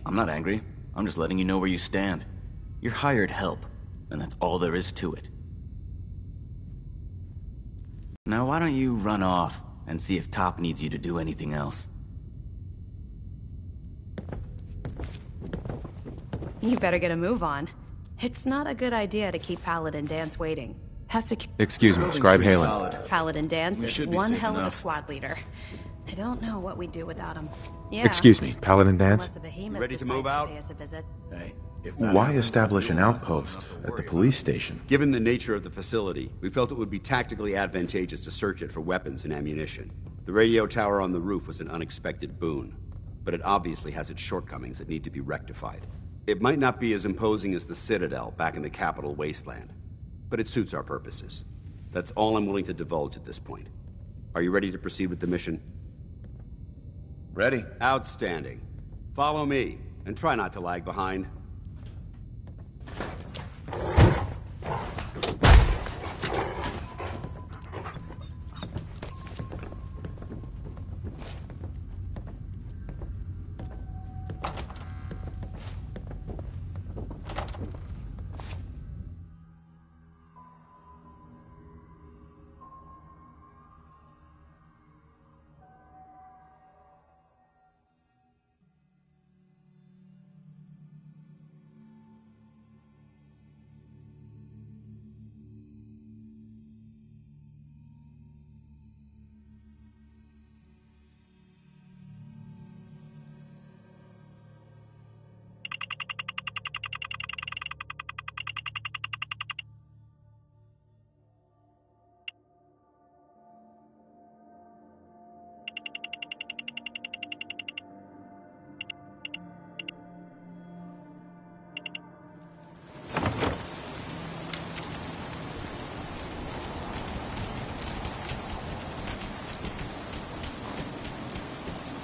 I'm not angry. I'm just letting you know where you stand. You're hired help, and that's all there is to it. Now why don't you run off and see if Top needs you to do anything else? You better get a move on. It's not a good idea to keep Paladin Danse waiting. Has to... Excuse me, Scribe Halen. Paladin Danse is one hell of a enough. squad leader. I don't know what we'd do without him. Yeah. Excuse me, Paladin Danse? Unless a behemoth Ready to move decides out? pay us a visit. Hey, if Why establish an outpost at the police station? Given the nature of the facility, we felt it would be tactically advantageous to search it for weapons and ammunition. The radio tower on the roof was an unexpected boon, but it obviously has its shortcomings that need to be rectified. It might not be as imposing as the Citadel back in the capital wasteland, but it suits our purposes. That's all I'm willing to divulge at this point. Are you ready to proceed with the mission? Ready. Outstanding. Follow me, and try not to lag behind.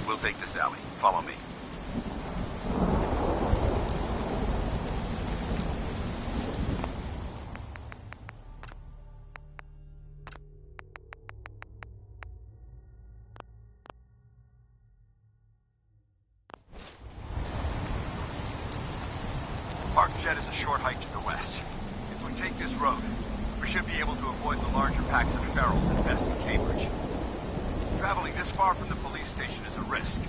We'll take this alley. Follow me. Arcjet is a short hike to the west. If we take this road, we should be able to avoid the larger packs of ferals infesting Cambridge. Traveling this far from the police station is a risk,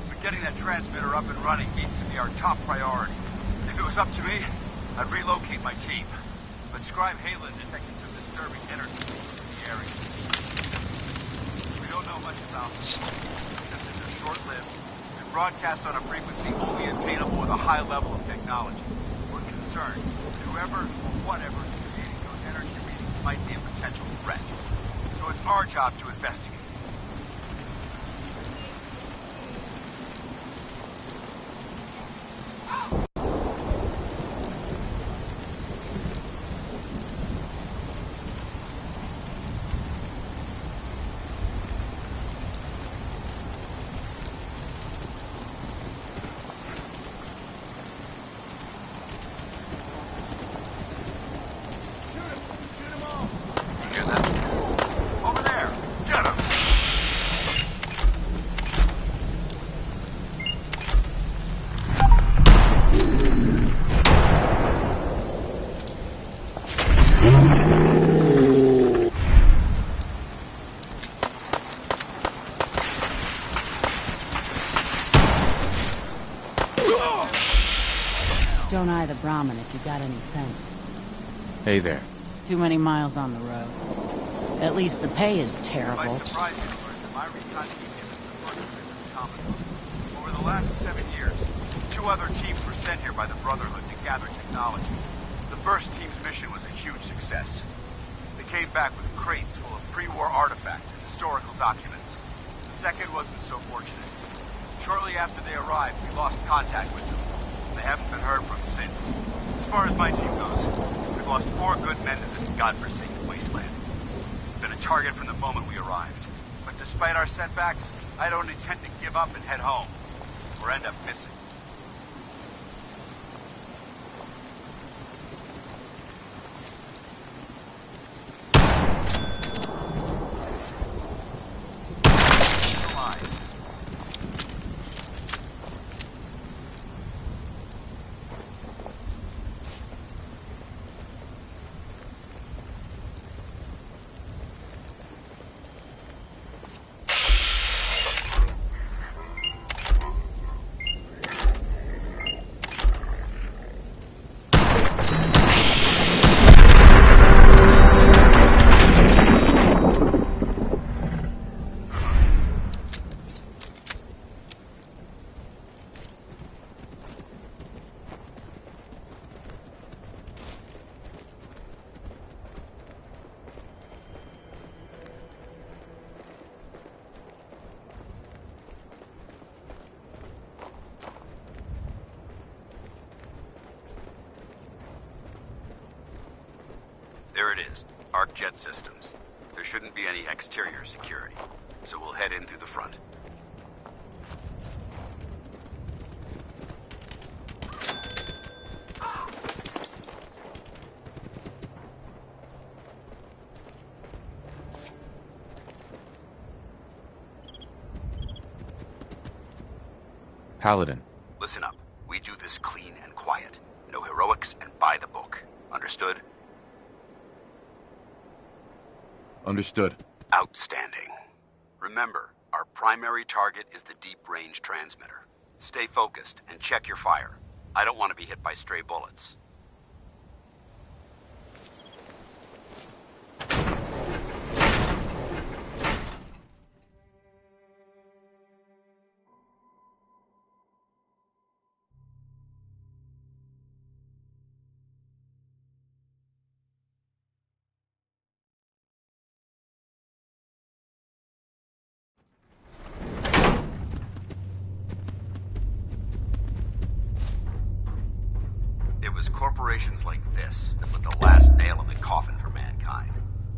but getting that transmitter up and running needs to be our top priority. If it was up to me, I'd relocate my team, but Scribe Halen detected some disturbing energy in the area. We don't know much about them, except that they're short-lived and broadcast on a frequency only attainable with a high level of technology. We're concerned that whoever or whatever is creating those energy readings might be a potential threat. So it's our job to investigate. Don't eye the Brahmin if you got any sense. Hey there. Too many miles on the road. At least the pay is terrible. Might surprise you to learn that my recon team isn't the first visit to Commodore. Over the last 7 years, 2 other teams were sent here by the Brotherhood to gather technology. The first team's mission was a huge success. They came back with crates full of pre-war artifacts and historical documents. The second wasn't so fortunate. Shortly after they arrived, we lost contact with them. They haven't been heard from since. As far as my team goes, we've lost 4 good men to this godforsaken wasteland. Been a target from the moment we arrived. But despite our setbacks, I don't intend to give up and head home, or end up missing. There it is. Arc jet systems. There shouldn't be any exterior security, so we'll head in through the front. Paladin. Listen up. We do this clean and quiet. No heroics and by the book. Understood? Understood. Outstanding. Remember, our primary target is the deep-range transmitter. Stay focused and check your fire. I don't want to be hit by stray bullets. It was corporations like this that put the last nail in the coffin for mankind.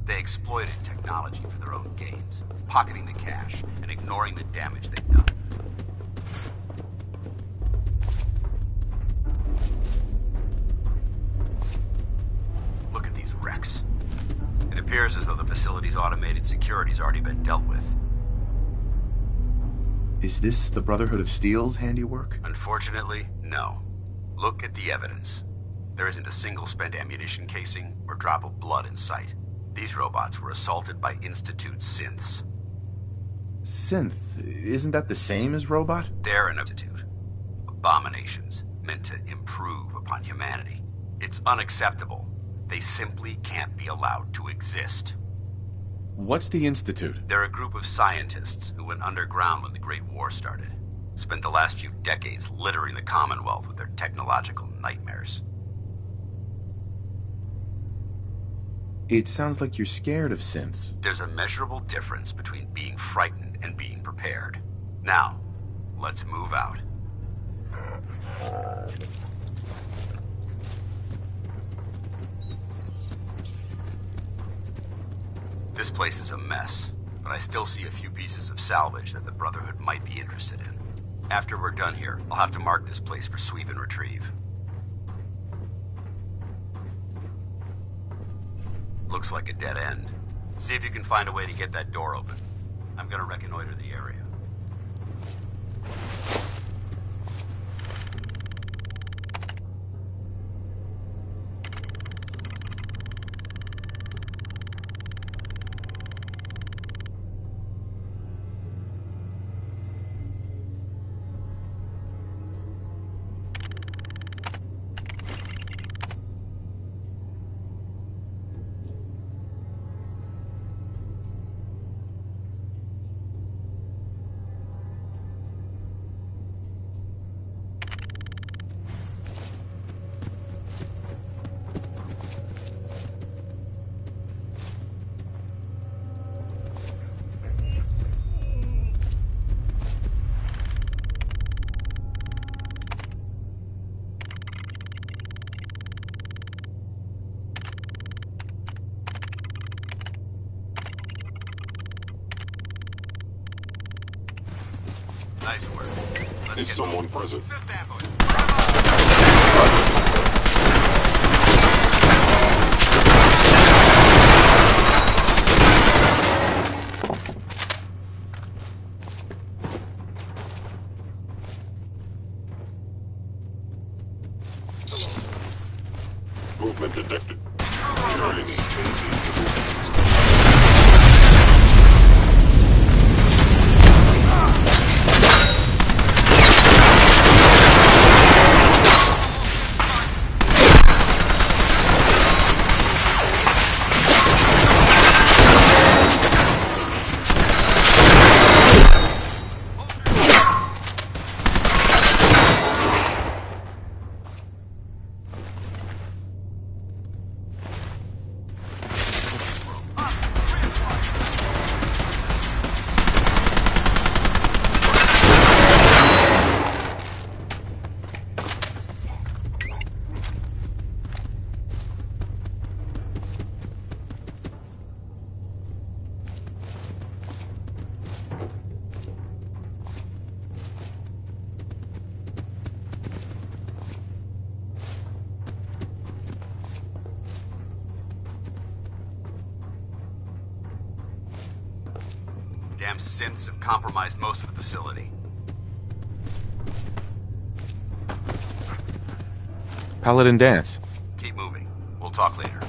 They exploited technology for their own gains, pocketing the cash and ignoring the damage they've done. Look at these wrecks. It appears as though the facility's automated security's already been dealt with. Is this the Brotherhood of Steel's handiwork? Unfortunately, no. Look at the evidence. There isn't a single spent ammunition casing or drop of blood in sight. These robots were assaulted by Institute synths. Synth? Isn't that the same as robot? They're an institute. Abominations meant to improve upon humanity. It's unacceptable. They simply can't be allowed to exist. What's the Institute? They're a group of scientists who went underground when the Great War started. Spent the last few decades littering the Commonwealth with their technological nightmares. It sounds like you're scared of synths. There's a measurable difference between being frightened and being prepared. Now, let's move out. This place is a mess, but I still see a few pieces of salvage that the Brotherhood might be interested in. After we're done here, I'll have to mark this place for sweep and retrieve. Looks like a dead end. See if you can find a way to get that door open. I'm gonna reconnoiter the area. Nice work. Let's Is get someone moving. present? Fifth ambush. Movement detected. Area is changing. Damn synths have compromised most of the facility. Paladin dance. Keep moving. We'll talk later.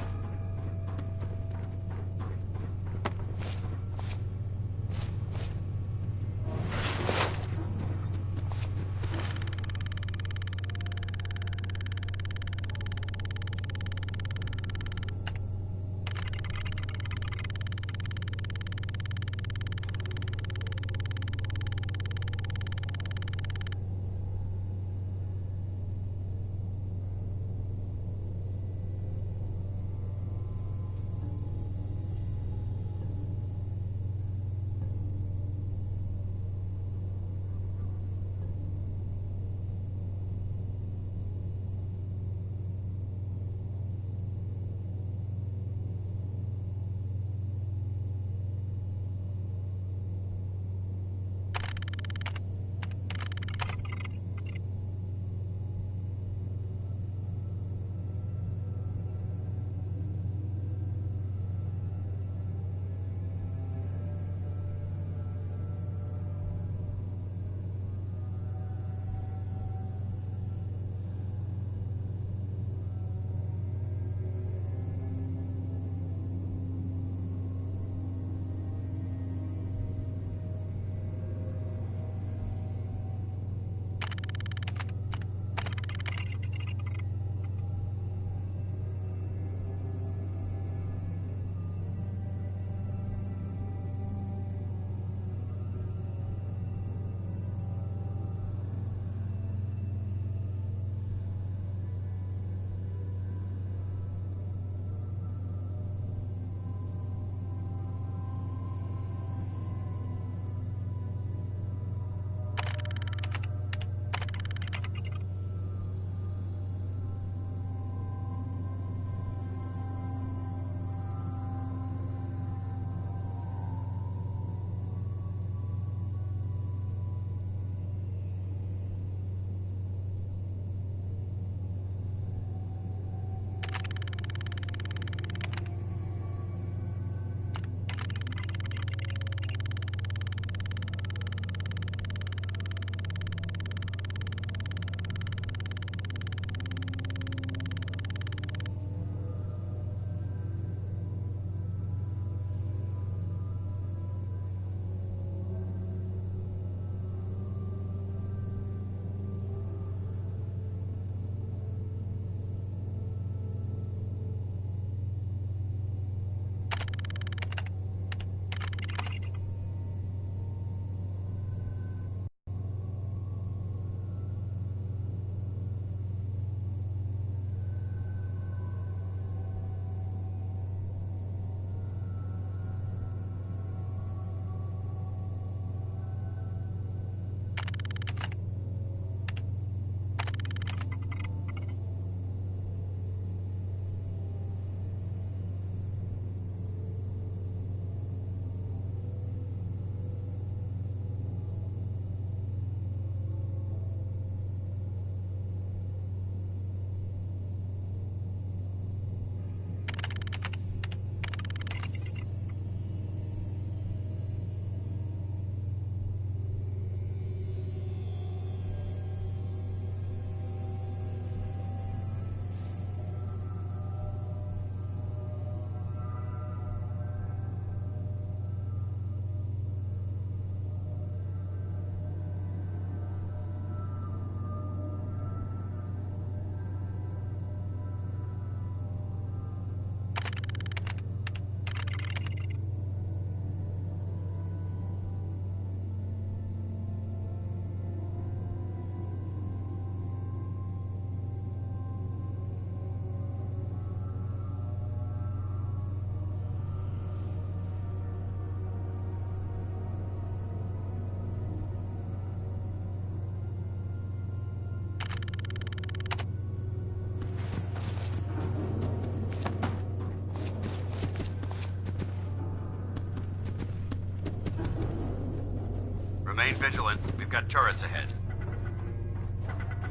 Remain vigilant. We've got turrets ahead.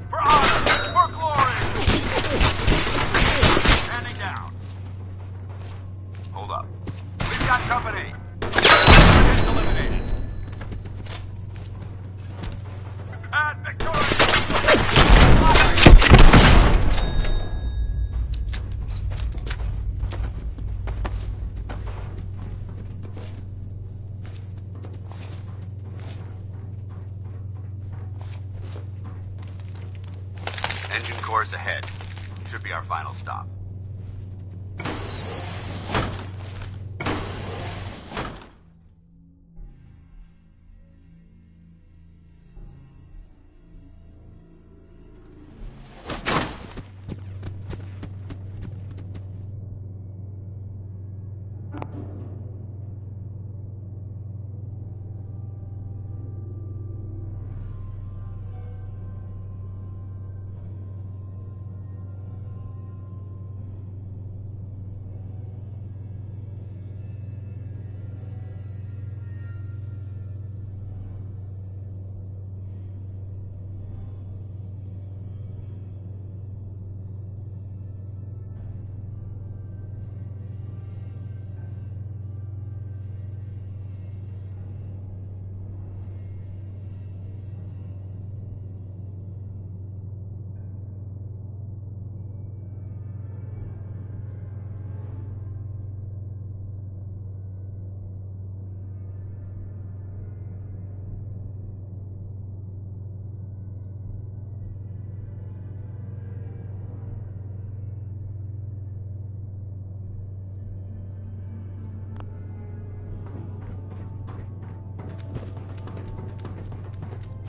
For honor! For glory! Standing down. Hold up. We've got company. Eliminated. Engine cores ahead. Should be our final stop.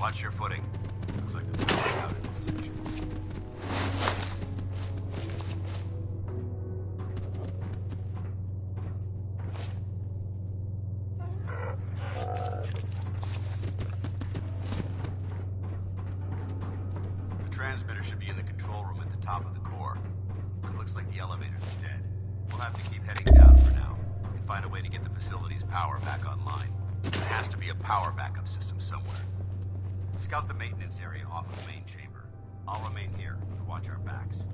Watch your footing. Looks like the power's out in this section. The transmitter should be in the control room at the top of the core. It looks like the elevators are dead. We'll have to keep heading down for now and find a way to get the facility's power back online. There has to be a power backup system somewhere. Scout the maintenance area off of the main chamber. I'll remain here to watch our backs.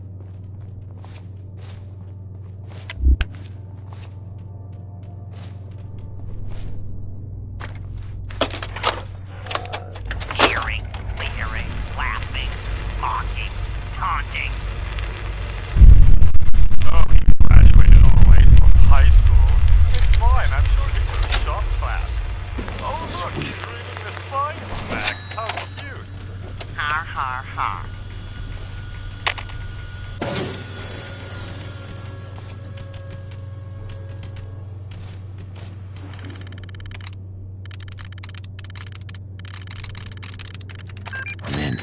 Hearing, leering, laughing, mocking, taunting. Oh, he graduated all the way from high school. It's fine, I'm sure he took a shop class. Oh, look, he's reading the science back. How cute. Har, har, har. I'm in.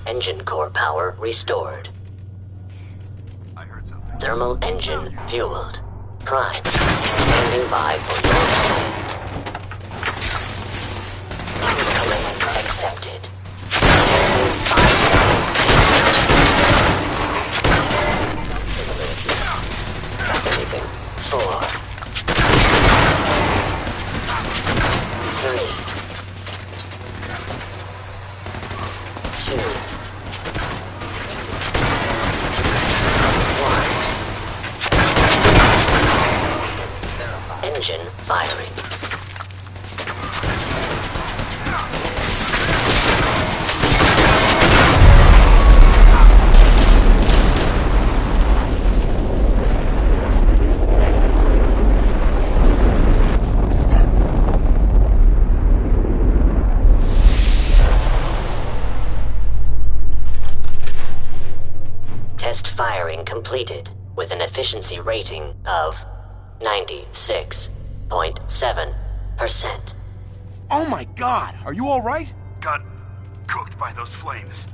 Engine core power restored. I heard something. Thermal engine fueled. Prime, standing by for your command. Command accepted. Commencing 5-second. Activating 4, 3, 2, 1. Engine firing. Test firing completed with an efficiency rating of 96.7%. Oh my god, are you alright? Got cooked by those flames.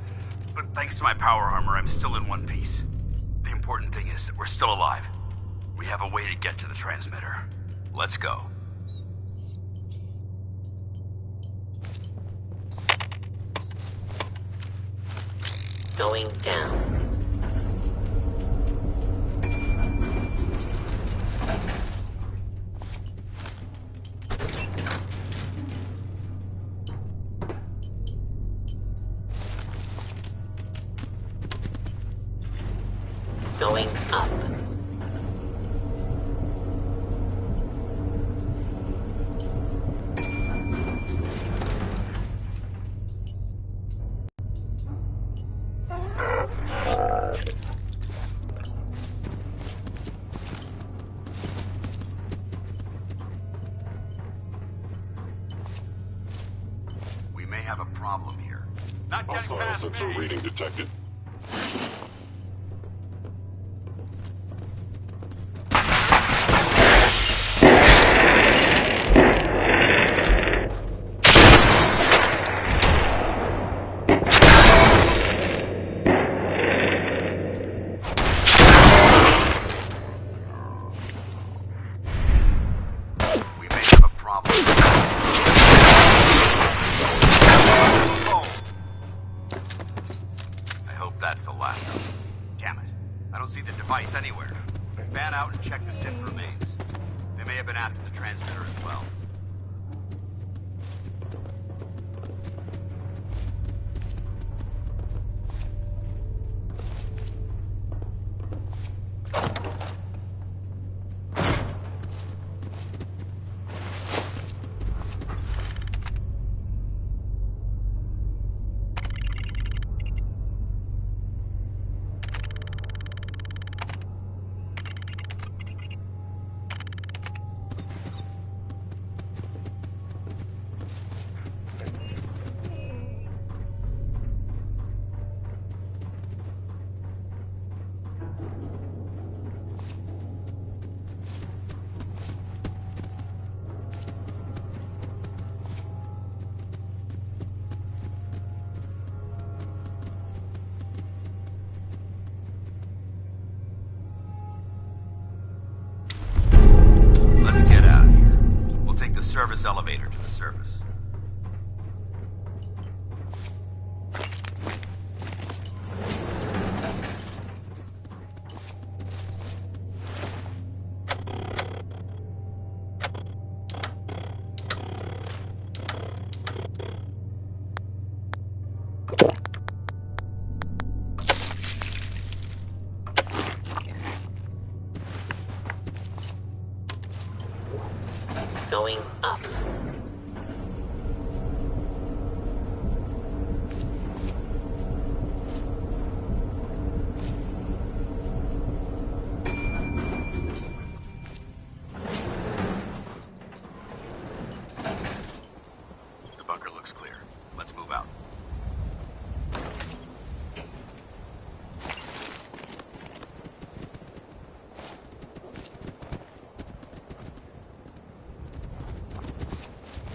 But thanks to my power armor, I'm still in one piece. The important thing is that we're still alive. We have a way to get to the transmitter. Let's go. Going down. Going up. have a problem here. Not getting Hostile past sensor me. reading detected. We may have a problem. I hope that's the last of them. Damn it. I don't see the device anywhere. Fan out and check the synth remains. They may have been after the transmitter as well. Let's get out of here. We'll take the service elevator to the surface. Going up. The bunker looks clear. Let's move out.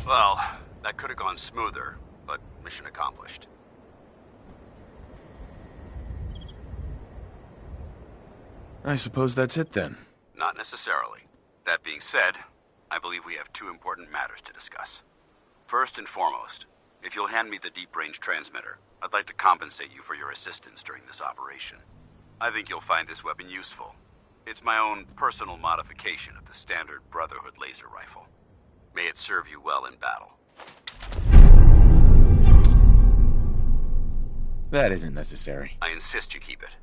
Well, that could have gone smoother, but mission accomplished. I suppose that's it then. Not necessarily. That being said, I believe we have two important matters to discuss. First and foremost, if you'll hand me the deep-range transmitter, I'd like to compensate you for your assistance during this operation. I think you'll find this weapon useful. It's my own personal modification of the standard Brotherhood laser rifle. May it serve you well in battle. That isn't necessary. I insist you keep it.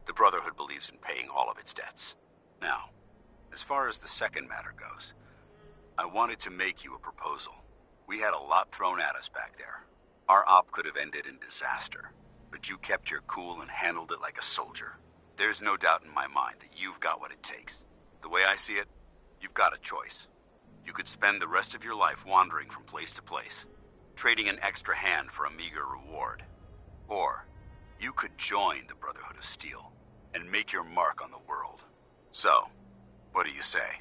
The Brotherhood believes in paying all of its debts. Now, as far as the second matter goes, I wanted to make you a proposal. We had a lot thrown at us back there. Our op could have ended in disaster, but you kept your cool and handled it like a soldier. There's no doubt in my mind that you've got what it takes. The way I see it, you've got a choice. You could spend the rest of your life wandering from place to place, trading an extra hand for a meager reward. Or, you could join the Brotherhood of Steel and make your mark on the world. So, what do you say?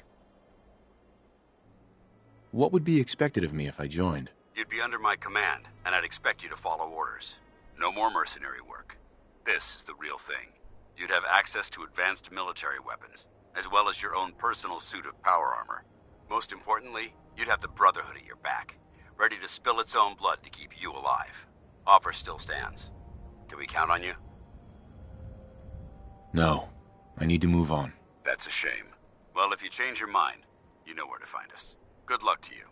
What would be expected of me if I joined? You'd be under my command, and I'd expect you to follow orders. No more mercenary work. This is the real thing. You'd have access to advanced military weapons, as well as your own personal suit of power armor. Most importantly, you'd have the Brotherhood at your back, ready to spill its own blood to keep you alive. Offer still stands. Can we count on you? No. I need to move on. That's a shame. Well, if you change your mind, you know where to find us. Good luck to you.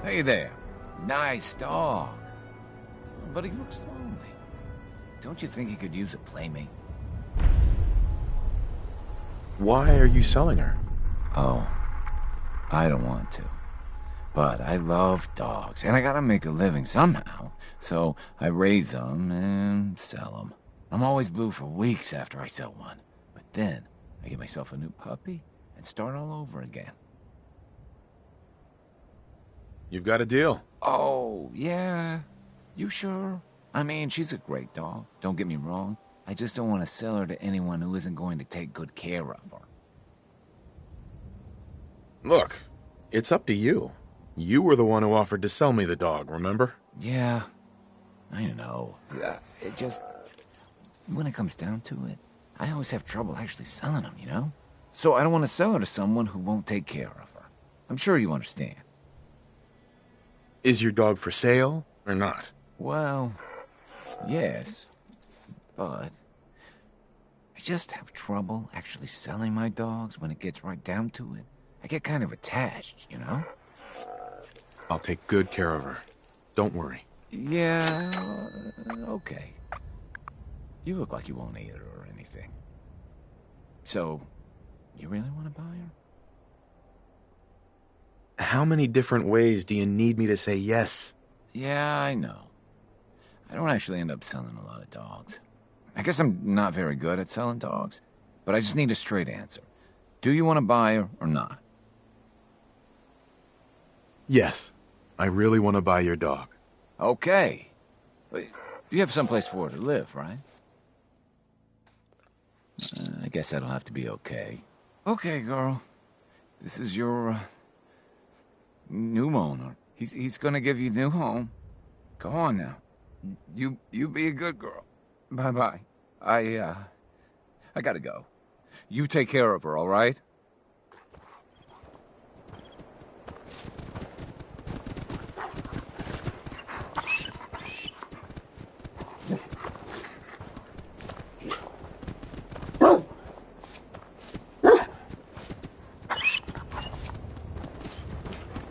Hey there. Nice dog. But he looks lonely. Don't you think he could use a playmate? Why are you selling her? Oh, I don't want to. But I love dogs, and I gotta make a living somehow. So I raise them and sell them. I'm always blue for weeks after I sell one. But then I get myself a new puppy and start all over again. You've got a deal. Oh, yeah? You sure? I mean, she's a great dog, don't get me wrong. I just don't want to sell her to anyone who isn't going to take good care of her. Look, it's up to you. You were the one who offered to sell me the dog, remember? Yeah, I know. It just... When it comes down to it, I always have trouble actually selling them, you know? So I don't want to sell her to someone who won't take care of her. I'm sure you understand. Is your dog for sale or not? Well, yes, but I just have trouble actually selling my dogs when it gets right down to it. I get kind of attached, you know? I'll take good care of her. Don't worry. Yeah, okay. You look like you won't eat her or anything. So, you really want to buy her? How many different ways do you need me to say yes? Yeah, I know. I don't actually end up selling a lot of dogs. I guess I'm not very good at selling dogs, but I just need a straight answer. Do you want to buy her or not? Yes, I really want to buy your dog. Okay. But you have someplace for her to live, right? I guess that'll have to be okay. Okay, girl. This is your, new owner. He's gonna give you a new home. Go on now. You be a good girl. Bye-bye. I gotta go. You take care of her, all right?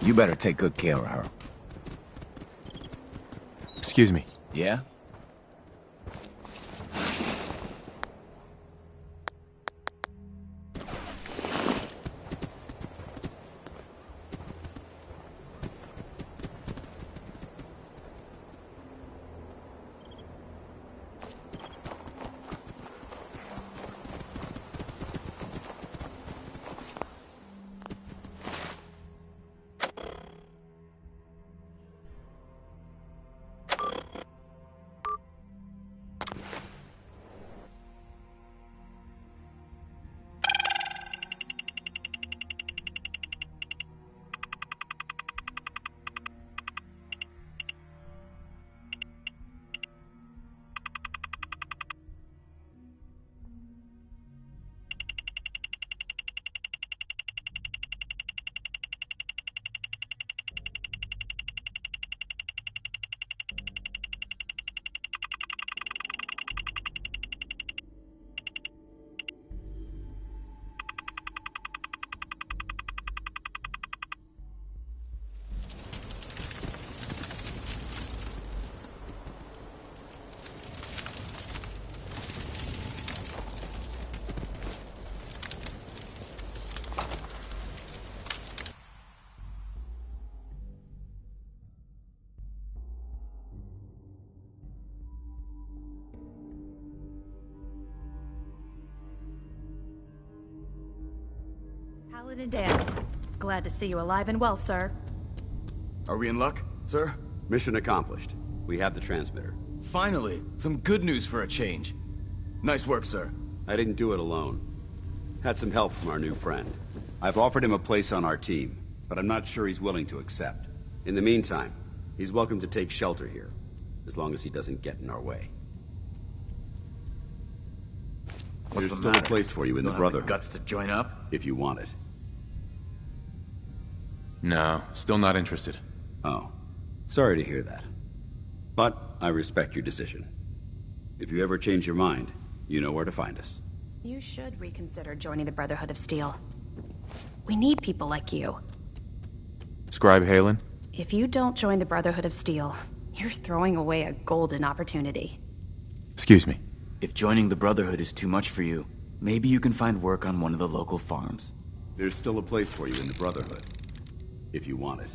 You better take good care of her. Excuse me. Yeah? Paladin Dance. Glad to see you alive and well, sir. Are we in luck, sir? Mission accomplished. We have the transmitter. Finally, some good news for a change. Nice work, sir. I didn't do it alone. Had some help from our new friend. I've offered him a place on our team, but I'm not sure he's willing to accept. In the meantime, he's welcome to take shelter here, as long as he doesn't get in our way. What's There's the still matter? a place for you in the Don't have the Brotherhood, guts to join up? if you want it. No, still not interested. Oh, sorry to hear that. But I respect your decision. If you ever change your mind, you know where to find us. You should reconsider joining the Brotherhood of Steel. We need people like you. Scribe Halen? If you don't join the Brotherhood of Steel, you're throwing away a golden opportunity. Excuse me. If joining the Brotherhood is too much for you, maybe you can find work on one of the local farms. There's still a place for you in the Brotherhood, if you want it.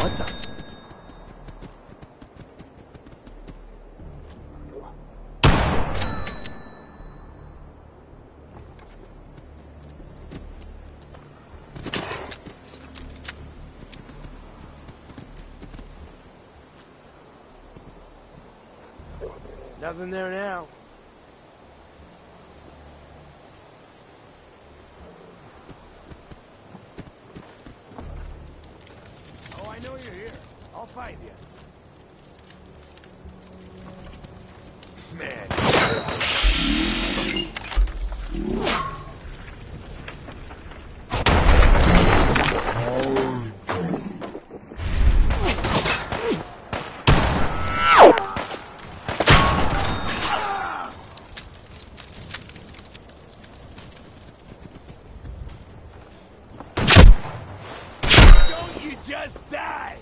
What the? Nothing there now. Oh, I know you're here. I'll find you. Man. Don't you just die?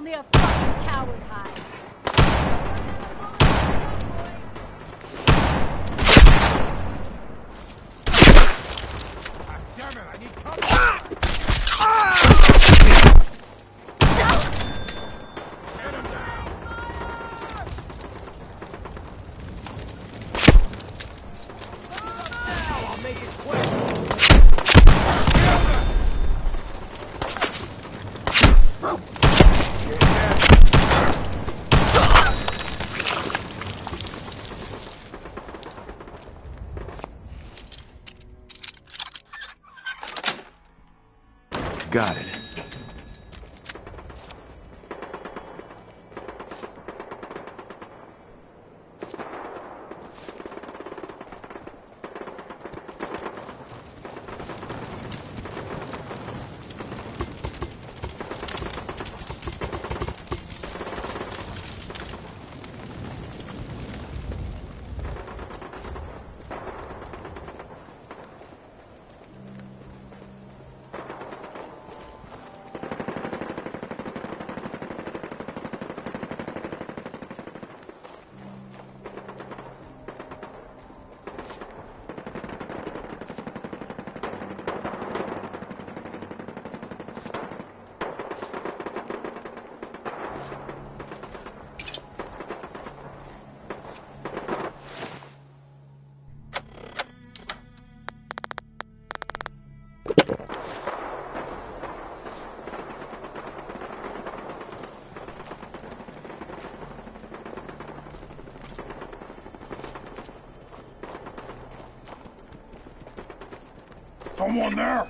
only a fucking coward hides. Damn it, I need cover! Get him down! Now I'll make it quick! Got it. Someone there!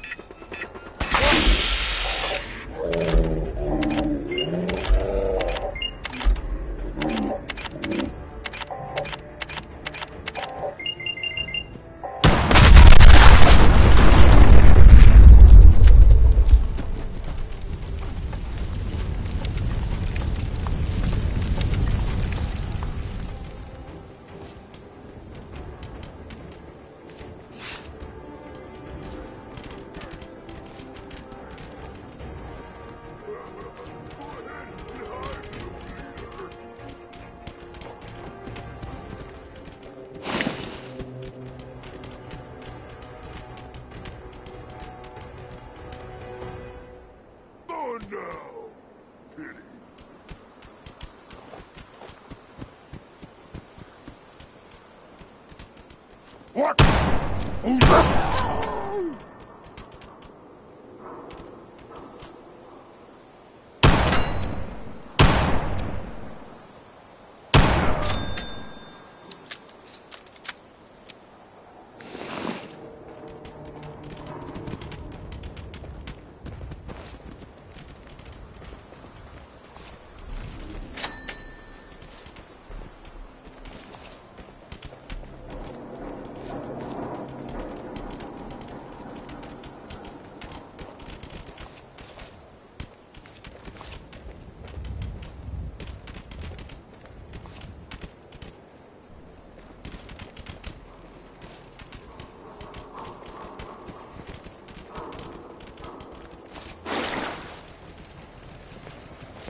What?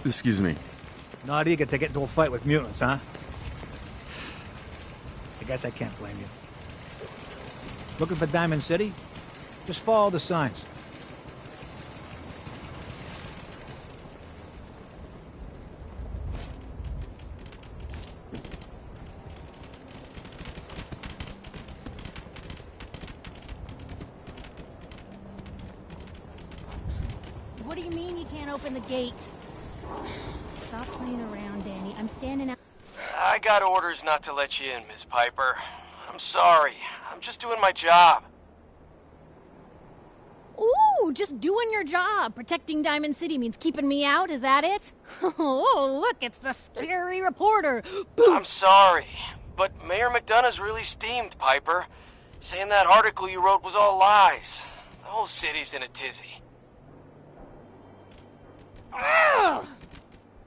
Excuse me. Not eager to get into a fight with mutants, huh? I guess I can't blame you. Looking for Diamond City? Just follow the signs. What do you mean you can't open the gate? Stop playing around, Danny. I'm standing out. I got orders not to let you in, Miss Piper. I'm sorry. I'm just doing my job. Ooh, just doing your job. Protecting Diamond City means keeping me out, is that it? Oh, look, it's the scary reporter. I'm sorry, but Mayor McDonough's really steamed, Piper. Saying that article you wrote was all lies. The whole city's in a tizzy. Ugh!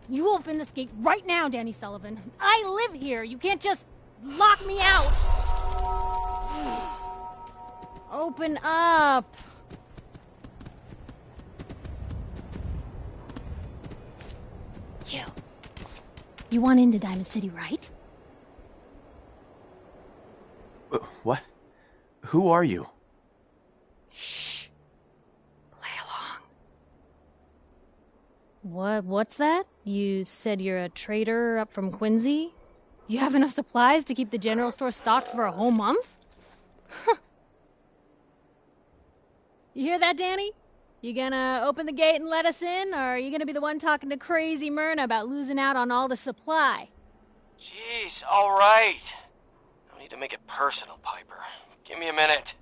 You open this gate right now, Danny Sullivan. I live here. You can't just lock me out. Open up. You want into Diamond City, right? What? Who are you? Shh. Play along. What's that? You said you're a trader up from Quincy? You have enough supplies to keep the general store stocked for a whole month? You hear that, Danny? You gonna open the gate and let us in, or are you gonna be the one talking to crazy Myrna about losing out on all the supply? Jeez, all right. No need to make it personal, Piper. Give me a minute.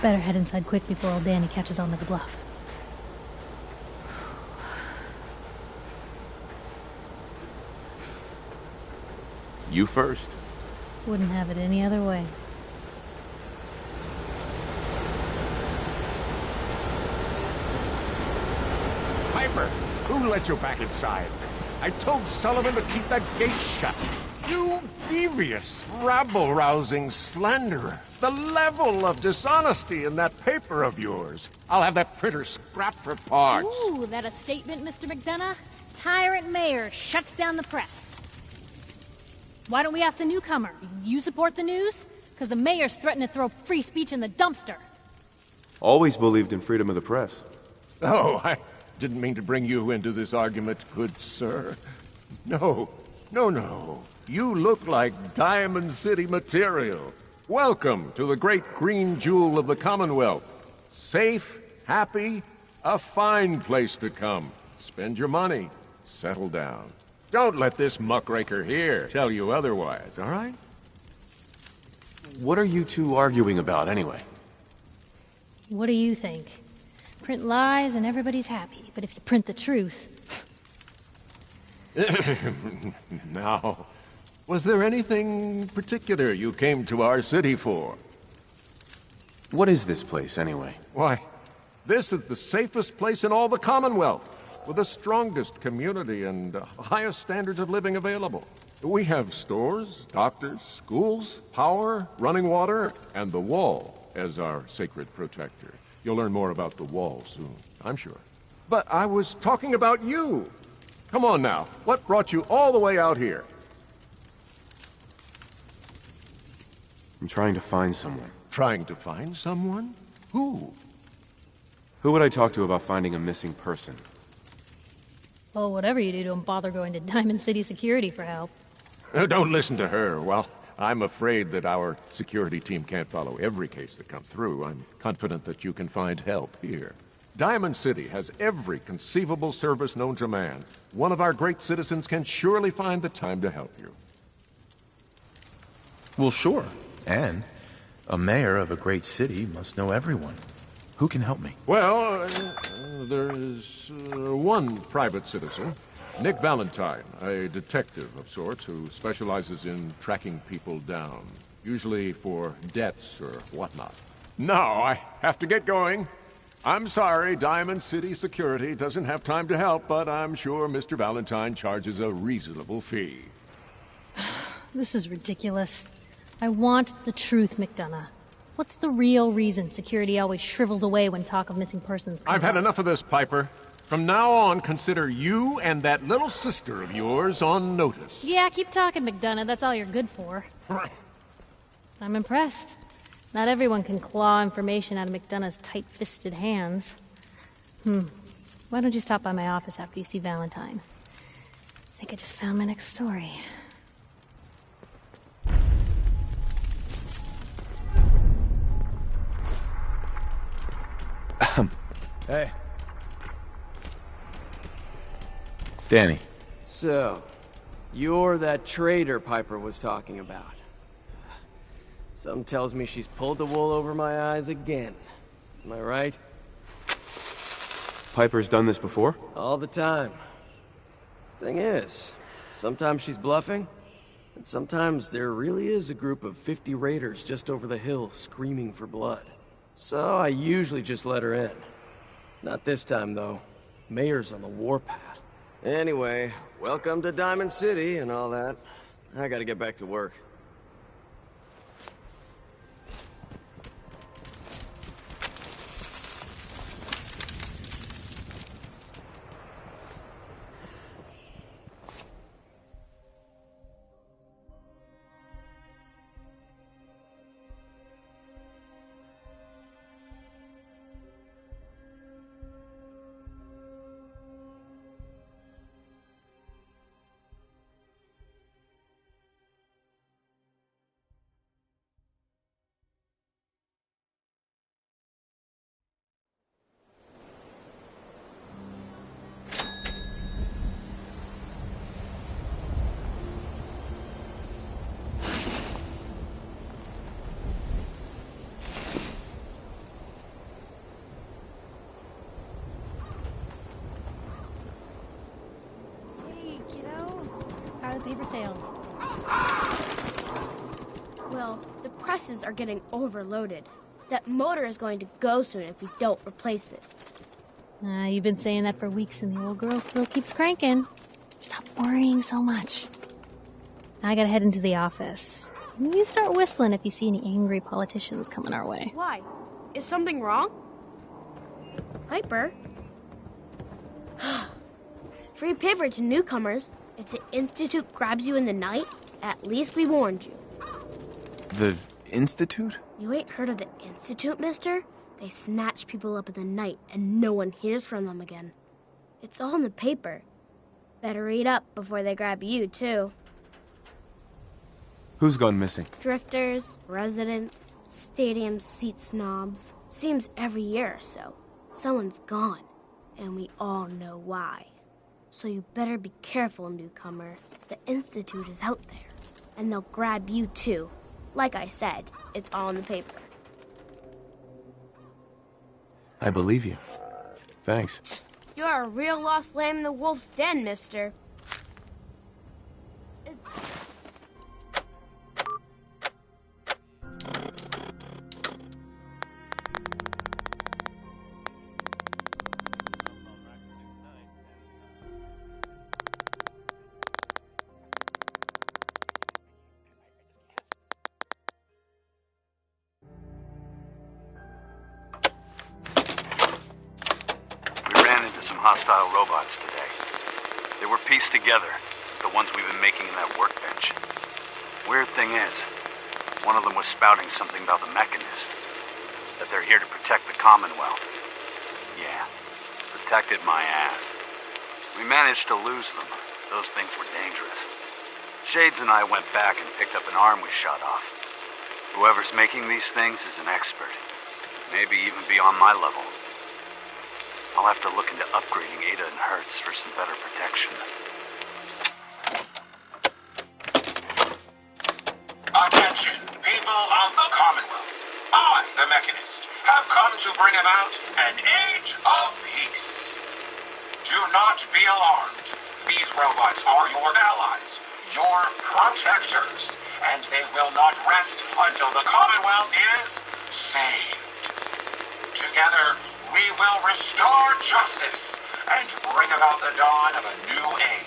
Better head inside quick before old Danny catches on to the bluff. You first. Wouldn't have it any other way. Piper, who let you back inside? I told Sullivan to keep that gate shut. You devious, rabble-rousing slanderer. The level of dishonesty in that paper of yours. I'll have that printer scrapped for parts. Ooh, that a statement, Mr. McDonough? Tyrant mayor shuts down the press. Why don't we ask the newcomer? You support the news? Because the mayor's threatened to throw free speech in the dumpster. Always believed in freedom of the press. Oh, I didn't mean to bring you into this argument, good sir. No. You look like Diamond City material. Welcome to the great green jewel of the Commonwealth. Safe, happy, a fine place to come. Spend your money, settle down. Don't let this muckraker here tell you otherwise, all right? What are you two arguing about, anyway? What do you think? Print lies and everybody's happy, but if you print the truth... Now, was there anything particular you came to our city for? What is this place, anyway? Why, this is the safest place in all the Commonwealth, with the strongest community and highest standards of living available. We have stores, doctors, schools, power, running water, and the wall as our sacred protector. You'll learn more about the wall soon, I'm sure. But I was talking about you. Come on now, what brought you all the way out here? I'm trying to find someone. Trying to find someone? Who? Who would I talk to about finding a missing person? Well, whatever you do, don't bother going to Diamond City Security for help. Don't listen to her. Well, I'm afraid that our security team can't follow every case that comes through. I'm confident that you can find help here. Diamond City has every conceivable service known to man. One of our great citizens can surely find the time to help you. Well, sure. And a mayor of a great city must know everyone. Who can help me? Well, there's one private citizen, Nick Valentine, a detective of sorts who specializes in tracking people down, usually for debts or whatnot. Now, I have to get going. I'm sorry, Diamond City Security doesn't have time to help, but I'm sure Mr. Valentine charges a reasonable fee. This is ridiculous. I want the truth, McDonough. What's the real reason security always shrivels away when talk of missing persons comes I've had up? enough of this, Piper. From now on, consider you and that little sister of yours on notice. Yeah, keep talking, McDonough. That's all you're good for. I'm impressed. Not everyone can claw information out of McDonough's tight-fisted hands. Why don't you stop by my office after you see Valentine? I think I just found my next story. Hey. Danny. So, you're that trader Piper was talking about. Something tells me she's pulled the wool over my eyes again. Am I right? Piper's done this before? All the time. Thing is, sometimes she's bluffing, and sometimes there really is a group of 50 raiders just over the hill screaming for blood. So I usually just let her in. Not this time, though. Mayor's on the warpath. Anyway, welcome to Diamond City and all that. I gotta get back to work. the paper sales. Well, the presses are getting overloaded. That motor is going to go soon if we don't replace it. You've been saying that for weeks and the old girl still keeps cranking. Stop worrying so much. I gotta head into the office. You start whistling if you see any angry politicians coming our way. Why? Is something wrong? Piper? Free paper to newcomers. If the Institute grabs you in the night, at least we warned you. The Institute? You ain't heard of the Institute, mister? They snatch people up in the night and no one hears from them again. It's all in the paper. Better read up before they grab you, too. Who's gone missing? Drifters, residents, stadium seat snobs. Seems every year or so, someone's gone, and we all know why. So you better be careful, newcomer. The Institute is out there, and they'll grab you too. Like I said, it's all in the paper. I believe you. Thanks. You're a real lost lamb in the wolf's den, mister. Hostile robots today. They were pieced together, the ones we've been making in that workbench. Weird thing is, one of them was spouting something about the Mechanist, that they're here to protect the Commonwealth. Yeah, protected my ass. We managed to lose them. Those things were dangerous. Shades and I went back and picked up an arm we shot off. Whoever's making these things is an expert, maybe even beyond my level. I'll have to look into upgrading Ada and Hertz for some better protection. Attention, people of the Commonwealth. I, the Mechanist, have come to bring about an age of peace. Do not be alarmed. These robots are your allies, your protectors, and they will not rest until the Commonwealth is saved. Together, we will restore justice and bring about the dawn of a new age.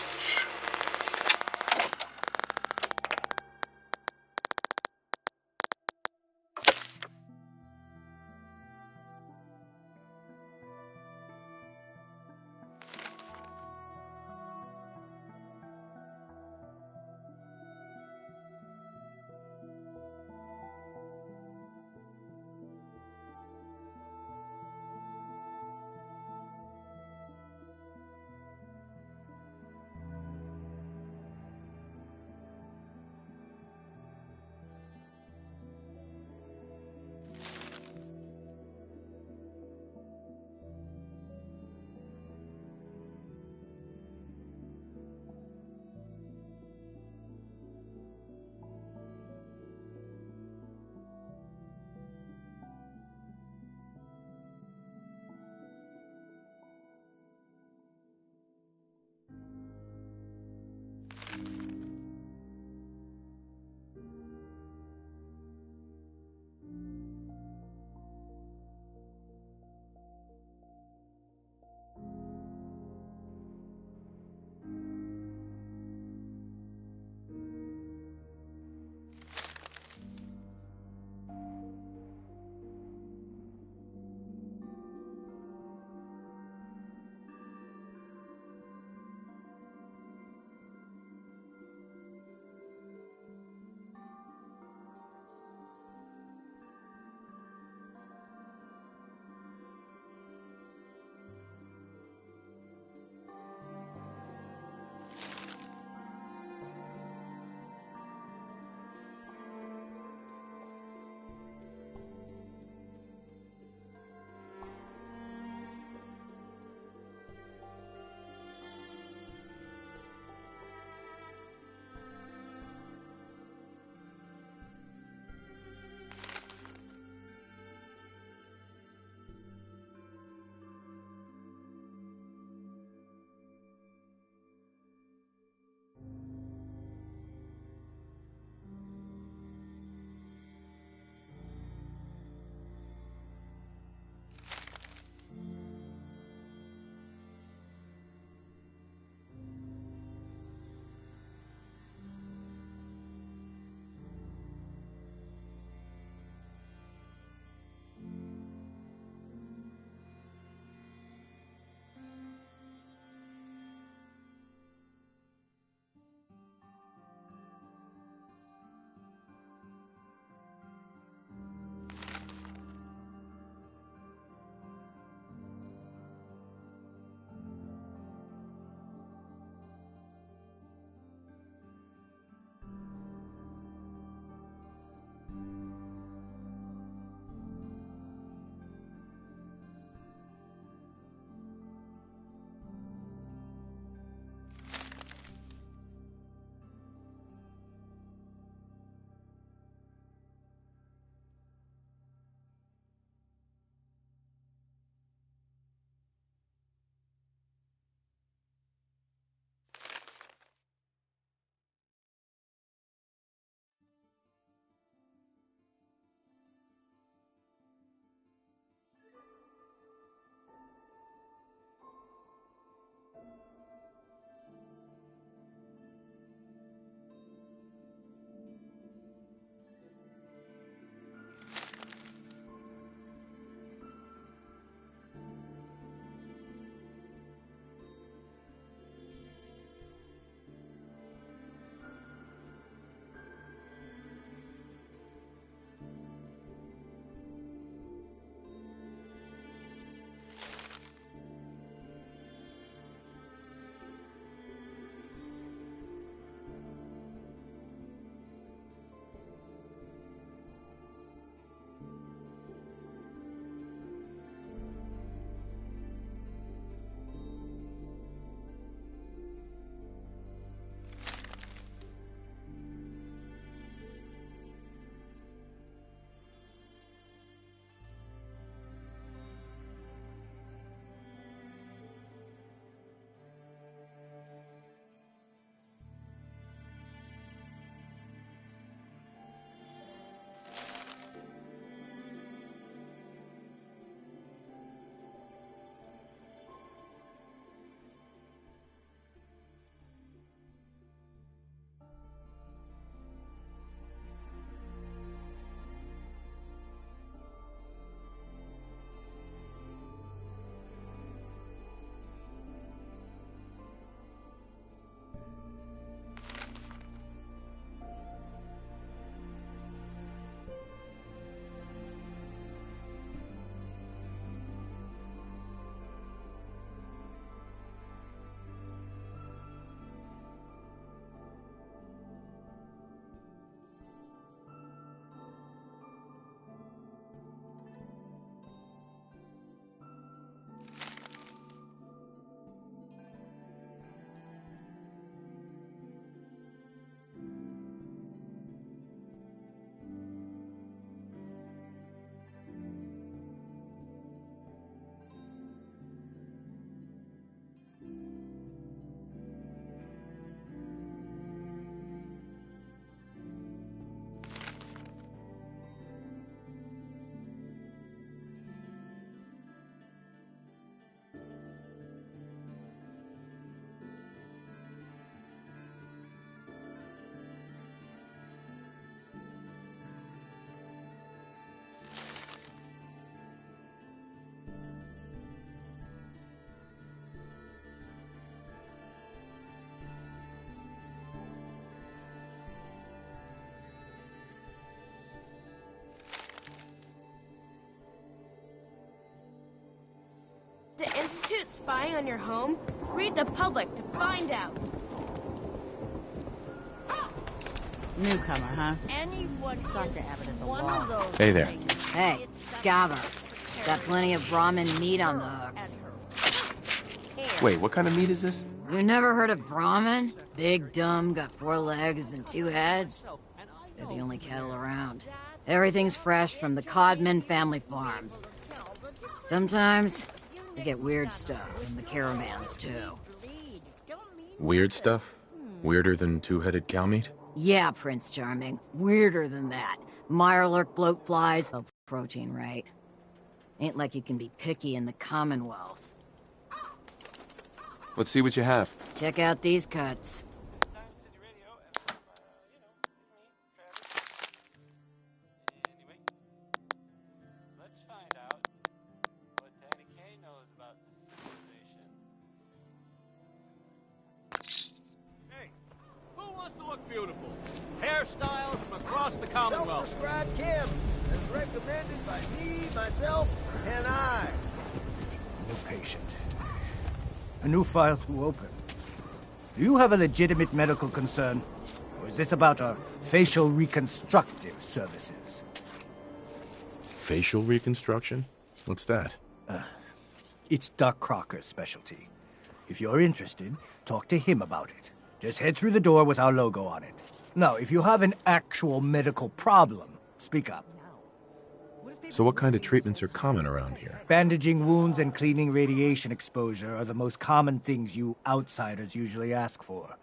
not spying on your home? Read the public to find out. Newcomer, huh? Anyone Talk to Abbott at the one wall. of those Hey there. things. Hey, Scaver. Got plenty of Brahmin meat on the hooks. Wait, what kind of meat is this? You never heard of Brahmin? Big, dumb, got 4 legs and 2 heads. They're the only cattle around. Everything's fresh from the Codman family farms. Sometimes, you get weird stuff from the caravans, too. Weird stuff? Weirder than two-headed cow meat? Yeah, Prince Charming. Weirder than that. Mirelurk bloat flies. Oh, protein, right? Ain't like you can be picky in the Commonwealth. Let's see what you have. Check out these cuts. Who wants to look beautiful? Hairstyles from across the Commonwealth. Self-prescribed Kim, as recommended by me, myself, and I. New patient. A new file to open. Do you have a legitimate medical concern? Or is this about our facial reconstructive services? Facial reconstruction? What's that? It's Doc Crocker's specialty. If you're interested, talk to him about it. Just head through the door with our logo on it. Now, if you have an actual medical problem, speak up. So what kind of treatments are common around here? Bandaging wounds and cleaning radiation exposure are the most common things you outsiders usually ask for.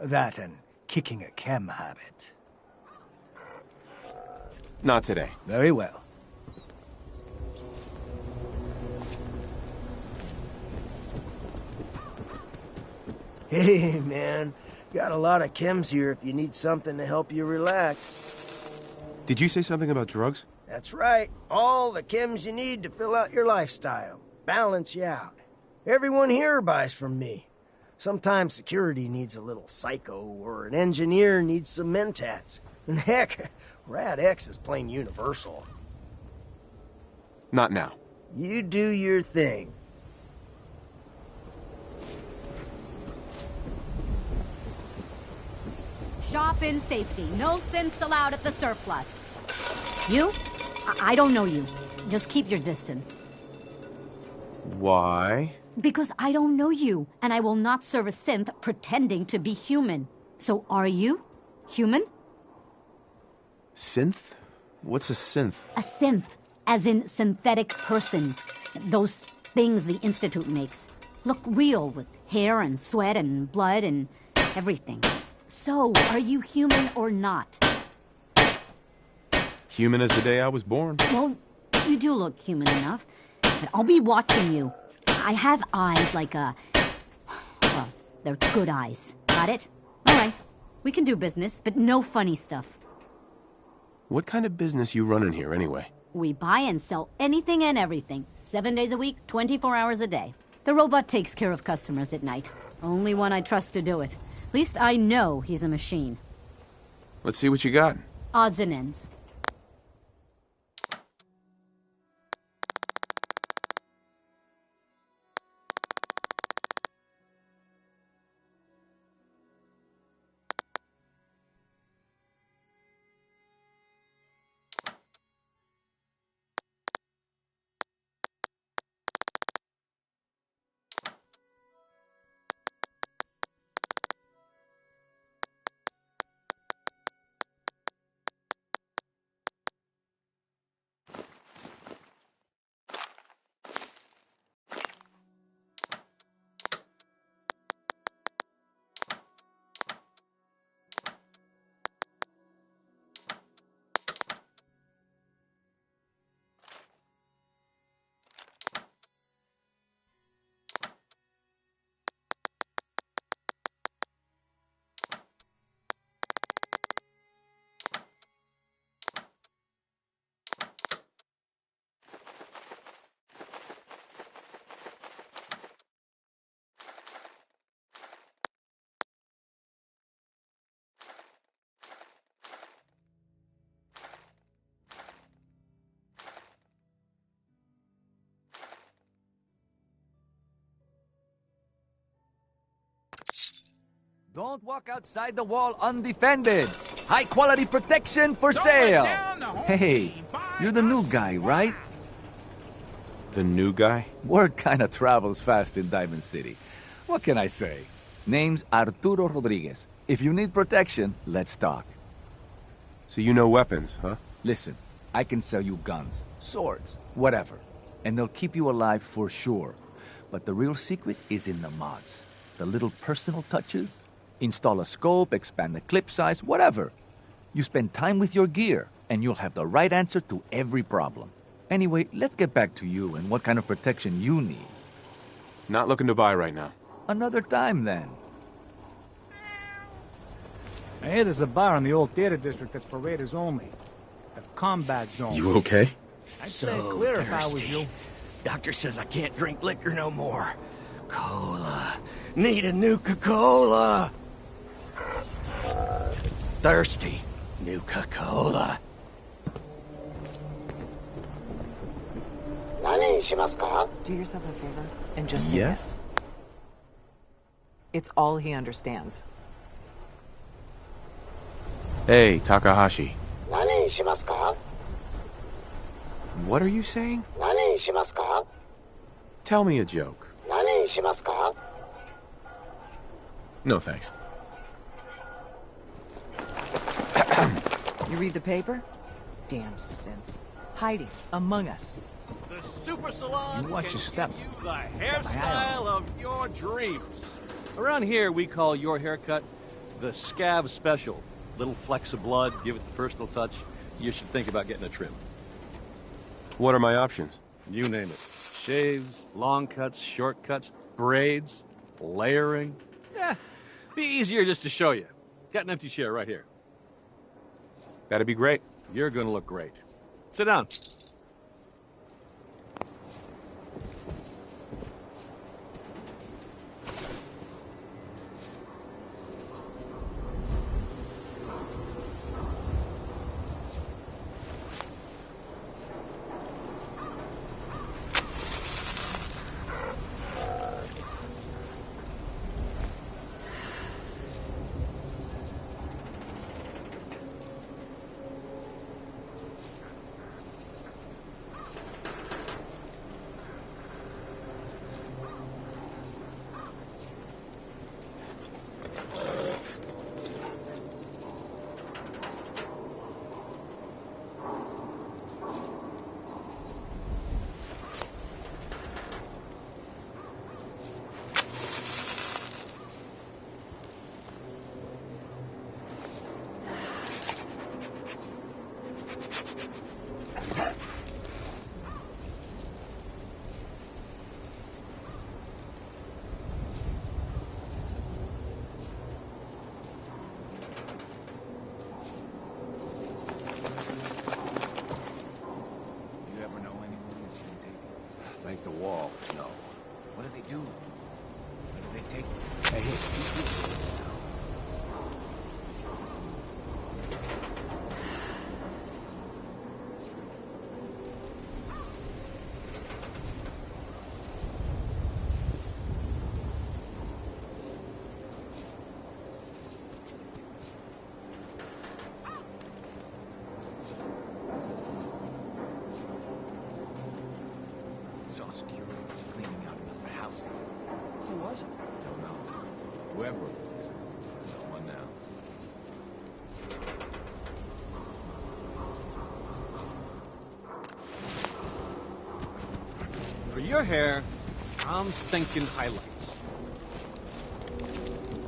That and kicking a chem habit. Not today. Very well. Hey, man. Got a lot of chems here if you need something to help you relax. Did you say something about drugs? That's right. All the chems you need to fill out your lifestyle. Balance you out. Everyone here buys from me. Sometimes security needs a little psycho, or an engineer needs some mentats. And heck, Rad X is plain universal. Not now. You do your thing. Shop in safety. No synths allowed at the surplus. You? I don't know you. Just keep your distance. Why? Because I don't know you, and I will not serve a synth pretending to be human. So are you human? Synth? What's a synth? A synth, as in synthetic person. Those things the Institute makes. Look real, with hair and sweat and blood and everything. So, are you human or not? Human as the day I was born. Well, you do look human enough. But I'll be watching you. I have eyes like a... Well, they're good eyes. Got it? All right. We can do business, but no funny stuff. What kind of business you running here anyway? We buy and sell anything and everything. 7 days a week, 24 hours a day. The robot takes care of customers at night. Only one I trust to do it. At least I know he's a machine. Let's see what you got. Odds and ends. Don't walk outside the wall undefended. High quality protection for sale. Hey, you're the new guy, right? The new guy? Word kinda travels fast in Diamond City. What can I say? Name's Arturo Rodriguez. If you need protection, let's talk. So you know weapons, huh? Listen, I can sell you guns, swords, whatever. And they'll keep you alive for sure. But the real secret is in the mods. The little personal touches. Install a scope, expand the clip size, whatever. You spend time with your gear, and you'll have the right answer to every problem. Anyway, let's get back to you and what kind of protection you need. Not looking to buy right now. Another time, then. I hear there's a bar in the old theater district that's for raiders only. The combat zone. You okay? I'd stay clear if I was you. Doctor says I can't drink liquor no more. Cola. Need a Nuka-Cola. Thirsty. Nuka-Cola. Do yourself a favor and just say Yes? It's all he understands. Hey, Takahashi. What are you saying? Tell me a joke. No thanks. You read the paper? Damn sense. Hiding among us. The Super Salon You watch can your step. give you the hairstyle of your dreams. Around here, we call your haircut the Scav Special. Little flecks of blood, give it the personal touch. You should think about getting a trim. What are my options? You name it. Shaves, long cuts, short cuts, braids, layering. Yeah, be easier just to show you. Got an empty chair right here. That'd be great. You're gonna look great. Sit down. Thank the wall. No. What do they do with them? Where do they take them? Hey. Saw security cleaning out another house. Who was it? Don't know. Whoever it was. No one now. For your hair, I'm thinking highlights.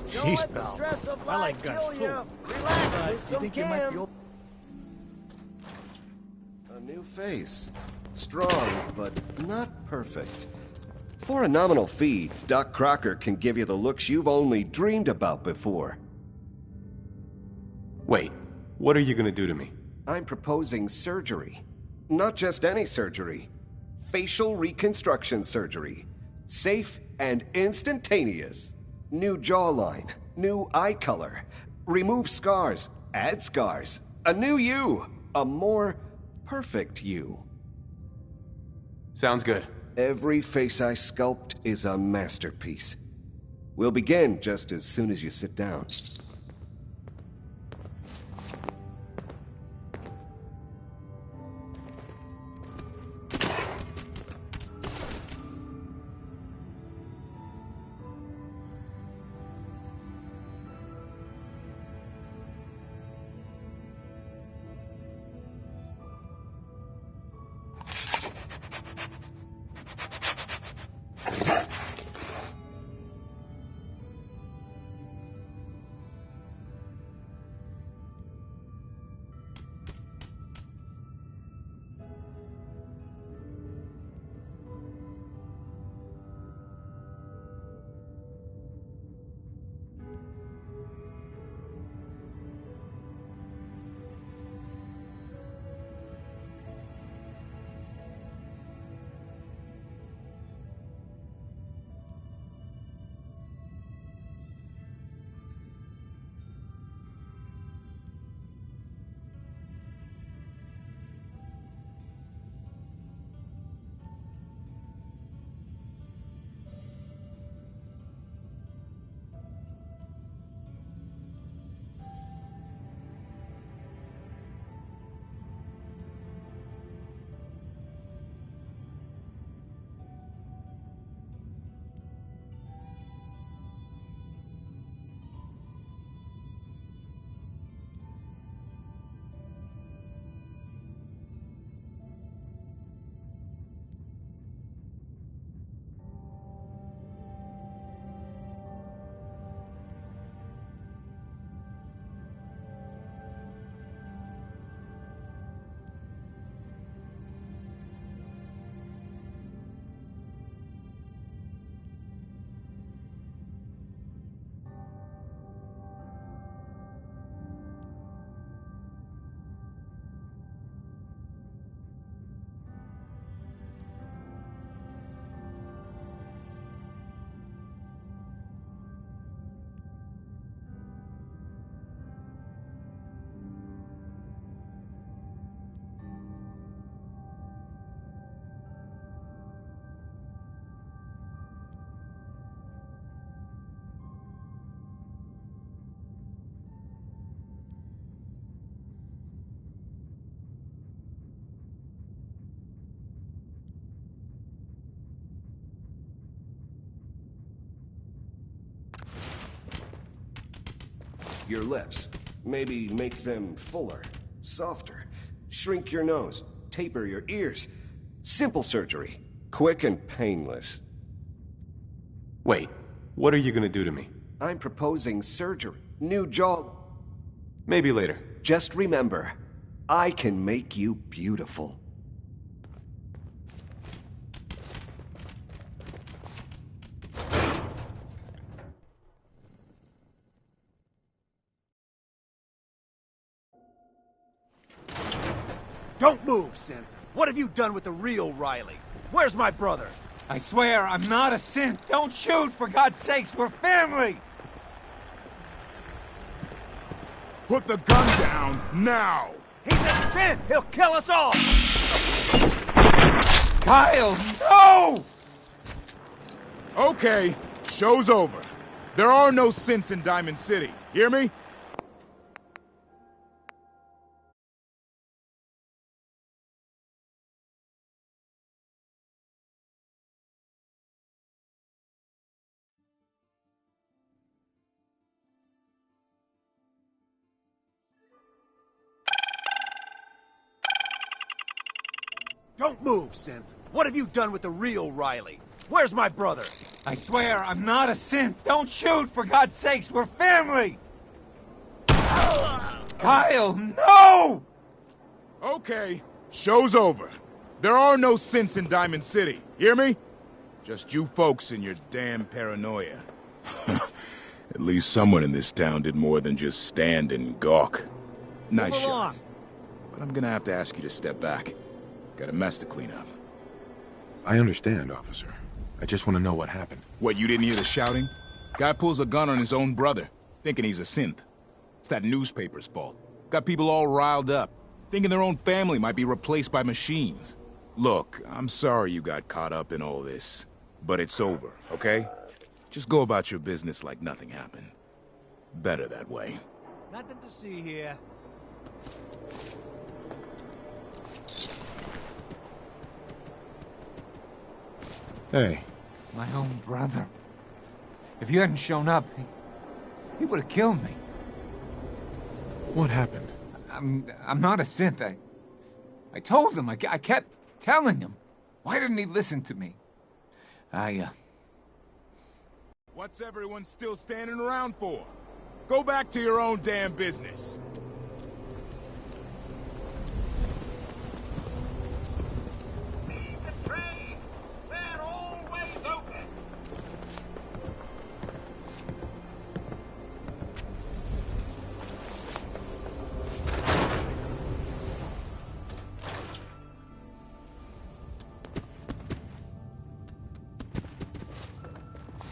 Jeez, pal. I like guns too. Relax, with You some think you might be Cam. A new face. Strong, but not perfect. For a nominal fee, Doc Crocker can give you the looks you've only dreamed about before. Wait, what are you gonna do to me? I'm proposing surgery. Not just any surgery. Facial reconstruction surgery. Safe and instantaneous. New jawline, new eye color. Remove scars, add scars. A new you. A more perfect you. Sounds good. Every face I sculpt is a masterpiece. We'll begin just as soon as you sit down. Your lips. Maybe make them fuller, softer. Shrink your nose, taper your ears. Simple surgery. Quick and painless. Wait, what are you gonna do to me? I'm proposing surgery. New jaw. Maybe later. Just remember, I can make you beautiful. Don't move, Synth. What have you done with the real Riley? Where's my brother? I swear I'm not a synth. Don't shoot, for God's sakes. We're family. Put the gun down, now! He's a synth! He'll kill us all! Kyle, no! Okay, show's over. There are no synths in Diamond City. Hear me? Don't move, Synth. What have you done with the real Riley? Where's my brother? I swear I'm not a synth. Don't shoot, for God's sakes. We're family. Kyle, no! Okay, show's over. There are no synths in Diamond City. Hear me? Just you folks and your damn paranoia. At least someone in this town did more than just stand and gawk. Nice shot. But I'm gonna have to ask you to step back. Got a mess to clean up. I understand, officer. I just want to know what happened. What, you didn't hear the shouting? Guy pulls a gun on his own brother, thinking he's a synth. It's that newspaper's fault. Got people all riled up, thinking their own family might be replaced by machines. Look, I'm sorry you got caught up in all this, but it's over, okay? Just go about your business like nothing happened. Better that way. Nothing to see here. Hey. My own brother. If you hadn't shown up, he would have killed me. What happened? I'm not a synth. I told him. I kept telling him. Why didn't he listen to me? What's everyone still standing around for? Go back to your own damn business.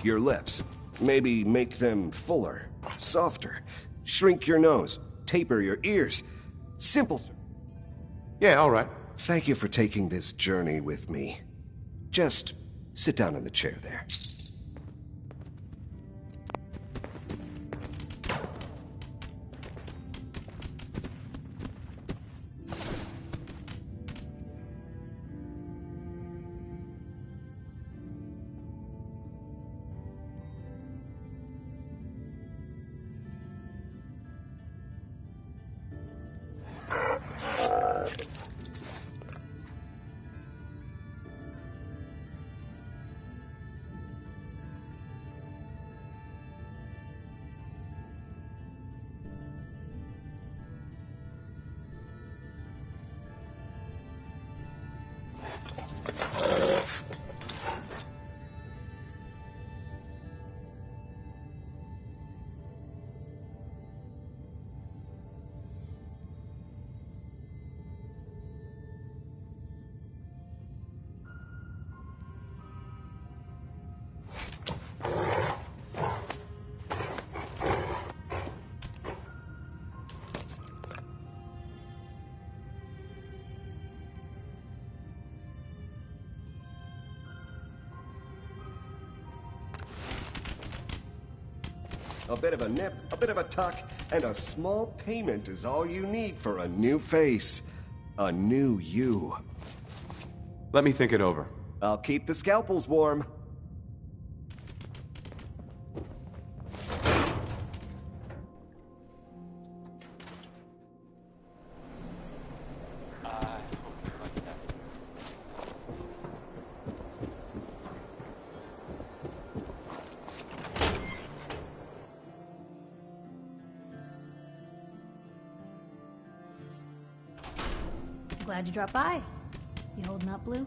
Your lips. Maybe make them fuller, softer. Shrink your nose. Taper your ears. Simple. Yeah, all right. Thank you for taking this journey with me. Just sit down in the chair there. A bit of a nip, a bit of a tuck, and a small payment is all you need for a new face. A new you. Let me think it over. I'll keep the scalpels warm. Glad you dropped by. You holding up, Blue?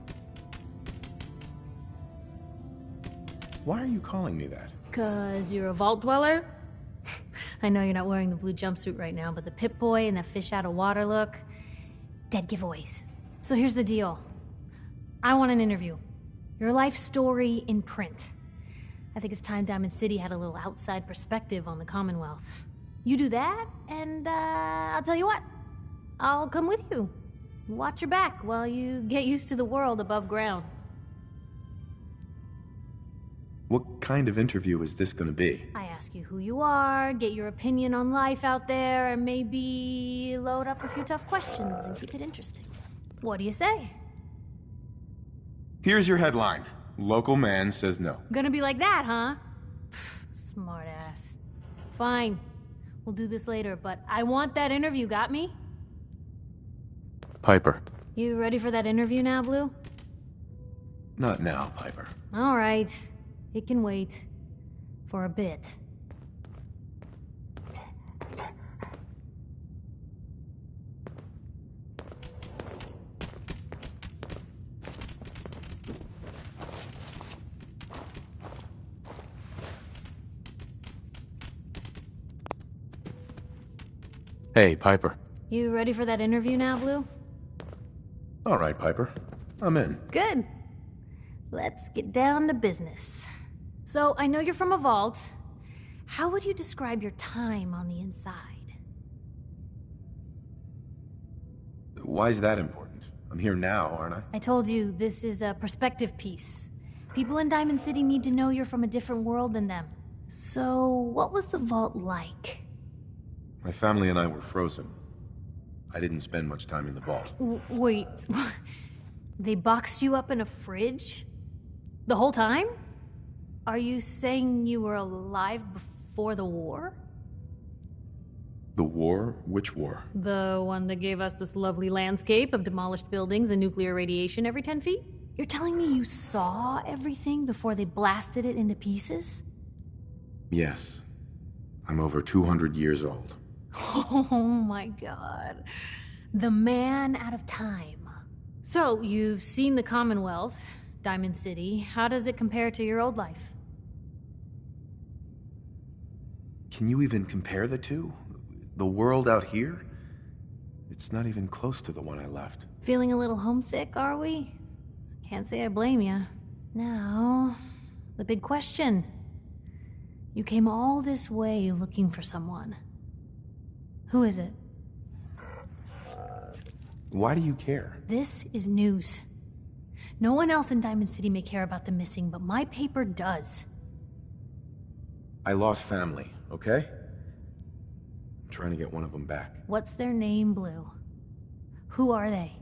Why are you calling me that? 'Cause you're a vault dweller? I know you're not wearing the blue jumpsuit right now, but the Pip-Boy and the fish out of water look... dead giveaways. So here's the deal. I want an interview. Your life story in print. I think it's time Diamond City had a little outside perspective on the Commonwealth. You do that, and I'll tell you what. I'll come with you. Watch your back while you get used to the world above ground. What kind of interview is this gonna be? I ask you who you are, get your opinion on life out there, and maybe load up a few tough questions and keep it interesting. What do you say? Here's your headline. Local man says no. Gonna be like that, huh? Smart ass. Fine. We'll do this later, but I want that interview, got me? Piper. You ready for that interview now, Blue? Not now, Piper. All right. It can wait. For a bit. Hey, Piper. You ready for that interview now, Blue? All right, Piper. I'm in. Good. Let's get down to business. So, I know you're from a vault. How would you describe your time on the inside? Why is that important? I'm here now, aren't I? I told you this is a perspective piece. People in Diamond City need to know you're from a different world than them. So, what was the vault like? My family and I were frozen. I didn't spend much time in the vault. Wait, they boxed you up in a fridge? The whole time? Are you saying you were alive before the war? The war? Which war? The one that gave us this lovely landscape of demolished buildings and nuclear radiation every 10 feet? You're telling me you saw everything before they blasted it into pieces? Yes. I'm over 200 years old. Oh my god. The man out of time. So, you've seen the Commonwealth, Diamond City. How does it compare to your old life? Can you even compare the two? The world out here? It's not even close to the one I left. Feeling a little homesick, are we? Can't say I blame you. Now, the big question. You came all this way looking for someone. Who is it? Why do you care? This is news. No one else in Diamond City may care about the missing, but my paper does. I lost family, okay? I'm trying to get one of them back. What's their name, Blue? Who are they?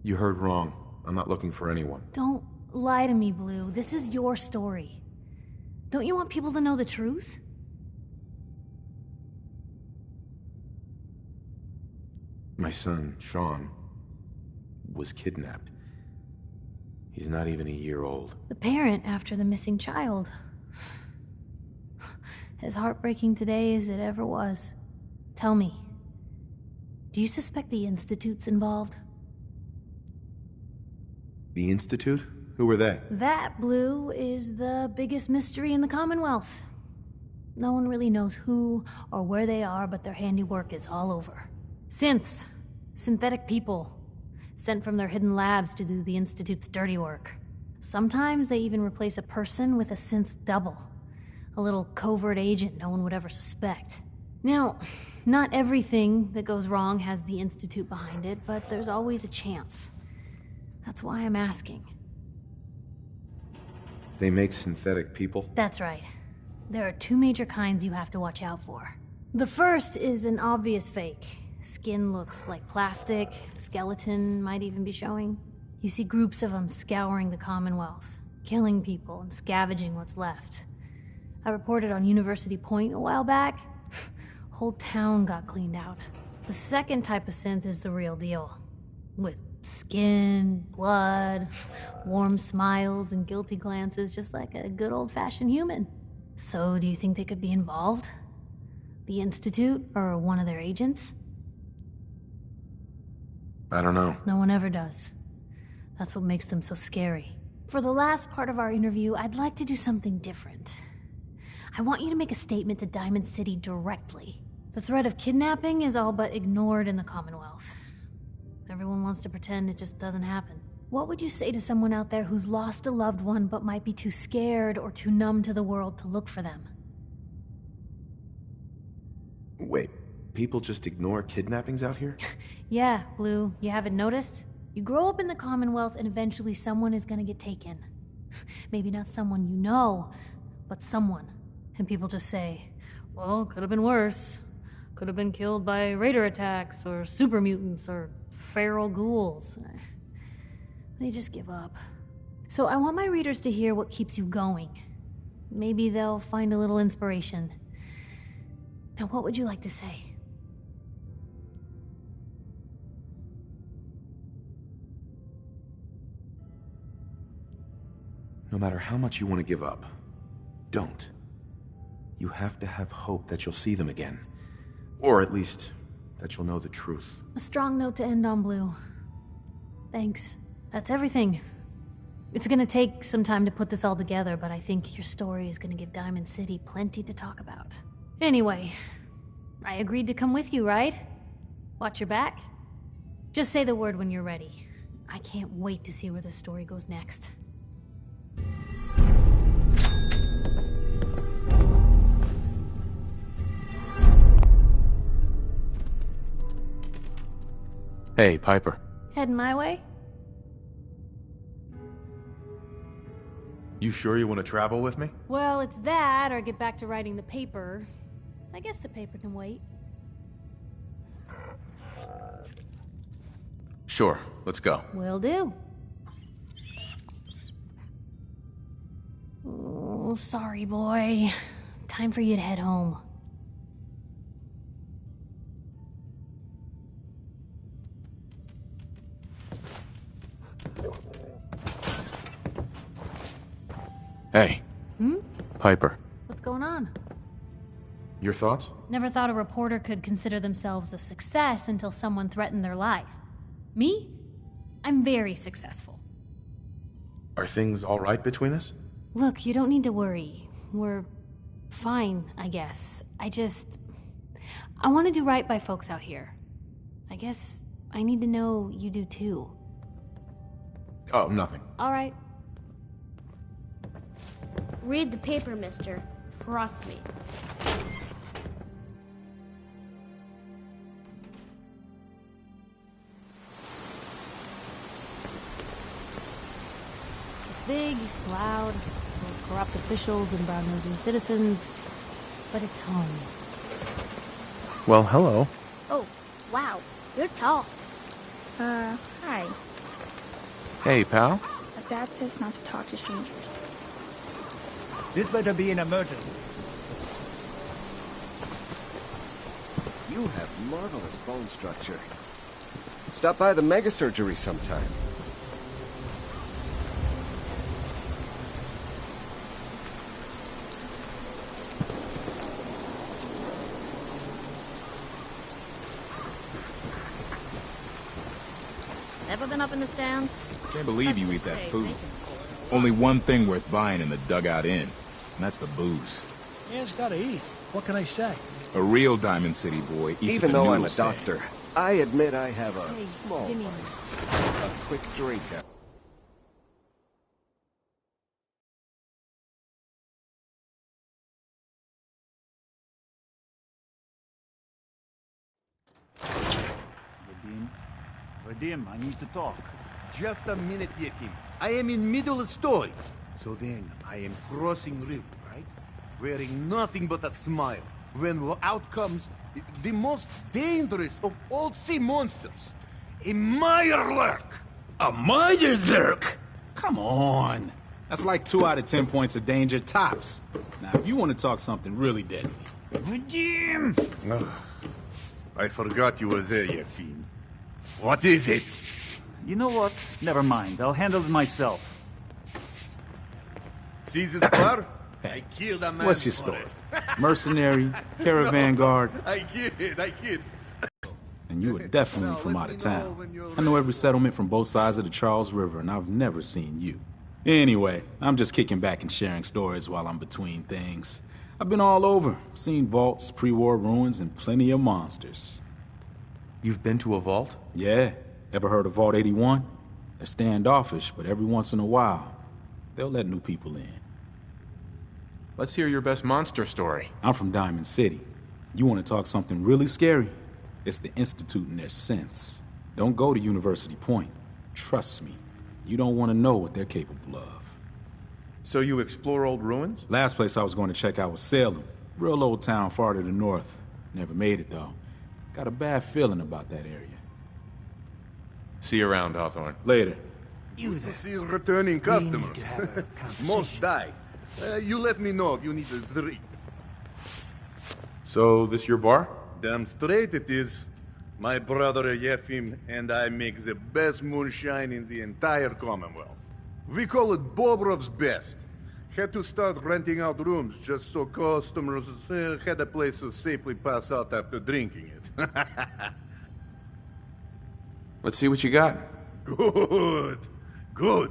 You heard wrong. I'm not looking for anyone. Don't lie to me, Blue. This is your story. Don't you want people to know the truth? My son, Sean, was kidnapped. He's not even a year old. The parent after the missing child. As heartbreaking today as it ever was. Tell me, do you suspect the Institute's involved? The Institute? Who were they? That, Blue, is the biggest mystery in the Commonwealth. No one really knows who or where they are, but their handiwork is all over. Synths. Synthetic people. Sent from their hidden labs to do the Institute's dirty work. Sometimes they even replace a person with a synth double. A little covert agent no one would ever suspect. Now, not everything that goes wrong has the Institute behind it, but there's always a chance. That's why I'm asking. They make synthetic people? That's right. There are two major kinds you have to watch out for. The first is an obvious fake. Skin looks like plastic, skeleton might even be showing. You see groups of them scouring the Commonwealth, killing people and scavenging what's left. I reported on University Point a while back. Whole town got cleaned out. The second type of synth is the real deal. With skin, blood, warm smiles, and guilty glances, just like a good old-fashioned human. So, do you think they could be involved? The Institute, or one of their agents? I don't know. No one ever does. That's what makes them so scary. For the last part of our interview, I'd like to do something different. I want you to make a statement to Diamond City directly. The threat of kidnapping is all but ignored in the Commonwealth. Everyone wants to pretend it just doesn't happen. What would you say to someone out there who's lost a loved one but might be too scared or too numb to the world to look for them? Wait, people just ignore kidnappings out here? Yeah, Blue, you haven't noticed? You grow up in the Commonwealth and eventually someone is gonna get taken. Maybe not someone you know, but someone. And people just say, well, could have been worse. Could have been killed by raider attacks, or super mutants, or feral ghouls. They just give up. So I want my readers to hear what keeps you going. Maybe they'll find a little inspiration. Now, what would you like to say? No matter how much you want to give up, don't. You have to have hope that you'll see them again. Or at least, that you'll know the truth. A strong note to end on, Blue. Thanks. That's everything. It's gonna take some time to put this all together, but I think your story is gonna give Diamond City plenty to talk about. Anyway, I agreed to come with you, right? Watch your back? Just say the word when you're ready. I can't wait to see where this story goes next. Hey, Piper. Heading my way? You sure you want to travel with me? Well, it's that, or get back to writing the paper. I guess the paper can wait. Sure, let's go. Will do. Oh, sorry, boy. Time for you to head home. Hey. Hmm? Piper. What's going on? Your thoughts? Never thought a reporter could consider themselves a success until someone threatened their life. Me? I'm very successful. Are things all right between us? Look, you don't need to worry. We're fine, I guess. I want to do right by folks out here. I guess I need to know you do too. Oh, nothing. All right. Read the paper, mister. Trust me. It's big, loud, full of corrupt officials and brown-nosing citizens, but it's home. Well, hello. Oh, wow. You're tall. Hi. Hey, pal. Dad says not to talk to strangers. This better be an emergency. You have marvelous bone structure. Stop by the mega surgery sometime. Ever been up in the stands? Can't believe you eat that food. Only one thing worth buying in the Dugout Inn, and that's the booze. Man's gotta eat. What can I say? A real Diamond City boy eats Even at the though I'm noodle a stand. doctor, I admit I have a Hey, small give me vice. A quick drink. Vadim, I need to talk. Just a minute, Yefim. I am in middle of story. So then, I am crossing river, right? Wearing nothing but a smile. When out comes the most dangerous of all sea monsters. A Meyerlurk! A Meyerlurk? Come on. That's like 2 out of 10 points of danger tops. Now, if you want to talk something really deadly. Vadim! I forgot you were there, Yefim. What is it? You know what? Never mind. I'll handle it myself. See this car? I killed a man. What's your story? Mercenary, caravan guard, I kid. and you are definitely from out of town. I know every settlement from both sides of the Charles River, and I've never seen you. Anyway, I'm just kicking back and sharing stories while I'm between things. I've been all over, seen vaults, pre-war ruins, and plenty of monsters. You've been to a vault? Yeah. Ever heard of Vault 81? They're standoffish, but every once in a while, they'll let new people in. Let's hear your best monster story. I'm from Diamond City. You want to talk something really scary? It's the Institute and their synths. Don't go to University Point. Trust me. You don't want to know what they're capable of. So you explore old ruins? Last place I was going to check out was Salem. Real old town far to the north. Never made it, though. Got a bad feeling about that area. See you around, Hawthorne. Later. You see returning customers. Most die. You let me know if you need a drink. So, this your bar? Damn straight it is. My brother Yefim and I make the best moonshine in the entire Commonwealth. We call it Bobrov's Best. Had to start renting out rooms just so customers had a place to safely pass out after drinking it. Let's see what you got. Good.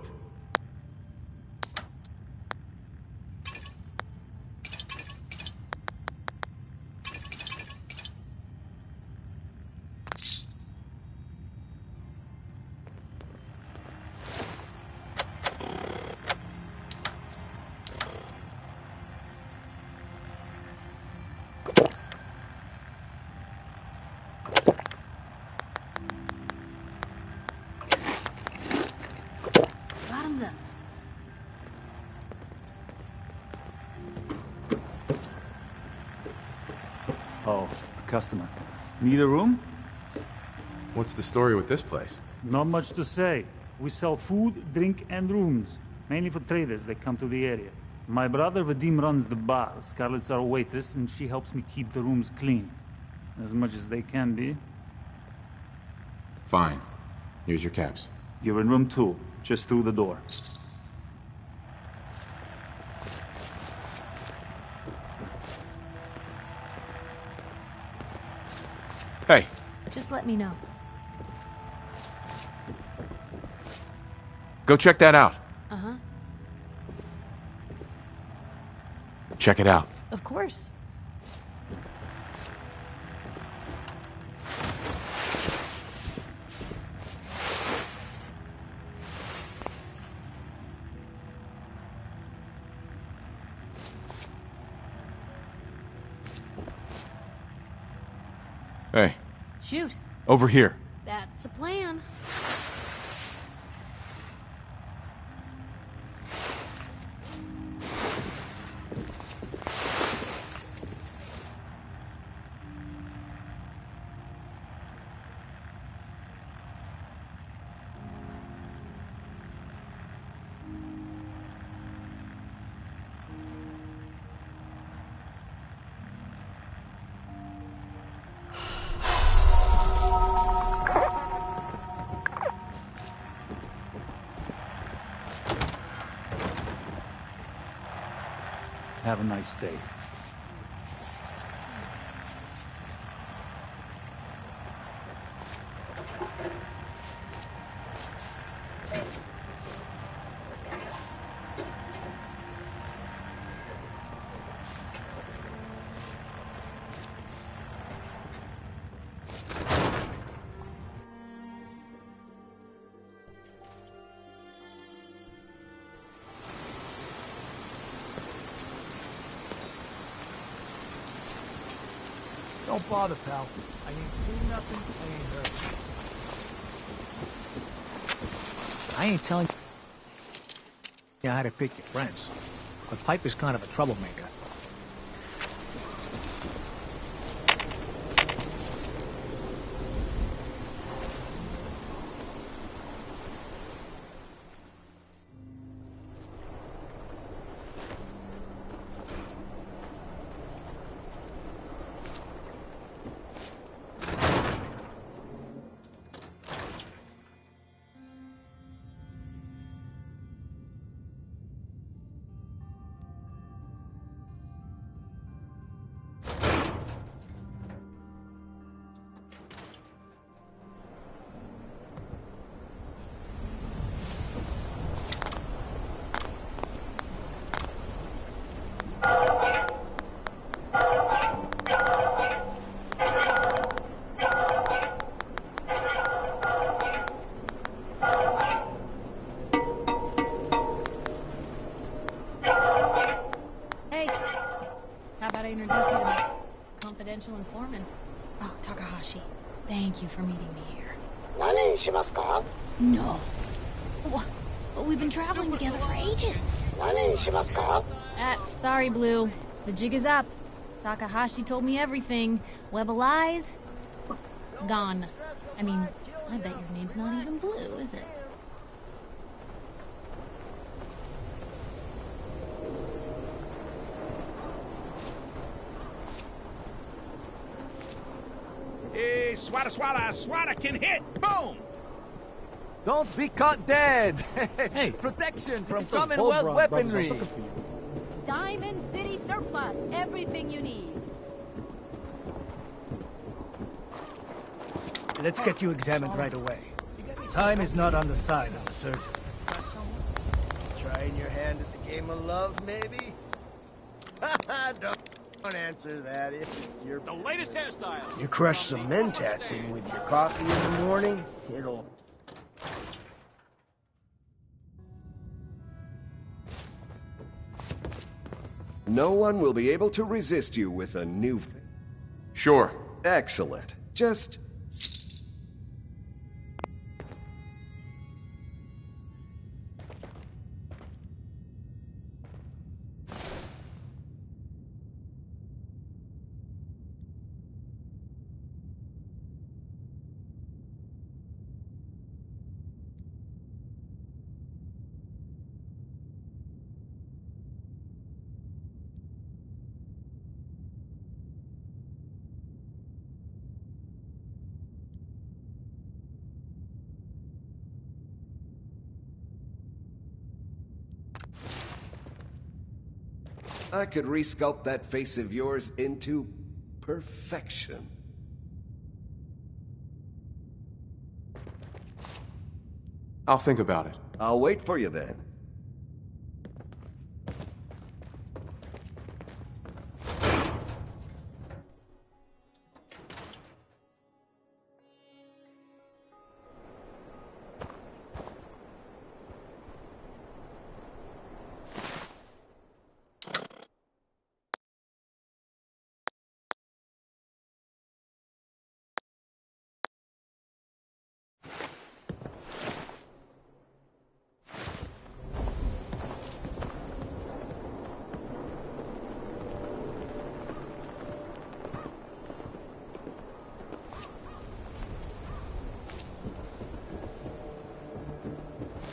customer. Need a room? What's the story with this place? Not much to say. We sell food, drink, and rooms. Mainly for traders that come to the area. My brother Vadim runs the bar. Scarlett's our waitress, and she helps me keep the rooms clean. As much as they can be. Fine. Here's your caps. You're in room 2, just through the door. Hey. Just let me know. Go check that out. Uh-huh. Check it out. Of course. Hey. Shoot. Over here. That's a plan. Have a nice day. Don't bother, pal. I ain't seen nothing, I ain't heard. I ain't telling you how to pick your friends, but Piper's kind of a troublemaker. Informant. Oh, Takahashi. Thank you for meeting me here. No. What? But we've been traveling together for ages. Sorry, Blue. The jig is up. Takahashi told me everything. Web of lies? Gone. I mean, I bet your name's not even Blue, is it? Hey, swata can hit! Boom! Don't be caught dead! Hey, protection from Commonwealth weaponry! Diamond City surplus, everything you need. Let's get you examined right away. Time is not on the side of the surgeon. Trying your hand at the game of love, maybe? Don't answer that. If you're the latest hairstyle. You crush some mentats in with your coffee in the morning, it'll... No one will be able to resist you with a new... Sure. Excellent. Just... I could resculpt that face of yours into perfection. I'll think about it. I'll wait for you then.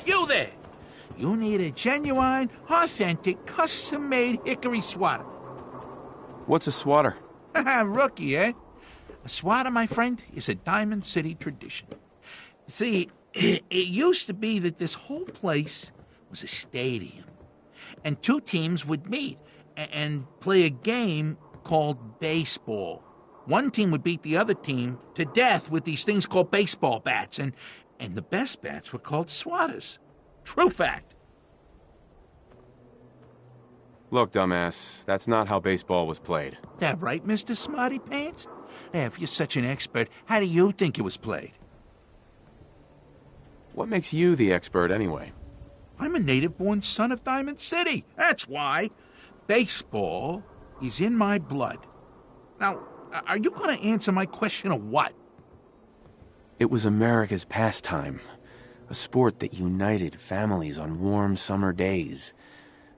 You there! You need a genuine, authentic, custom-made hickory swatter. What's a swatter? Rookie, eh? A swatter, my friend, is a Diamond City tradition. See, it used to be that this whole place was a stadium, and two teams would meet and play a game called baseball. One team would beat the other team to death with these things called baseball bats, and the best bats were called swatters. True fact. Look, dumbass, that's not how baseball was played. That right, Mr. Smarty Pants? If you're such an expert, how do you think it was played? What makes you the expert, anyway? I'm a native-born son of Diamond City. That's why. Baseball is in my blood. Now, are you going to answer my question or what? It was America's pastime. A sport that united families on warm summer days.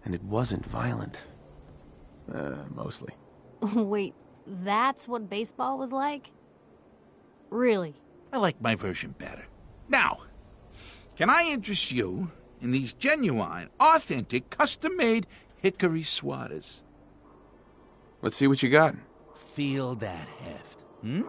And it wasn't violent. Mostly. Wait, that's what baseball was like? Really? I like my version better. Now, can I interest you in these genuine, authentic, custom-made hickory swatters? Let's see what you got. Feel that heft, hmm?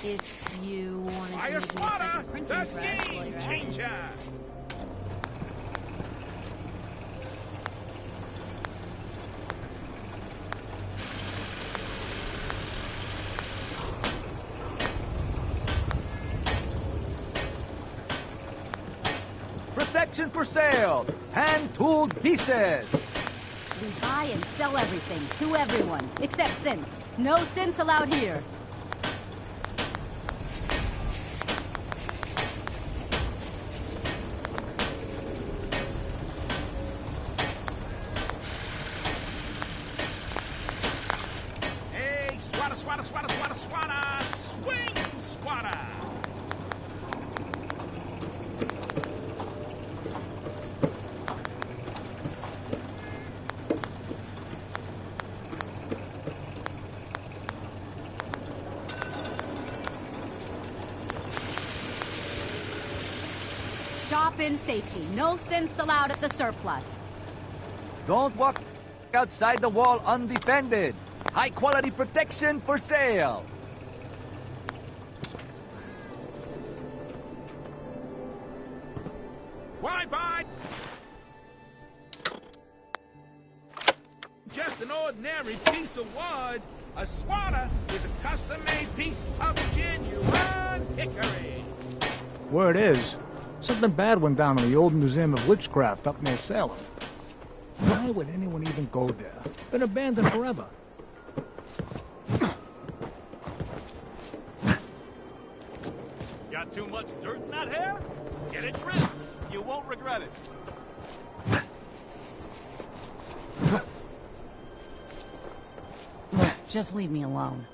If you wanted to make me a second printing press while you're at it. Protection for sale! Hand-tooled pieces! We buy and sell everything, to everyone, except synths. No synths allowed here. Hey, swatter, swatter, swatter, swatter, swatter! Swing, swatter! Shop in safety. No synths allowed at the surplus. Don't walk outside the wall undefended. High-quality protection for sale. Why buy? Just an ordinary piece of wood. A swatter is a custom-made piece of genuine hickory. Word is, something bad went down in the old Museum of Witchcraft up near Salem. Why would anyone even go there? Been abandoned forever. Got too much dirt in that hair? Get it trimmed. You won't regret it. Just leave me alone.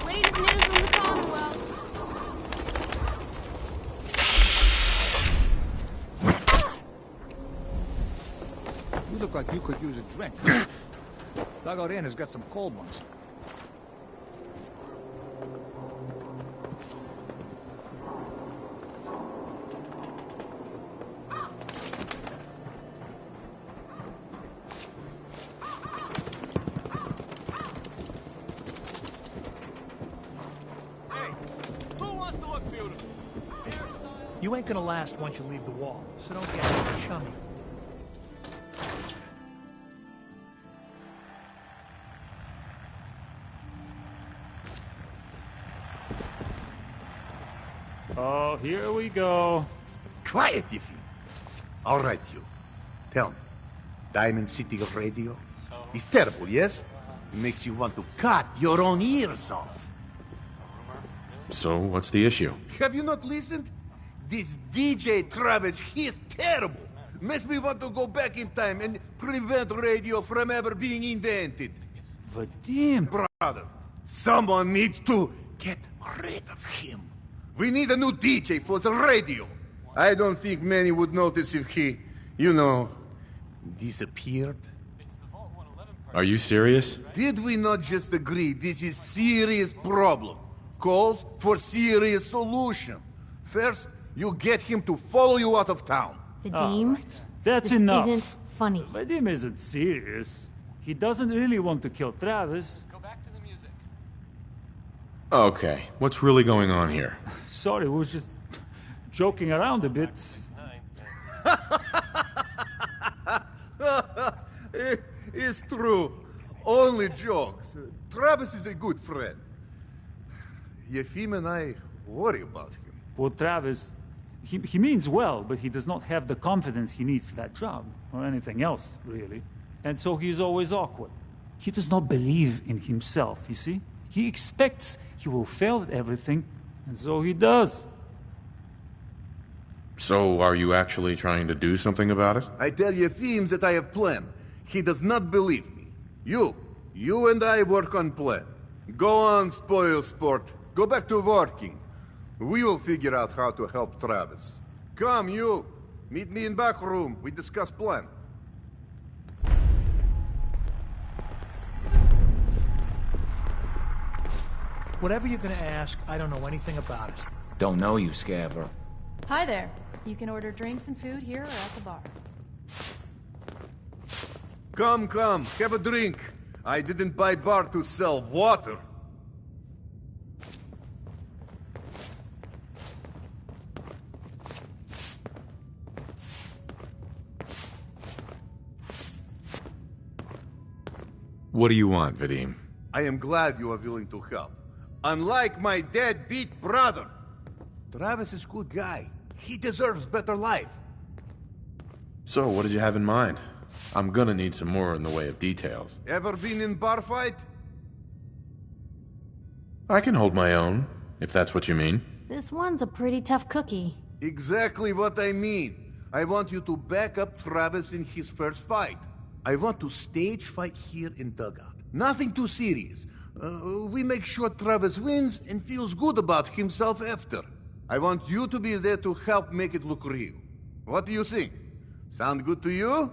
Latest news look like you could use a drink. Dugout Inn has got some cold ones. You ain't gonna last once you leave the wall, so don't get chummy. Oh, here we go. Quiet, Yiffy. All right, you. Tell me, Diamond City radio? It's terrible, yes? It makes you want to cut your own ears off. So, what's the issue? Have you not listened? This DJ Travis, he's terrible. Makes me want to go back in time and prevent radio from ever being invented. Vadim, brother, someone needs to get rid of him. We need a new DJ for the radio. I don't think many would notice if he, disappeared. Are you serious? Did we not just agree this is serious problem? Calls for serious solution. First, you get him to follow you out of town. Vadim, that's this enough. isn't funny. Vadim isn't serious. He doesn't really want to kill Travis. Okay, what's really going on here? Sorry, we was just joking around a bit. It's true. Only jokes. Travis is a good friend. Yefim and I worry about him. Poor Travis, he means well, but he does not have the confidence he needs for that job, or anything else, really. And so he's always awkward. He does not believe in himself, you see? He expects he will fail at everything, and so he does. So, are you actually trying to do something about it? I tell Yefim that I have plan. He does not believe me. You and I work on plan. Go on, spoil sport. Go back to working. We will figure out how to help Travis. Come, you. Meet me in back room. We discuss plan. Whatever you're gonna ask, I don't know anything about it. Don't know you, Scaver. Hi there. You can order drinks and food here or at the bar. Come, have a drink. I didn't buy bar to sell water. What do you want, Vadim? I am glad you are willing to help. Unlike my deadbeat brother. Travis is a good guy. He deserves better life. So, what did you have in mind? I'm gonna need some more in the way of details. Ever been in bar fight? I can hold my own, if that's what you mean. This one's a pretty tough cookie. Exactly what I mean. I want you to back up Travis in his first fight. I want to stage fight here in Dugout. Nothing too serious. We make sure Travis wins and feels good about himself after. I want you to be there to help make it look real. What do you think? Sound good to you?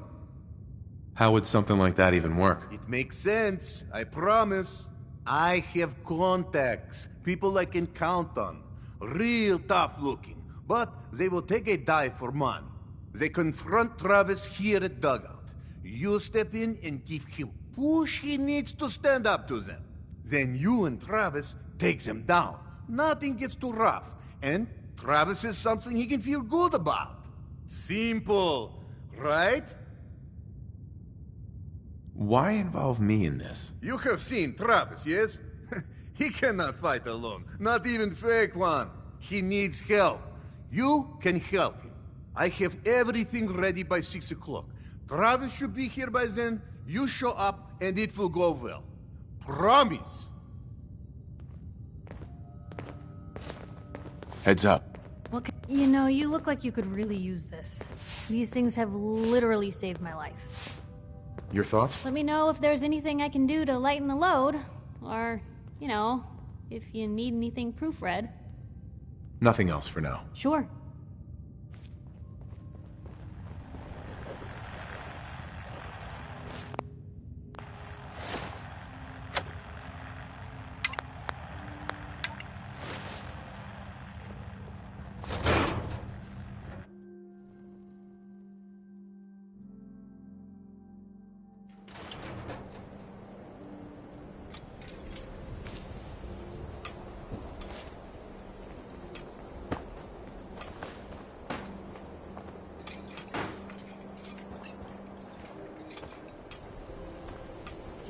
How would something like that even work? It makes sense, I promise. I have contacts, people I can count on. Real tough looking, but they will take a dive for money. They confront Travis here at Dugout. You step in and give him push he needs to stand up to them. Then you and Travis take them down. Nothing gets too rough, and Travis is something he can feel good about. Simple, right? Why involve me in this? You have seen Travis, yes? He cannot fight alone, not even fake one. He needs help. You can help him. I have everything ready by 6 o'clock. Travis should be here by then. You show up, and it will go well. Promise. Heads up. Well, you look like you could really use this. These things have literally saved my life. Your thoughts? Let me know if there's anything I can do to lighten the load. Or, if you need anything proofread. Nothing else for now. Sure.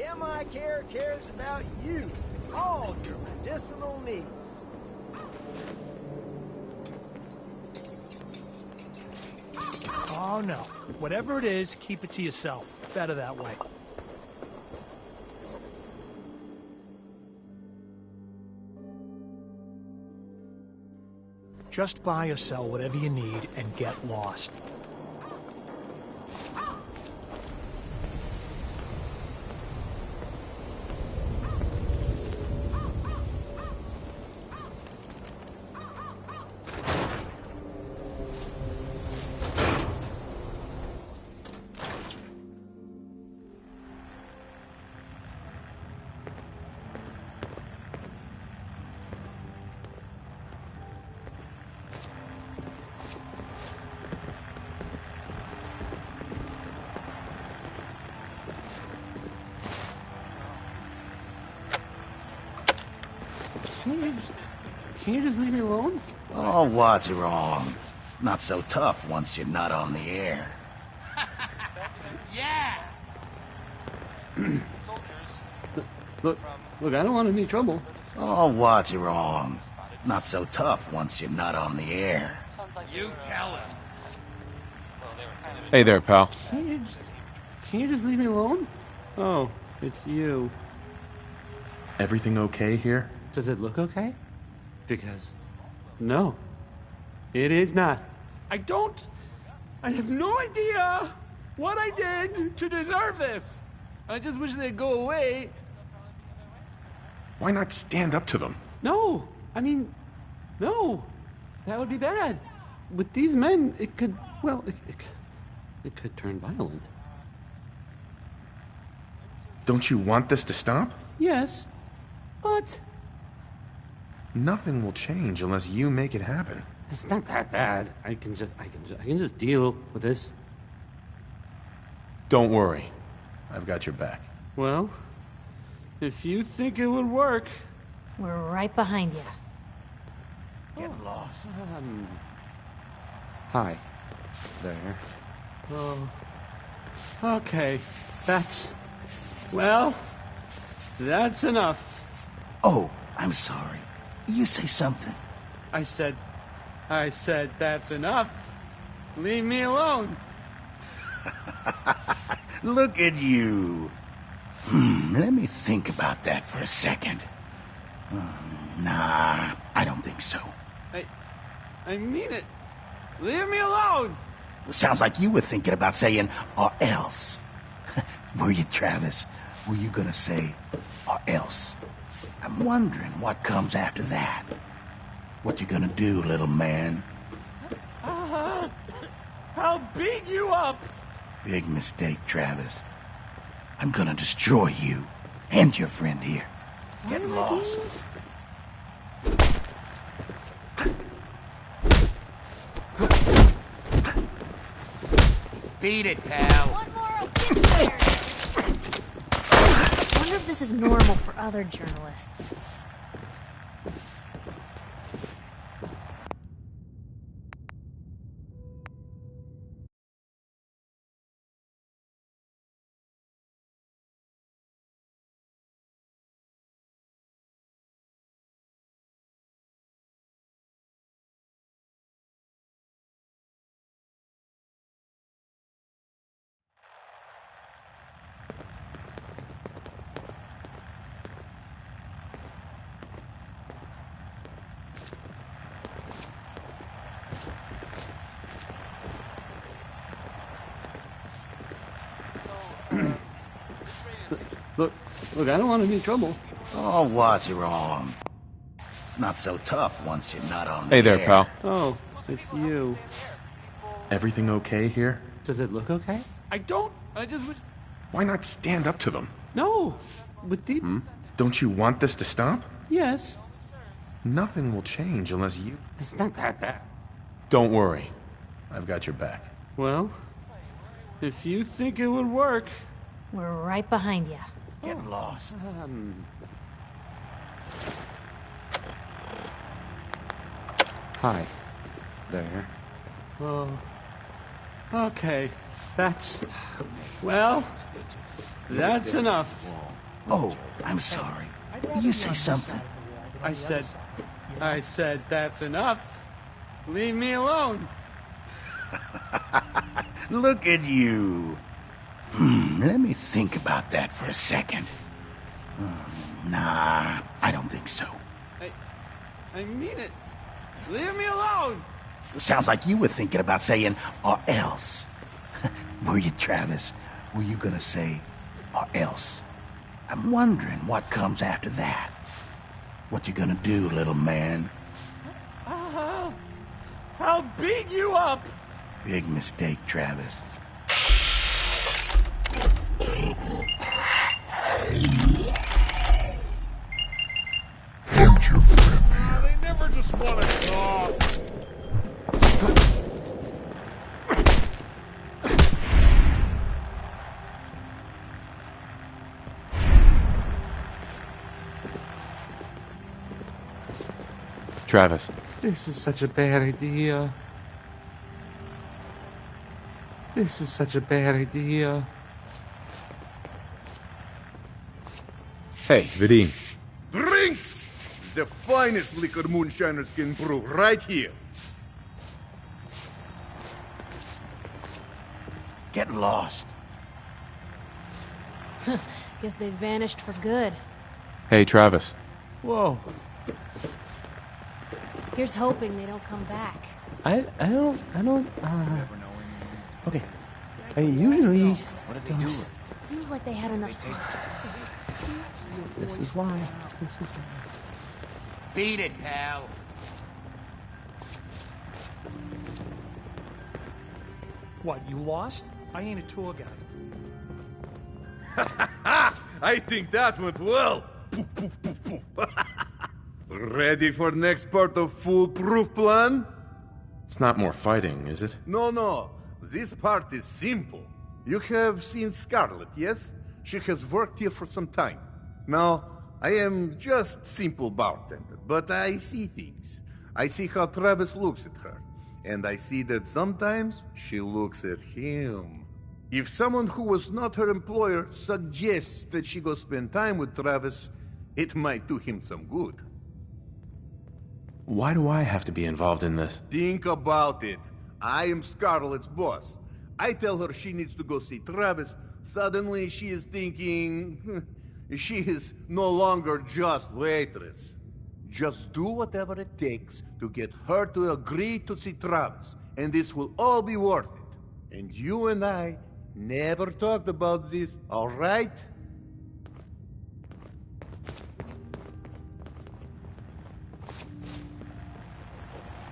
Semi-Care cares about you, all your medicinal needs. Oh, no. Whatever it is, keep it to yourself. Better that way. Just buy or sell whatever you need and get lost. Can you just leave me alone? Oh, what's wrong? Not so tough once you're not on the air. Yeah! Look, I don't want any trouble. Oh, what's wrong? Not so tough once you're not on the air. You tell him. Hey there, pal. Can you just leave me alone? Oh, it's you. Everything okay here? Does it look okay? Because, no, it is not. I have no idea what I did to deserve this. I just wish they'd go away. Why not stand up to them? No, I mean, no, that would be bad. With these men, it could, well, it could turn violent. Don't you want this to stop? Yes, but nothing will change unless you make it happen. it's not that bad. I can just deal with this. Don't worry. I've got your back. Well, if you think it would work. We're right behind you. Get lost. Hi. There. Oh. Okay. That's enough. Oh, I'm sorry. You say something. I said that's enough. Leave me alone. Look at you. Let me think about that for a second. Nah, I don't think so. I mean it. Leave me alone. Sounds like you were thinking about saying, or else. Were you, Travis? Were you gonna say, or else? I'm wondering what comes after that. What you gonna do, little man? I'll beat you up. Big mistake, Travis. I'm gonna destroy you and your friend here. Get lost. Beat it, pal. One more, I'll get there. I wonder if this is normal for other journalists. Look, I don't want any trouble. Oh, what's wrong? Not so tough once you're not on the Hey there, air. pal. Oh, it's you. Everything okay here? Does it look okay? I just wish. Why not stand up to them? No, with these. Don't you want this to stop? Yes. Nothing will change unless you... It's not that bad. Don't worry. I've got your back. Well, if you think it would work. We're right behind you. Get lost. Hi. There. Oh. Okay, that's... Well, that's enough. Oh, I'm sorry. Did you say something? I said, that's enough. Leave me alone. Look at you. Let me think about that for a second. Nah, I don't think so. I mean it. Leave me alone. Sounds like you were thinking about saying, or else. Were you, Travis? Were you gonna say, or else? I'm wondering what comes after that. What you gonna do, little man? I'll beat you up. Big mistake, Travis. They never just want to talk. Travis. This is such a bad idea. This is such a bad idea. Hey, Varyin. Drinks! The finest liquor moonshiners can brew right here. Get lost. Guess they vanished for good. Hey, Travis. Whoa. Here's hoping they don't come back. I don't, okay. I usually don't. Seems like they had enough sleep. This is why. Beat it, pal. What, you lost? I ain't a tour guide. I think that went well. Poof, poof, poof, poof. Ready for next part of foolproof plan? It's not more fighting, is it? No. This part is simple. You have seen Scarlet, yes? She has worked here for some time. Now, I am just simple bartender, but I see things. I see how Travis looks at her. And I see that sometimes she looks at him. If someone who was not her employer suggests that she go spend time with Travis, it might do him some good. Why do I have to be involved in this? Think about it. I am Scarlet's boss. I tell her she needs to go see Travis. Suddenly she is thinking... she is no longer just waitress. Just do whatever it takes to get her to agree to see Travis, and this will all be worth it. And you and I never talked about this, all right?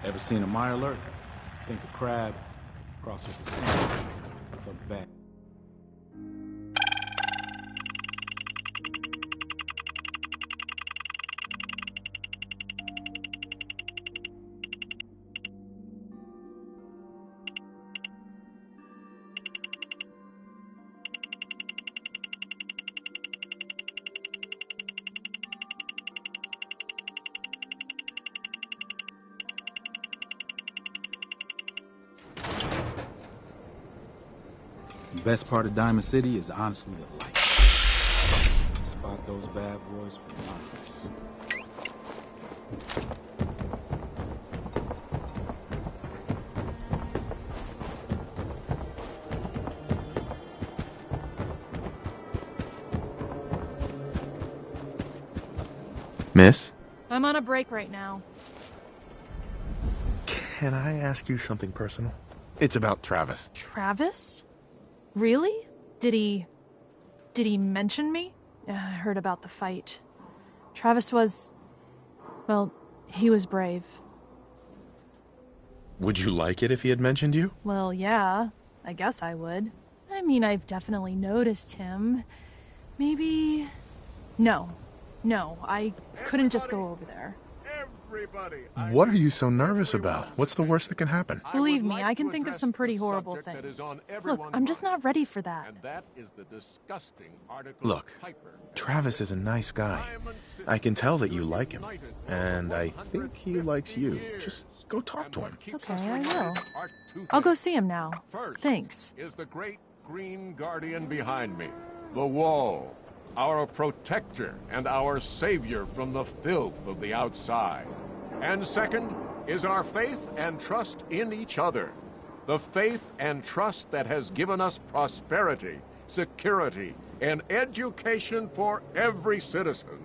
Ever seen a Meyer lurk? Think a crab, cross with the tongue, with a bat. The best part of Diamond City is honestly the light. Spot those bad boys from miles. Miss? I'm on a break right now. Can I ask you something personal? It's about Travis. Travis? Really? Did he mention me? I heard about the fight. Travis was... well, he was brave. Would you like it if he had mentioned you? Well, yeah, I guess I would. I mean, I've definitely noticed him. Maybe... No, I couldn't just go over there. What are you so nervous about? What's the worst that can happen? Believe me, I can think of some pretty horrible things. Look, I'm just not ready for that. Look, Travis is a nice guy. I can tell that you like him. And I think he likes you. Just go talk to him. Okay, I will. I'll go see him now. Thanks. Is the great green guardian behind me, the wall, our protector and our savior from the filth of the outside. And second is our faith and trust in each other. The faith and trust that has given us prosperity, security, and education for every citizen.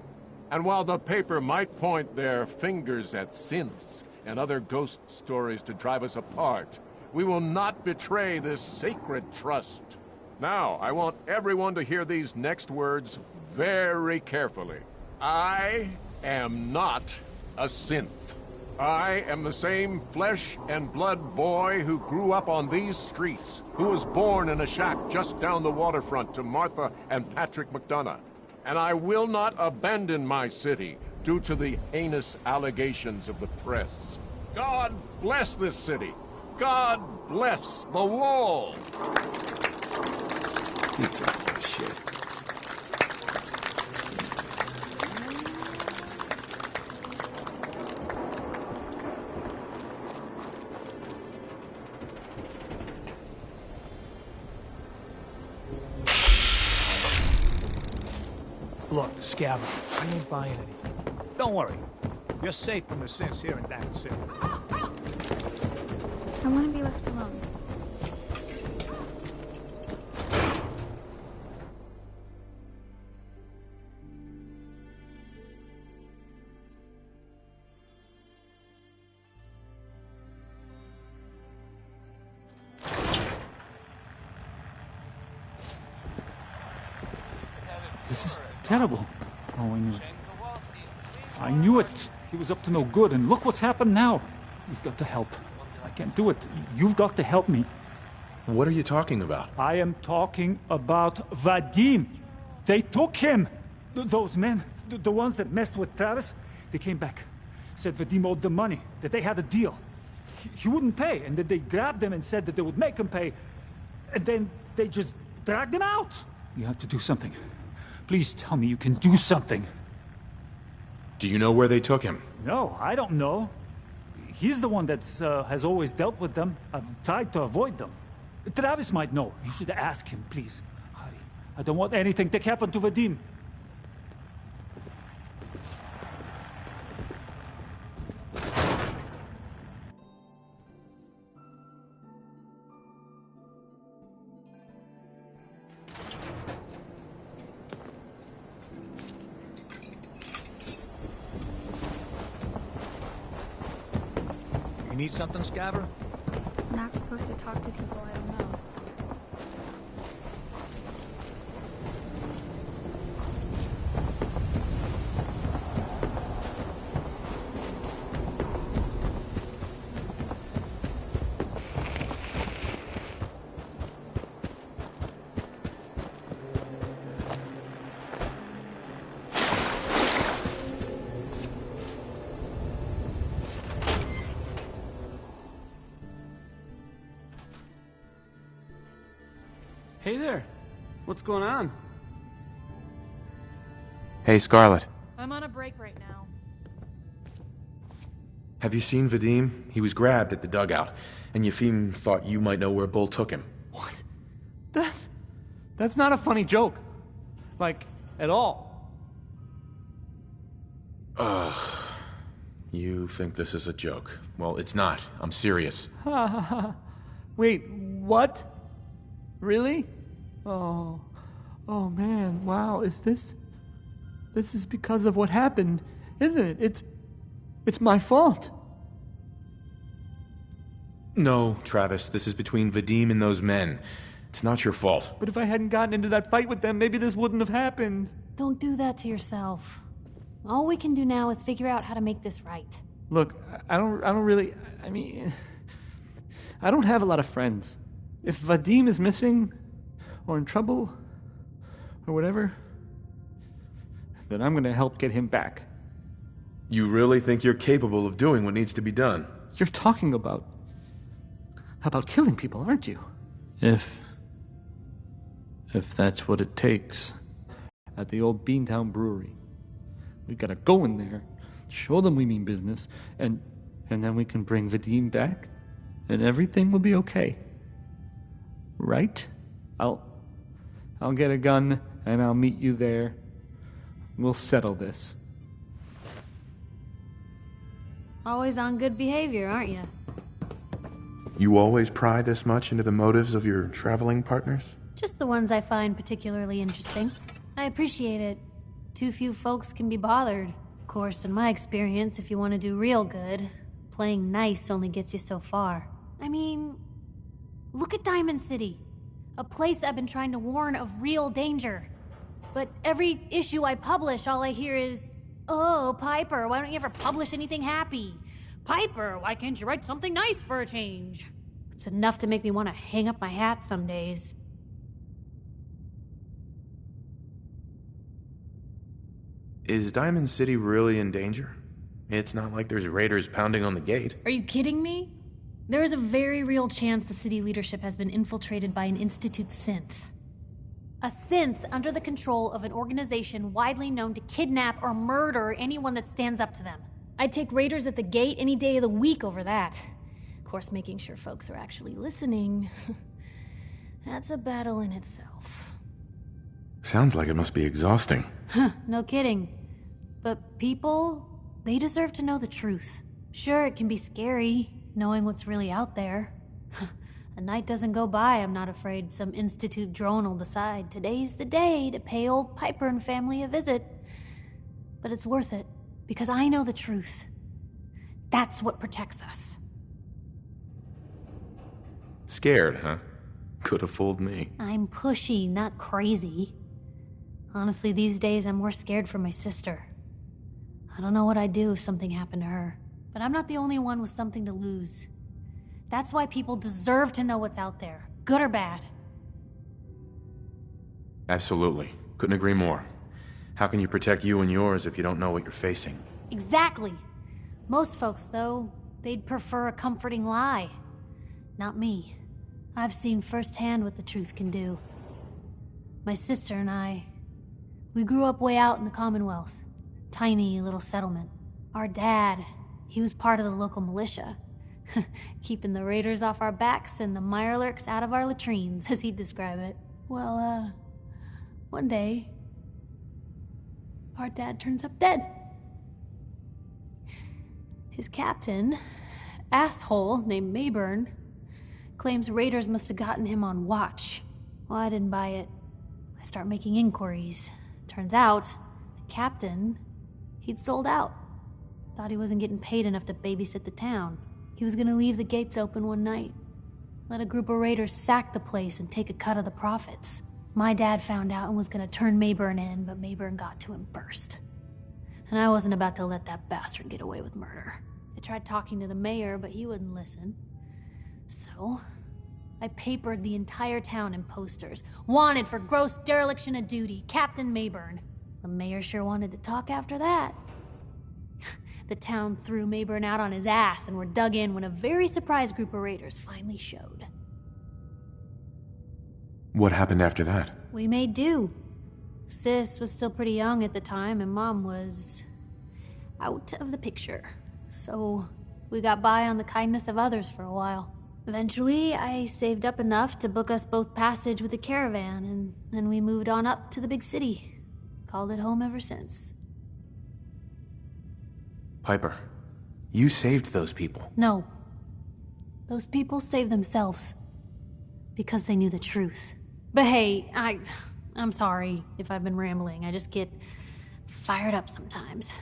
And while the paper might point their fingers at synths and other ghost stories to drive us apart, we will not betray this sacred trust. Now, I want everyone to hear these next words very carefully. I am not a synth. I am the same flesh and blood boy who grew up on these streets, who was born in a shack just down the waterfront to Martha and Patrick McDonough. And I will not abandon my city due to the heinous allegations of the press. God bless this city. God bless the wall. Piece of shit. Look, Scab, I ain't buying anything. Don't worry. You're safe from the synths here in Diamond City. I want to be left alone. This is terrible. Oh, I knew it. He was up to no good, and look what's happened now. You've got to help. I can't do it. You've got to help me. What are you talking about? I am talking about Vadim. They took him. Those men, the ones that messed with Travis, they came back. Said Vadim owed them money, that they had a deal. He wouldn't pay, and that they grabbed him and said that they would make him pay. And then they just dragged him out. You have to do something. Please tell me you can do something. Do you know where they took him? No, I don't know. He's the one that has always dealt with them. I've tried to avoid them. Travis might know. You should ask him, please. Hurry. I don't want anything to happen to Vadim. You need something, Scabber? I'm not supposed to talk to people I don't know. Hey there. What's going on? Hey, Scarlet. I'm on a break right now. Have you seen Vadim? He was grabbed at the dugout, and Yefim thought you might know where Bull took him. That's not a funny joke. Like, at all. Ugh. You think this is a joke. Well, it's not. I'm serious. Wait, what? Really? Oh man, wow, this is because of what happened, isn't it? It's my fault. No, Travis, this is between Vadim and those men. It's not your fault. But if I hadn't gotten into that fight with them, maybe this wouldn't have happened. Don't do that to yourself. All we can do now is figure out how to make this right. Look, I don't really, I mean, I don't have a lot of friends. If Vadim is missing, or in trouble, or whatever, then I'm gonna help get him back. You really think you're capable of doing what needs to be done? You're talking about killing people, aren't you? If that's what it takes. At the old Beantown Brewery. We gotta go in there, show them we mean business, and then we can bring Vadim back, and everything will be okay. Right? I'll get a gun, and I'll meet you there. We'll settle this. Always on good behavior, aren't you? You always pry this much into the motives of your traveling partners? Just the ones I find particularly interesting. I appreciate it. Too few folks can be bothered. Of course, in my experience, if you want to do real good, playing nice only gets you so far. I mean, look at Diamond City. A place I've been trying to warn of real danger. But every issue I publish, all I hear is, "Oh, Piper, why don't you ever publish anything happy? Piper, why can't you write something nice for a change?" It's enough to make me want to hang up my hat some days. Is Diamond City really in danger? It's not like there's raiders pounding on the gate. Are you kidding me? There is a very real chance the city leadership has been infiltrated by an Institute synth. A synth under the control of an organization widely known to kidnap or murder anyone that stands up to them. I'd take raiders at the gate any day of the week over that. Of course, making sure folks are actually listening. That's a battle in itself. Sounds like it must be exhausting. No kidding. But people, they deserve to know the truth. Sure, it can be scary, knowing what's really out there. A night doesn't go by, I'm not afraid some Institute drone will decide today's the day to pay old Piper and family a visit. But it's worth it, because I know the truth. That's what protects us. Scared, huh? Could have fooled me. I'm pushy, not crazy. Honestly, these days I'm more scared for my sister. I don't know what I'd do if something happened to her. But I'm not the only one with something to lose. That's why people deserve to know what's out there, good or bad. Absolutely. Couldn't agree more. How can you protect you and yours if you don't know what you're facing? Exactly. Most folks, though, they'd prefer a comforting lie. Not me. I've seen firsthand what the truth can do. My sister and I, we grew up way out in the Commonwealth. Tiny little settlement. Our dad, he was part of the local militia. Keeping the raiders off our backs and the mirelurks out of our latrines, as he'd describe it. Well, one day, our dad turns up dead. His captain, asshole named Mayburn, claims raiders must have gotten him on watch. Well, I didn't buy it. I start making inquiries. Turns out, the captain, he'd sold out. Thought he wasn't getting paid enough to babysit the town. He was gonna leave the gates open one night. Let a group of raiders sack the place and take a cut of the profits. My dad found out and was gonna turn Mayburn in, but Mayburn got to him first. And I wasn't about to let that bastard get away with murder. I tried talking to the mayor, but he wouldn't listen. So, I papered the entire town in posters. Wanted for gross dereliction of duty, Captain Mayburn. The mayor sure wanted to talk after that. The town threw Mayburn out on his ass and were dug in when a very surprised group of raiders finally showed. What happened after that? We made do. Sis was still pretty young at the time, and Mom was out of the picture. So we got by on the kindness of others for a while. Eventually, I saved up enough to book us both passage with a caravan, and then we moved on up to the big city. Called it home ever since. Piper, you saved those people. No. Those people saved themselves. Because they knew the truth. But hey, I'm sorry if I've been rambling. I just get fired up sometimes.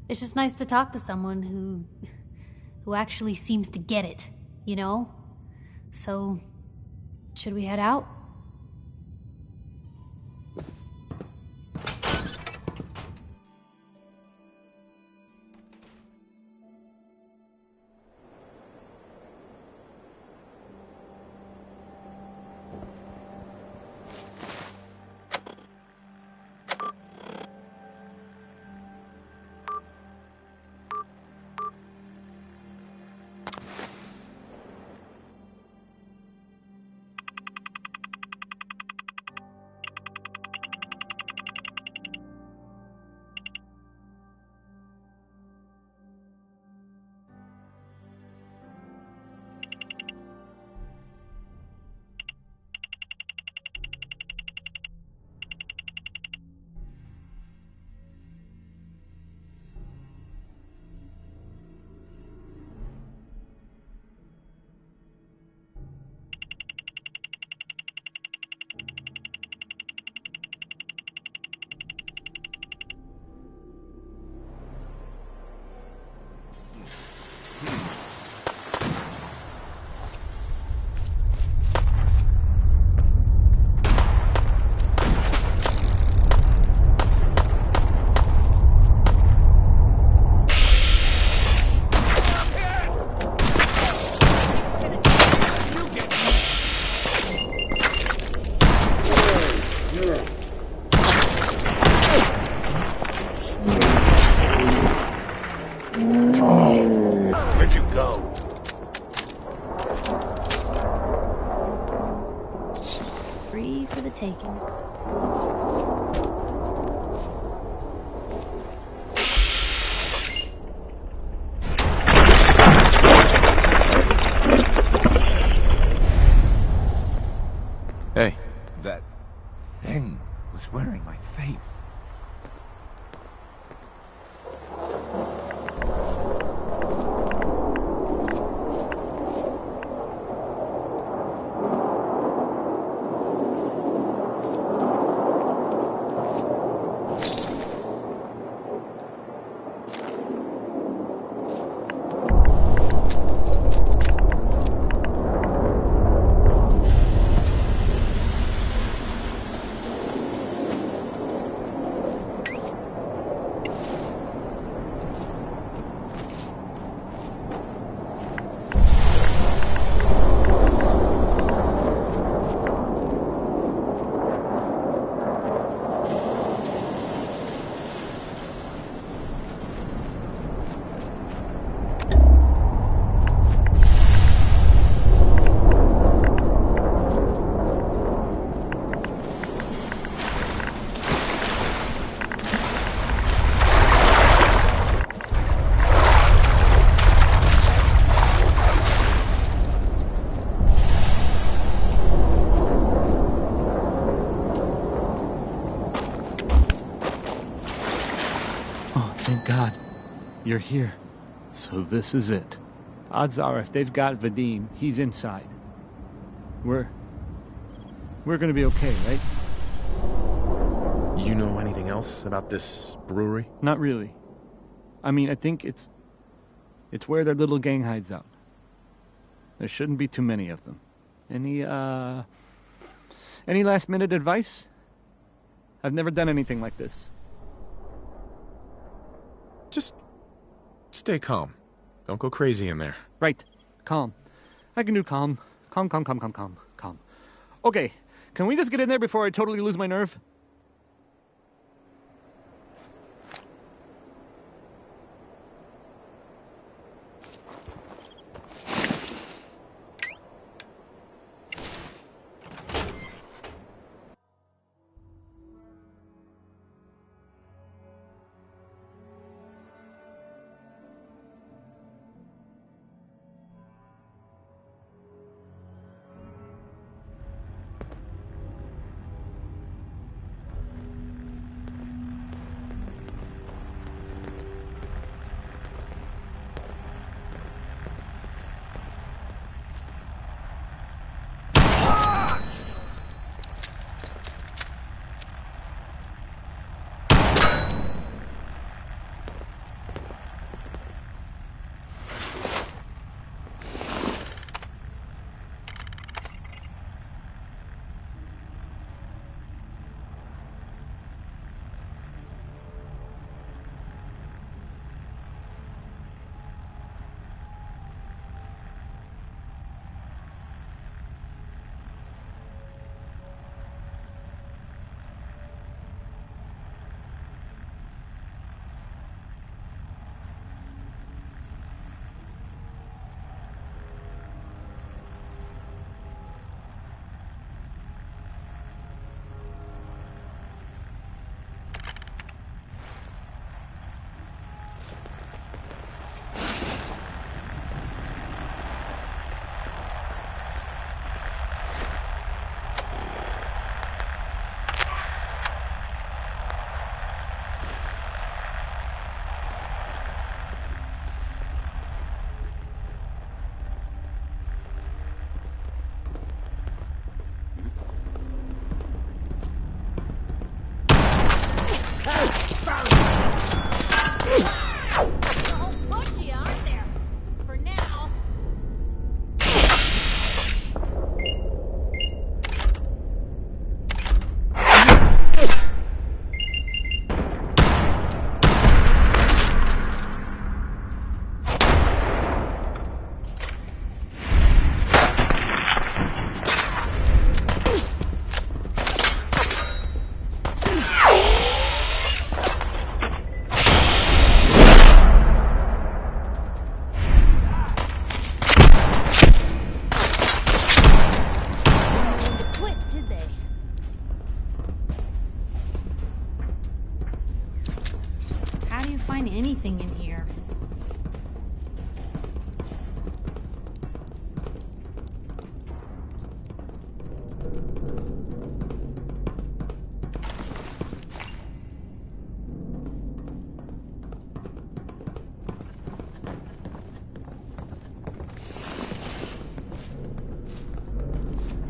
It's just nice to talk to someone who actually seems to get it, you know? So, should we head out? Where'd you go? Free for the taking. Hey. That thing was wearing my face. Thank God. You're here. So this is it. Odds are if they've got Vadim, he's inside. We're gonna be okay, right? You know anything else about this brewery? Not really. I mean, I think it's where their little gang hides out. There shouldn't be too many of them. Any last minute advice? I've never done anything like this. Just stay calm. Don't go crazy in there. Right. Calm. I can do calm. Calm. Okay, can we just get in there before I totally lose my nerve? find anything in here.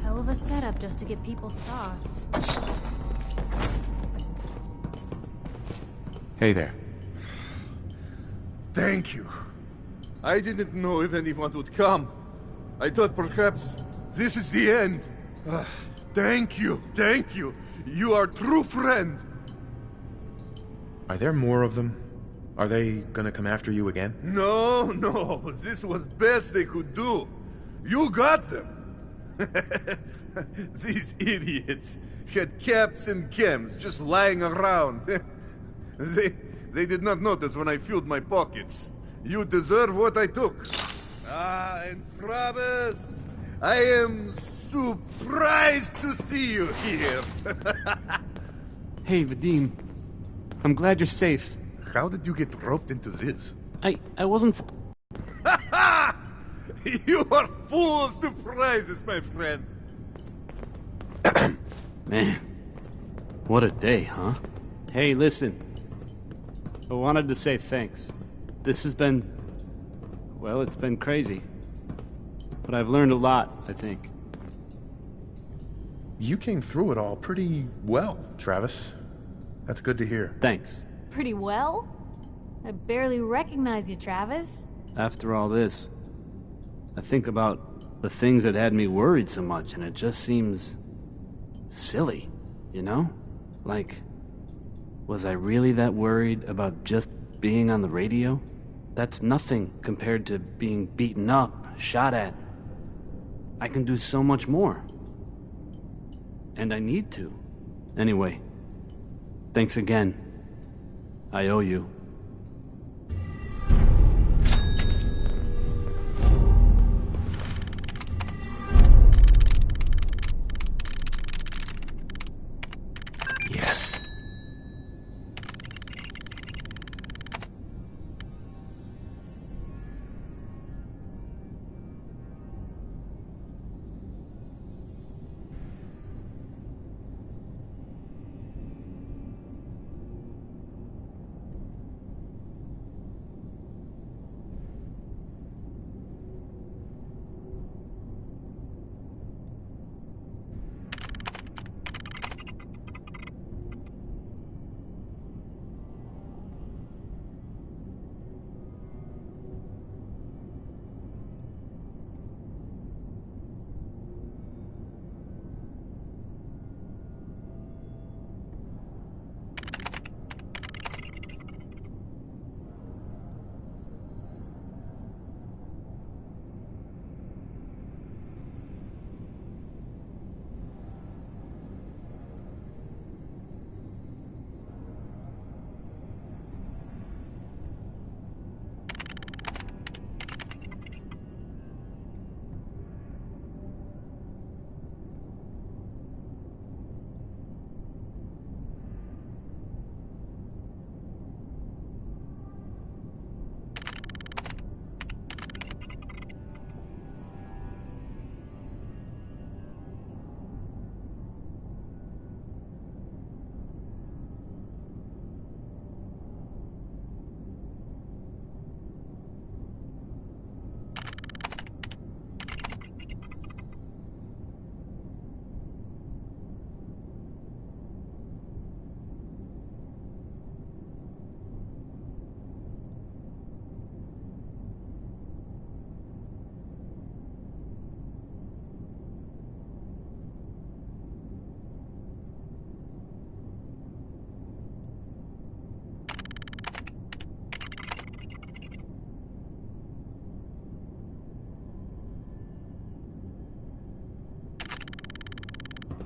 Hell of a setup just to get people sauced. Hey there. Thank you. I didn't know if anyone would come. I thought perhaps this is the end. Thank you. Thank you. You are a true friend. Are there more of them? Are they gonna come after you again? No, no. This was best they could do. You got them. These idiots had caps and chems just lying around. They did not notice when I filled my pockets. You deserve what I took. And Travis, I am surprised to see you here. Hey, Vadim. I'm glad you're safe. How did you get roped into this? I wasn't... You are full of surprises, my friend. Man, what a day, huh? Hey, listen. I wanted to say thanks. This has been... well, it's been crazy. But I've learned a lot, I think. You came through it all pretty well, Travis. That's good to hear. Thanks. Pretty well? I barely recognize you, Travis. After all this, I think about the things that had me worried so much, and it just seems... silly, you know? Like, was I really that worried about just being on the radio? That's nothing compared to being beaten up, shot at. I can do so much more. And I need to. Anyway, thanks again. I owe you. Yes.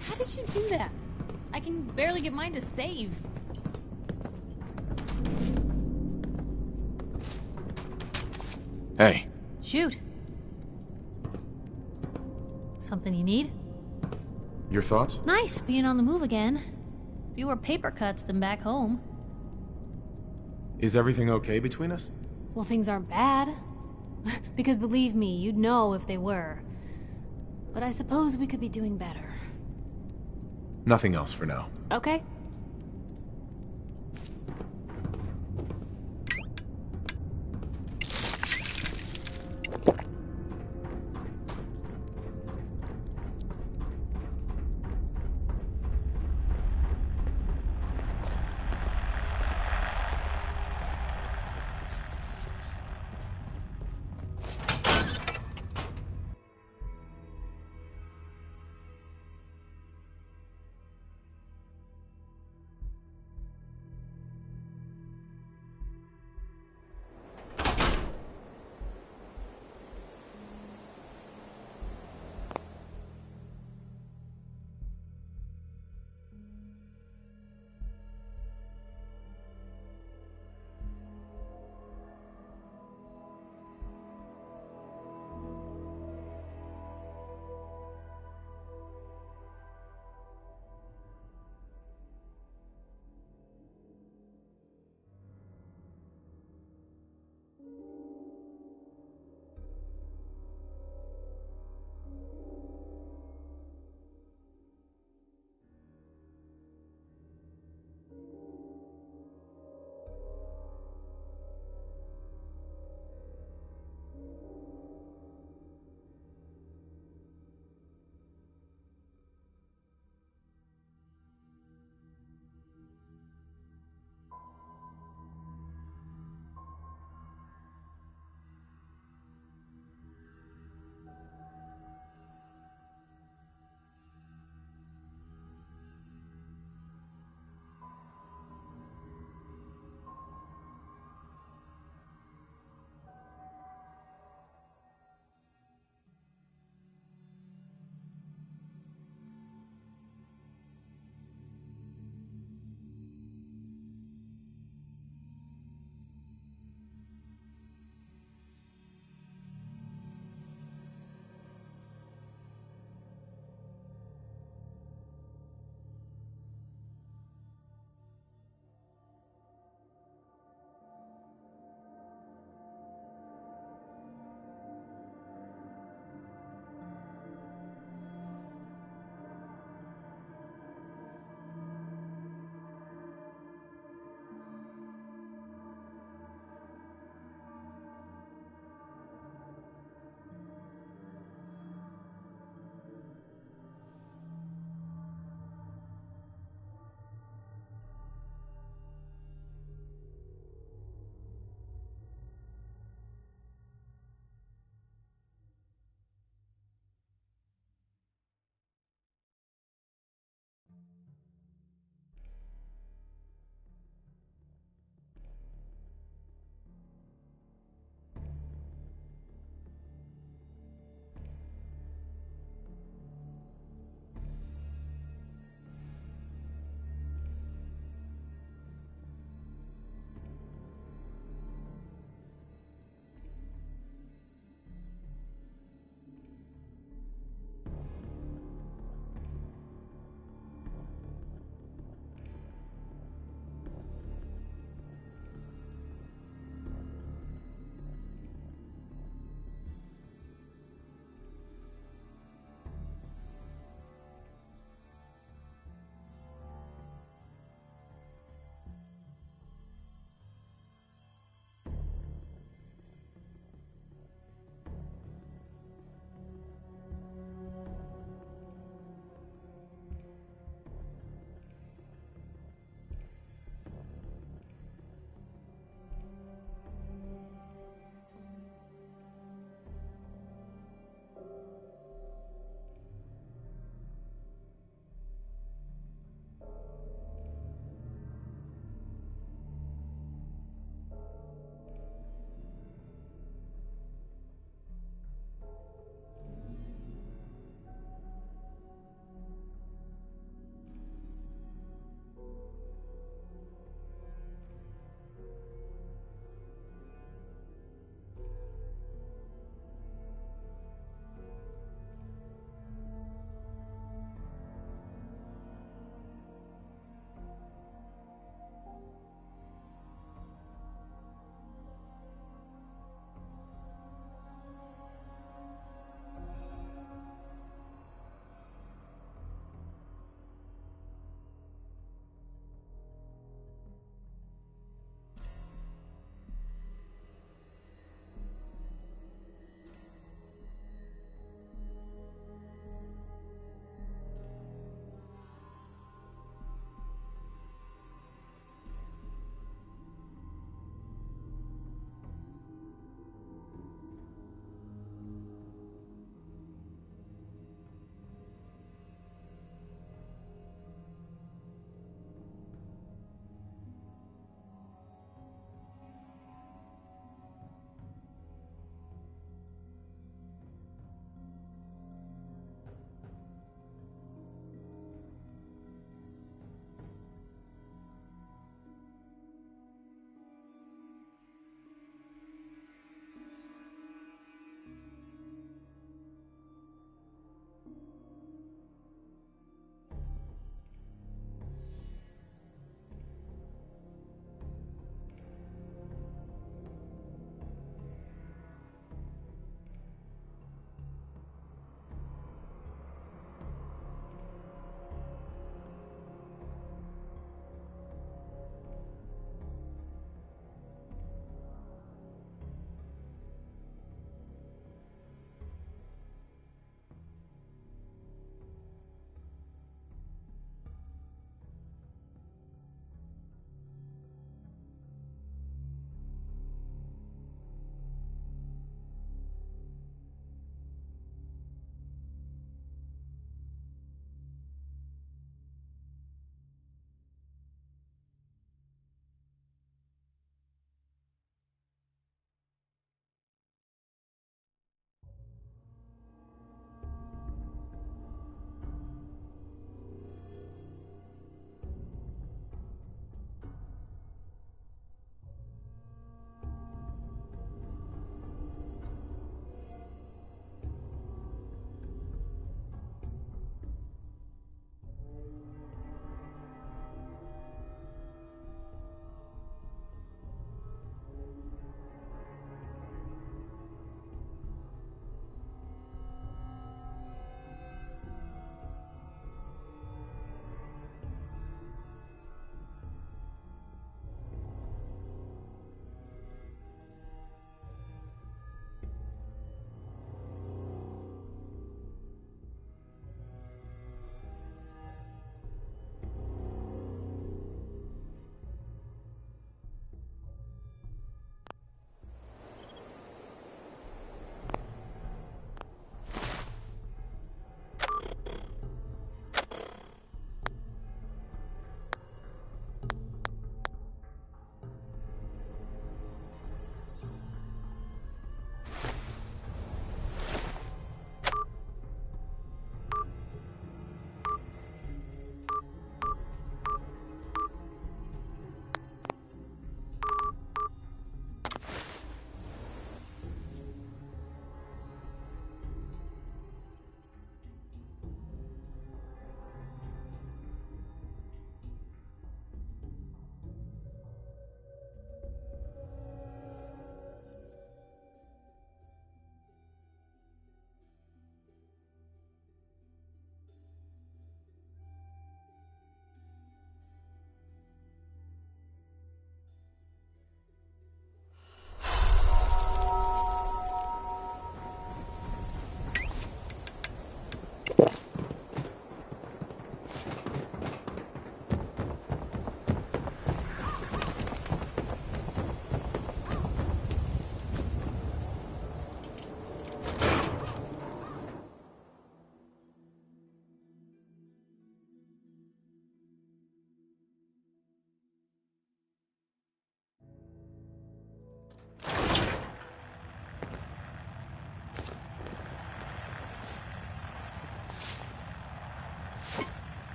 How did you do that? I can barely get mine to save. Hey. Shoot. Something you need? Your thoughts? Nice, being on the move again. Fewer paper cuts than back home. Is everything okay between us? Well, things aren't bad. Because believe me, you'd know if they were. But I suppose we could be doing better. Nothing else for now. Okay.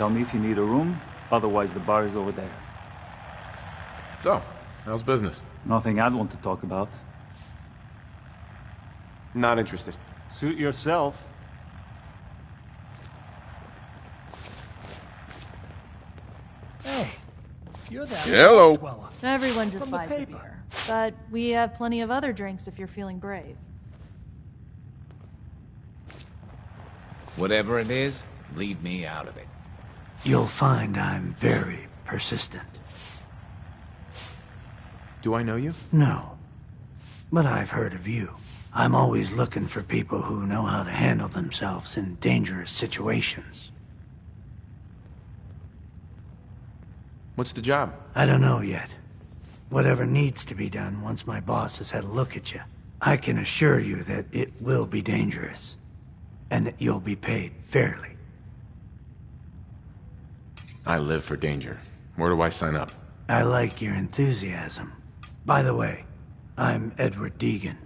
Tell me if you need a room, otherwise the bar is over there. So, how's business? Nothing I'd want to talk about. Not interested. Suit yourself. Hey, you're that Hello. dweller. Everyone just From the buys the paper. beer. But we have plenty of other drinks if you're feeling brave. Whatever it is, leave me out of it. You'll find I'm very persistent. Do I know you? No. But I've heard of you. I'm always looking for people who know how to handle themselves in dangerous situations. What's the job? I don't know yet. Whatever needs to be done once my boss has had a look at you. I can assure you that it will be dangerous. And that you'll be paid fairly. I live for danger. Where do I sign up? I like your enthusiasm. By the way, I'm Edward Deegan.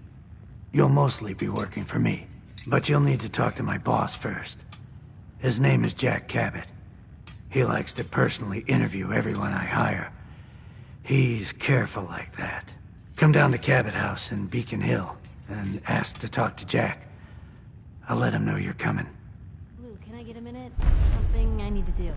You'll mostly be working for me, but you'll need to talk to my boss first. His name is Jack Cabot. He likes to personally interview everyone I hire. He's careful like that. Come down to Cabot House in Beacon Hill and ask to talk to Jack. I'll let him know you're coming. Blue, can I get a minute? Something I need to do.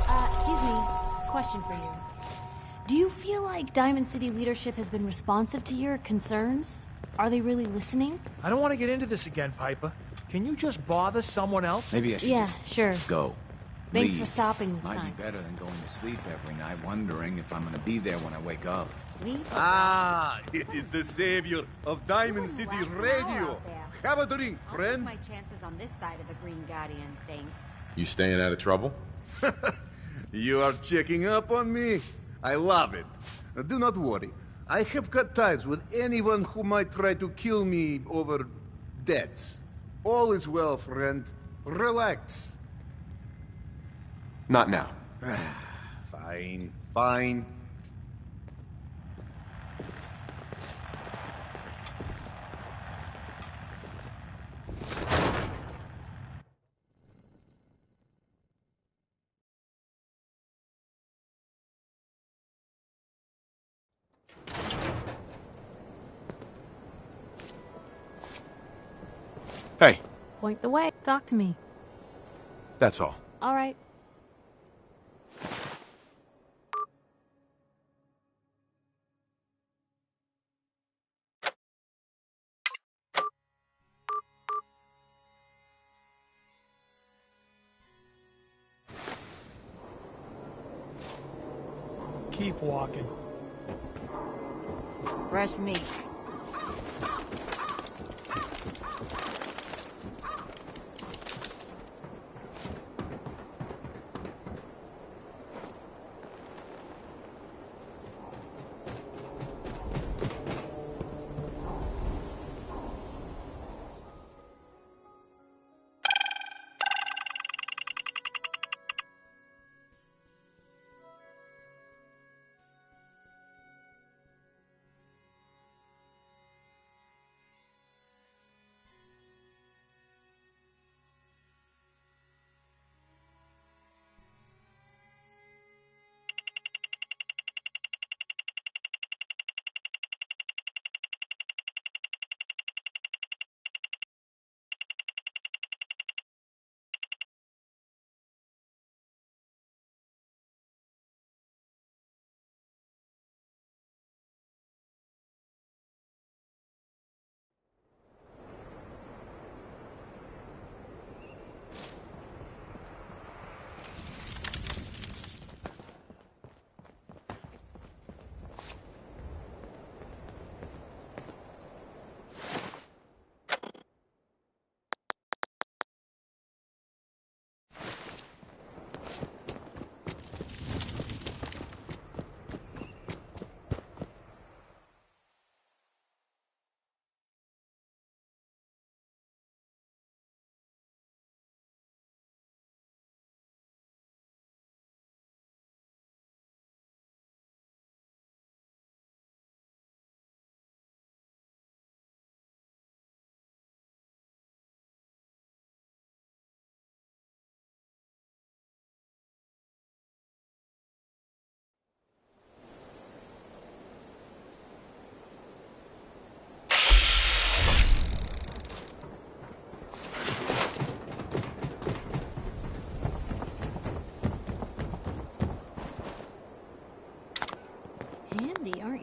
Excuse me. Question for you. Do you feel like Diamond City leadership has been responsive to your concerns? Are they really listening? I don't want to get into this again, Piper. Can you just bother someone else? Maybe I should Yeah, just sure. go. Thanks Leave. for stopping this Might time. be better than going to sleep every night wondering if I'm gonna be there when I wake up. Leave? Ah, it is the savior of Diamond City Radio. Have a drink, friend. My chances on this side of the Green Guardian, thanks. You staying out of trouble? You are checking up on me? I love it. Do not worry. I have cut ties with anyone who might try to kill me over debts. All is well, friend. Relax. Not now. Fine, fine. Hey, Point the way. Talk to me. that's all. All right. Keep walking. Fresh meat.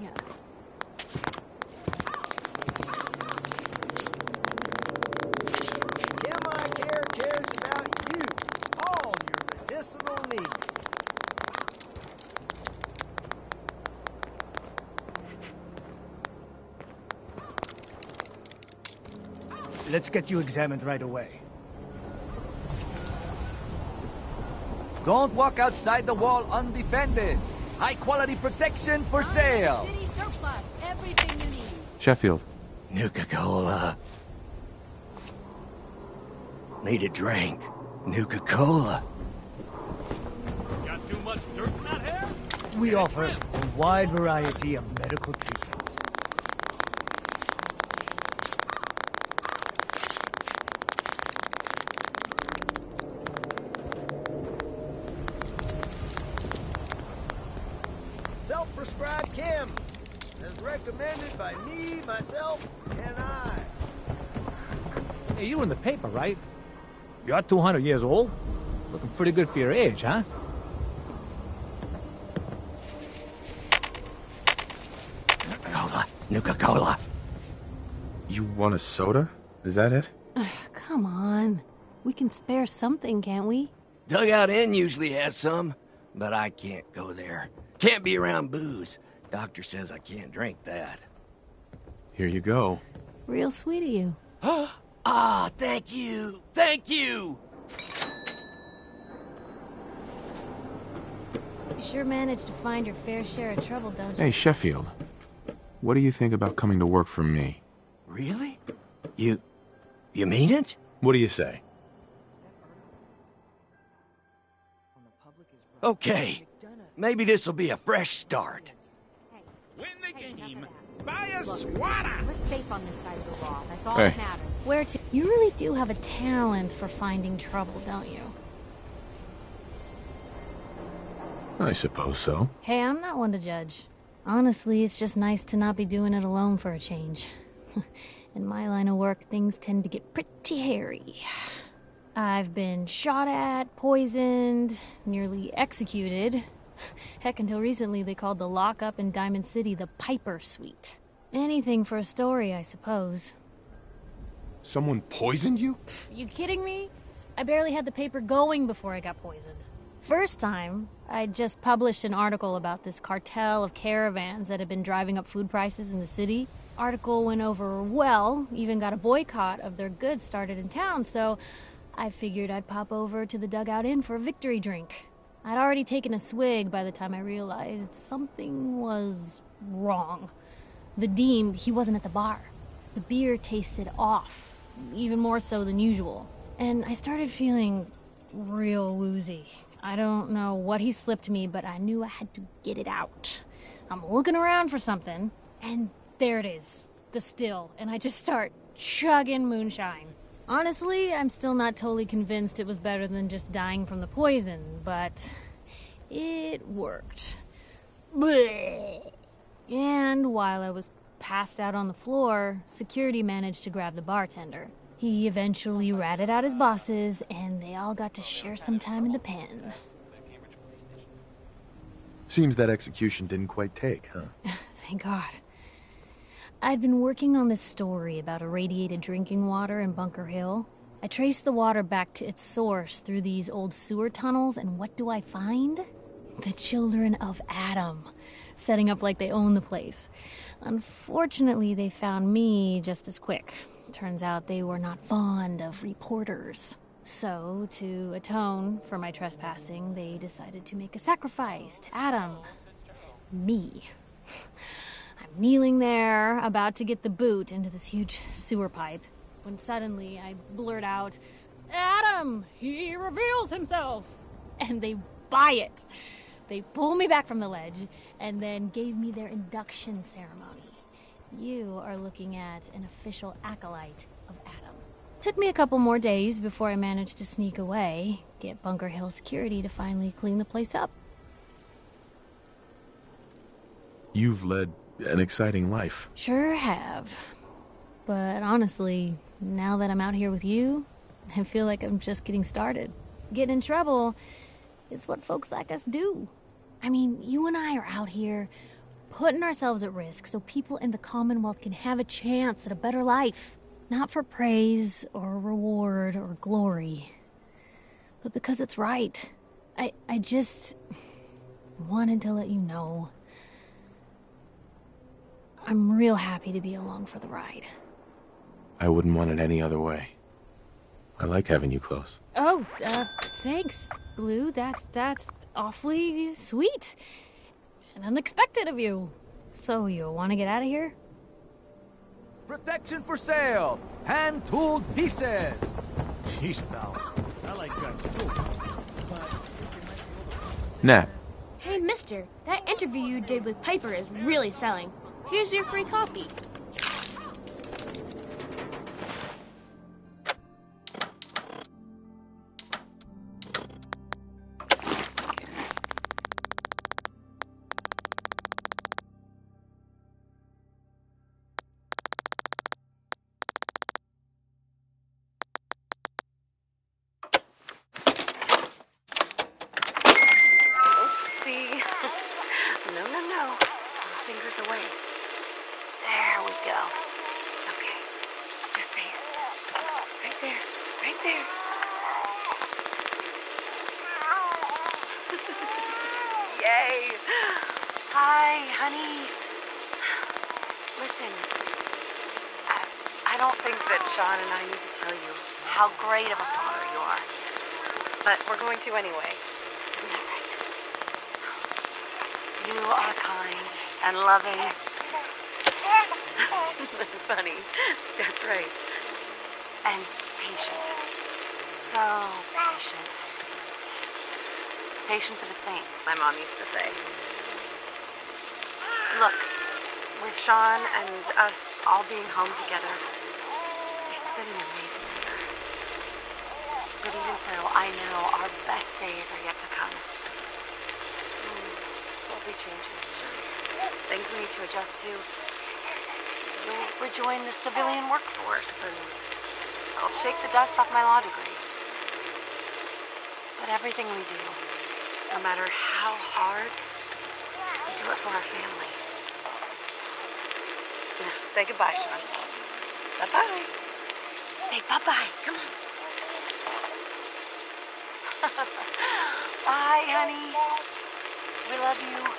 Yeah. Kim I Care cares about you, all your medicinal needs. Let's get you examined right away. Don't walk outside the wall undefended. High-quality protection for sale. City surplus, everything you need. Sheffield. Nuka-Cola. Need a drink. Nuka-Cola. Got too much dirt in that hair? We offer a wide variety of medical treatments. Self-prescribed Kim, as recommended by me, myself, and I. Hey, you were in the paper, right? You're 200 years old? Looking pretty good for your age, huh? Cola. Nuka-Cola. You want a soda? Is that it? Come on. We can spare something, can't we? Dugout Inn usually has some, but I can't go there. Can't be around booze. Doctor says I can't drink that. Here you go. Real sweet of you. Ah, thank you. Thank you. You sure managed to find your fair share of trouble, don't you? Hey, Sheffield. What do you think about coming to work for me? Really? You mean it? What do you say? Okay. Maybe this'll be a fresh start. Win the game. Buy a swatter. We're safe on this side of the wall. That's all Hey. that matters. Where to? You really do have a talent for finding trouble, don't you? I suppose so. Hey, I'm not one to judge. Honestly, it's just nice to not be doing it alone for a change. In my line of work, things tend to get pretty hairy. I've been shot at, poisoned, nearly executed. Heck, until recently they called the lockup in Diamond City the Piper Suite. Anything for a story, I suppose. Someone poisoned you? You kidding me? I barely had the paper going before I got poisoned. First time, I just published an article about this cartel of caravans that had been driving up food prices in the city. Article went over well, even got a boycott of their goods started in town, so I figured I'd pop over to the Dugout Inn for a victory drink. I'd already taken a swig by the time I realized something was wrong. Vadim, he wasn't at the bar. The beer tasted off, even more so than usual. And I started feeling real woozy. I don't know what he slipped me, but I knew I had to get it out. I'm looking around for something, and there it is, the still, and I just start chugging moonshine. Honestly, I'm still not totally convinced it was better than just dying from the poison, but it worked. Blech. And while I was passed out on the floor, security managed to grab the bartender. He eventually ratted out his bosses, and they all got to share some time in the pen. Seems that execution didn't quite take, huh? Thank God. I'd been working on this story about irradiated drinking water in Bunker Hill. I traced the water back to its source through these old sewer tunnels, and what do I find? The children of Adam, setting up like they own the place. Unfortunately, they found me just as quick. Turns out they were not fond of reporters. So, to atone for my trespassing, they decided to make a sacrifice to Adam. Me. I'm kneeling there, about to get the boot into this huge sewer pipe, when suddenly I blurt out, "Adam! He reveals himself!" And they buy it. They pull me back from the ledge, and then gave me their induction ceremony. You are looking at an official acolyte of Adam. Took me a couple more days before I managed to sneak away, get Bunker Hill security to finally clean the place up. You've led an exciting life. Sure have. But honestly, now that I'm out here with you, I feel like I'm just getting started. Getting in trouble is what folks like us do. I mean, you and I are out here putting ourselves at risk so people in the Commonwealth can have a chance at a better life. Not for praise or reward or glory, but because it's right. I just wanted to let you know. I'm real happy to be along for the ride. I wouldn't want it any other way. I like having you close. Oh, thanks, Blue. That's awfully sweet. And unexpected of you. So, you want to get out of here? Protection for sale! Hand-tooled pieces! Jeez, pal. I like guns too. Nat, Hey, mister, that interview you did with Piper is really selling. Here's your free copy. See? No. Fingers away. There we go. Okay. Just say it. Right there. Right there. Yay. Hi, honey. Listen, I don't think that Sean and I need to tell you how great of a father you are. But we're going to anyway. Isn't that right? You are kind and loving. Funny. That's right. And patient. So patient. Patience of a saint, my mom used to say. Look, with Sean and us all being home together, it's been an amazing year. But even so, I know our best days are yet to come. There'll be changes, sure. Things we need to adjust to. You'll rejoin the civilian workforce, and I'll shake the dust off my law degree. But everything we do, no matter how hard, we do it for our family. Now, say goodbye, Sean. Bye-bye. Say bye-bye. Come on. Bye, honey. We love you.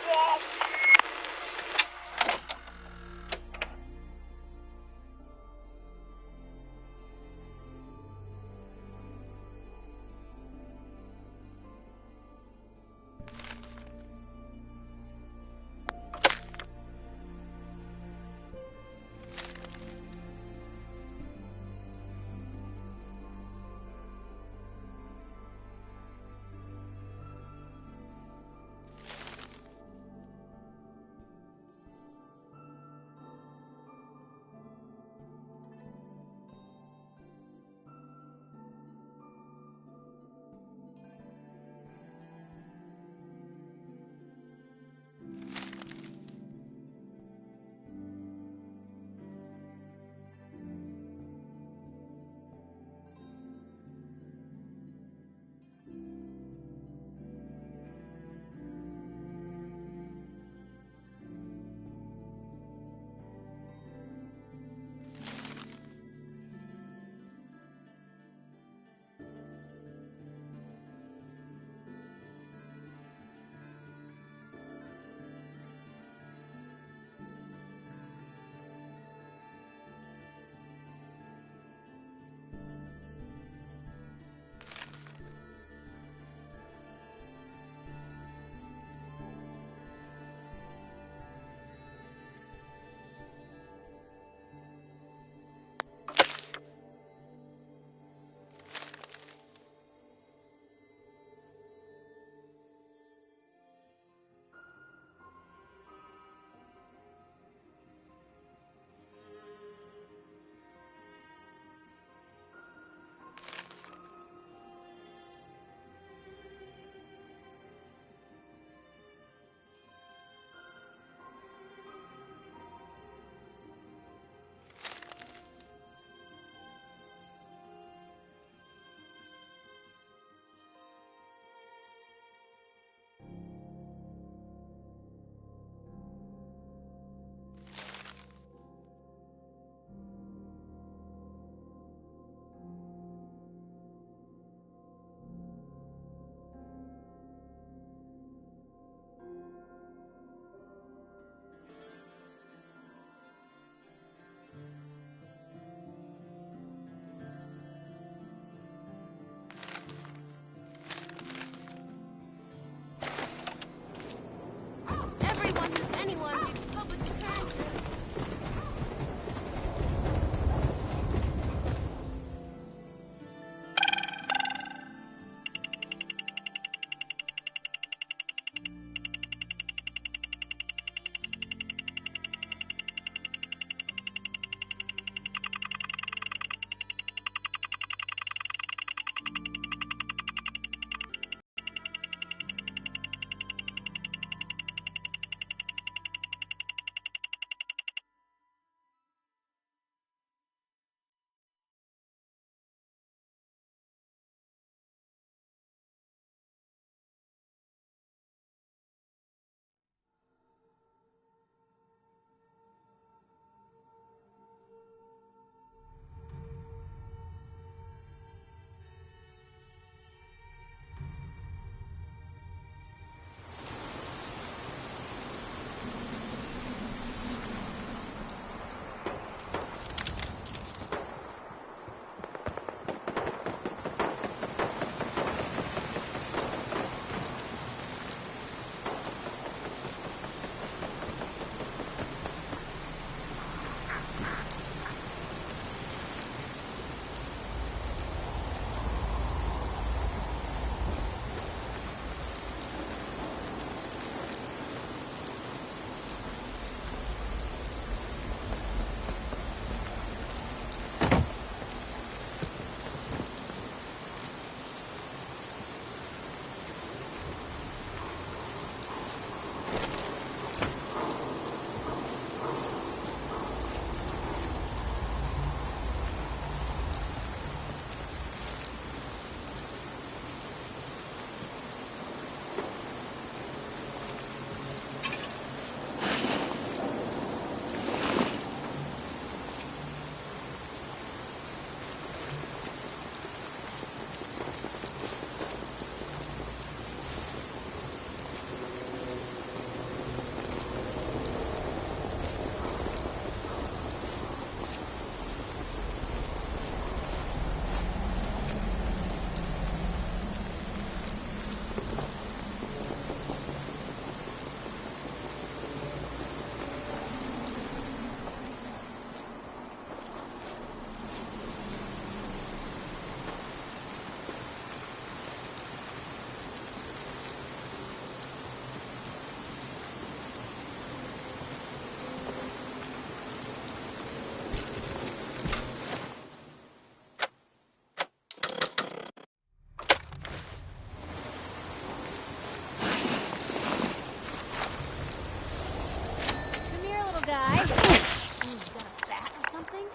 guy. He's got a bat or something?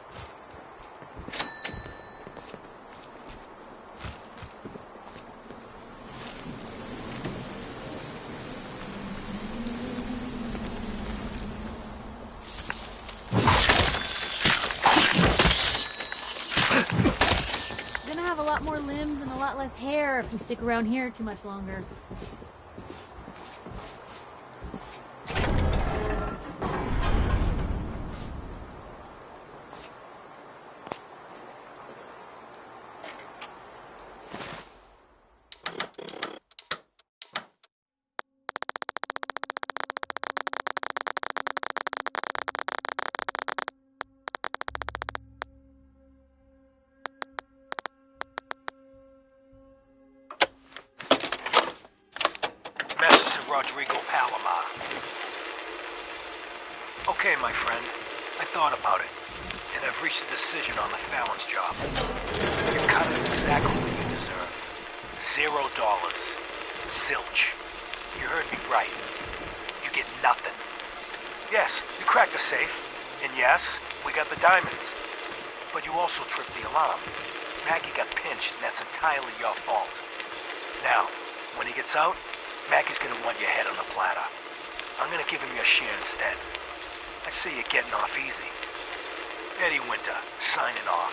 Gonna have a lot more limbs and a lot less hair if we stick around here too much longer. Rodrigo Palomar. Okay, my friend. I thought about it, and I've reached a decision on the Fallon's job. Your cut is exactly what you deserve. $0. Zilch. You heard me right. You get nothing. Yes, you cracked the safe, and yes, we got the diamonds. But you also tripped the alarm. Mackie got pinched, and that's entirely your fault. Now, when he gets out, Mackie's gonna want your head on a platter. I'm gonna give him your share instead. I see you're getting off easy. Eddie Winter, signing off.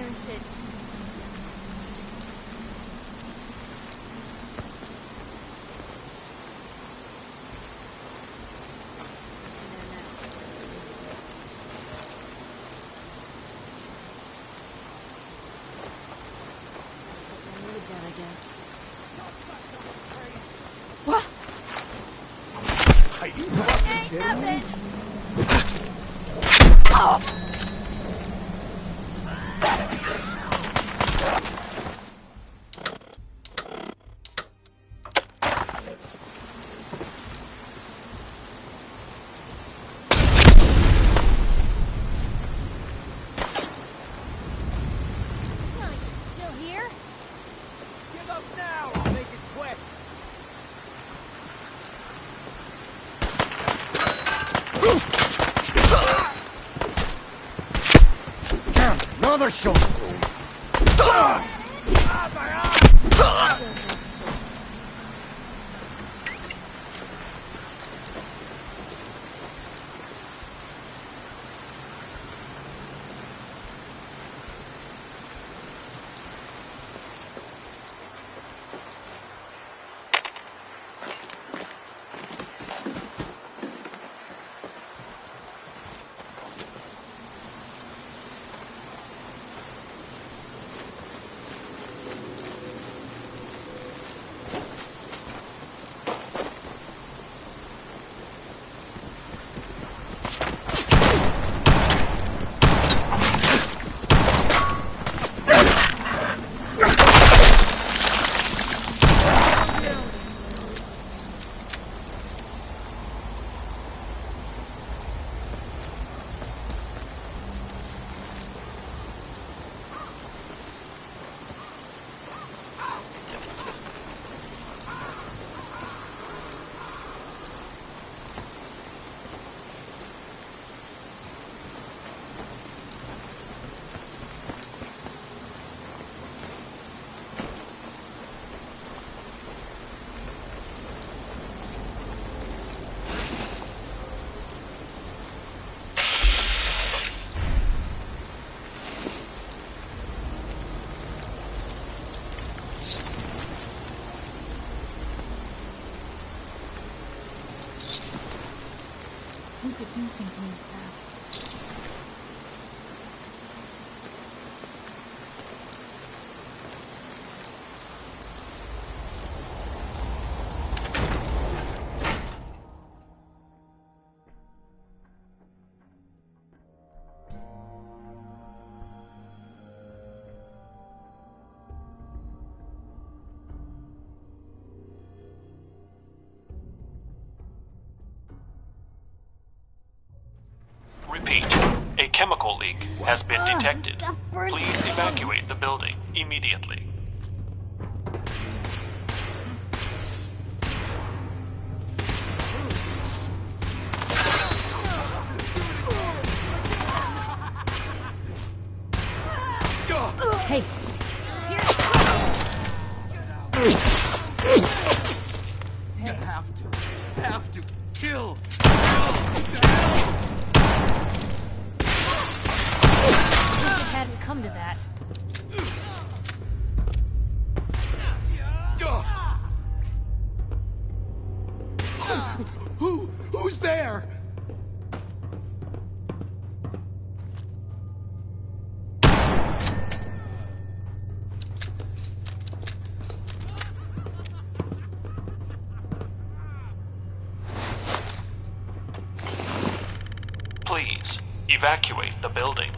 Shit. I guess. What? Are you fucking kidding me? Oh! Another shot! Deducing from the path. Repeat, a chemical leak has been detected. Please evacuate the building immediately. Hey. You have to kill. If it hadn't come to that. Who's there? Please evacuate the building.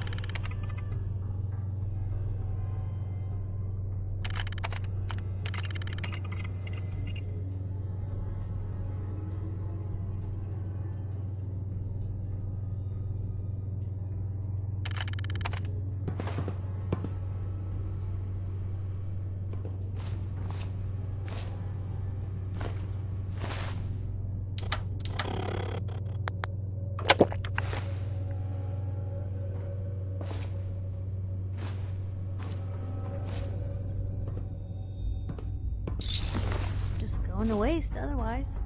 Just going to waste otherwise.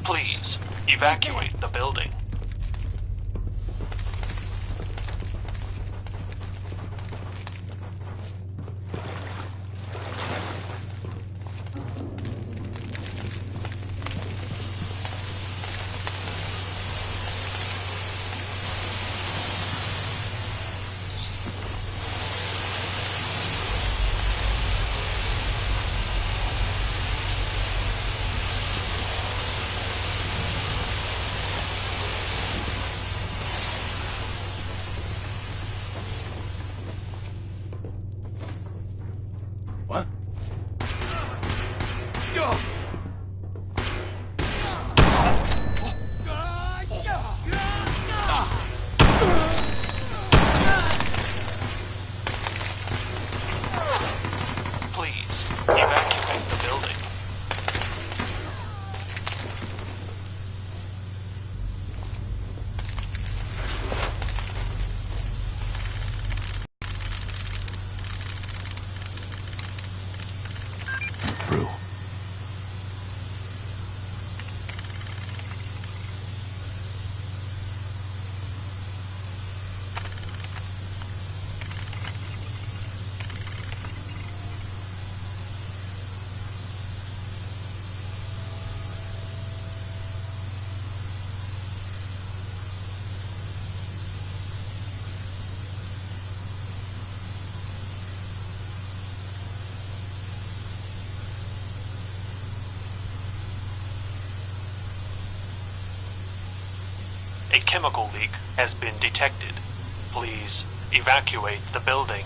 Please evacuate the building. What? Please evacuate the building. Through. A chemical leak has been detected. Please evacuate the building.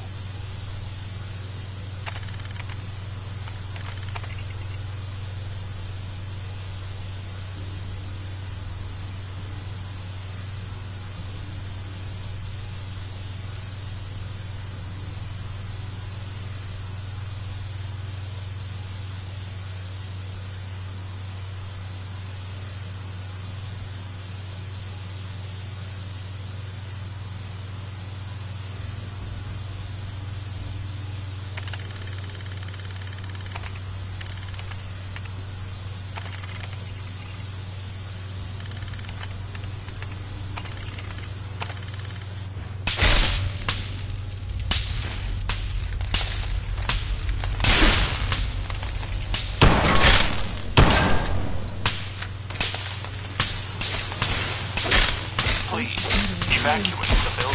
evacuate the building.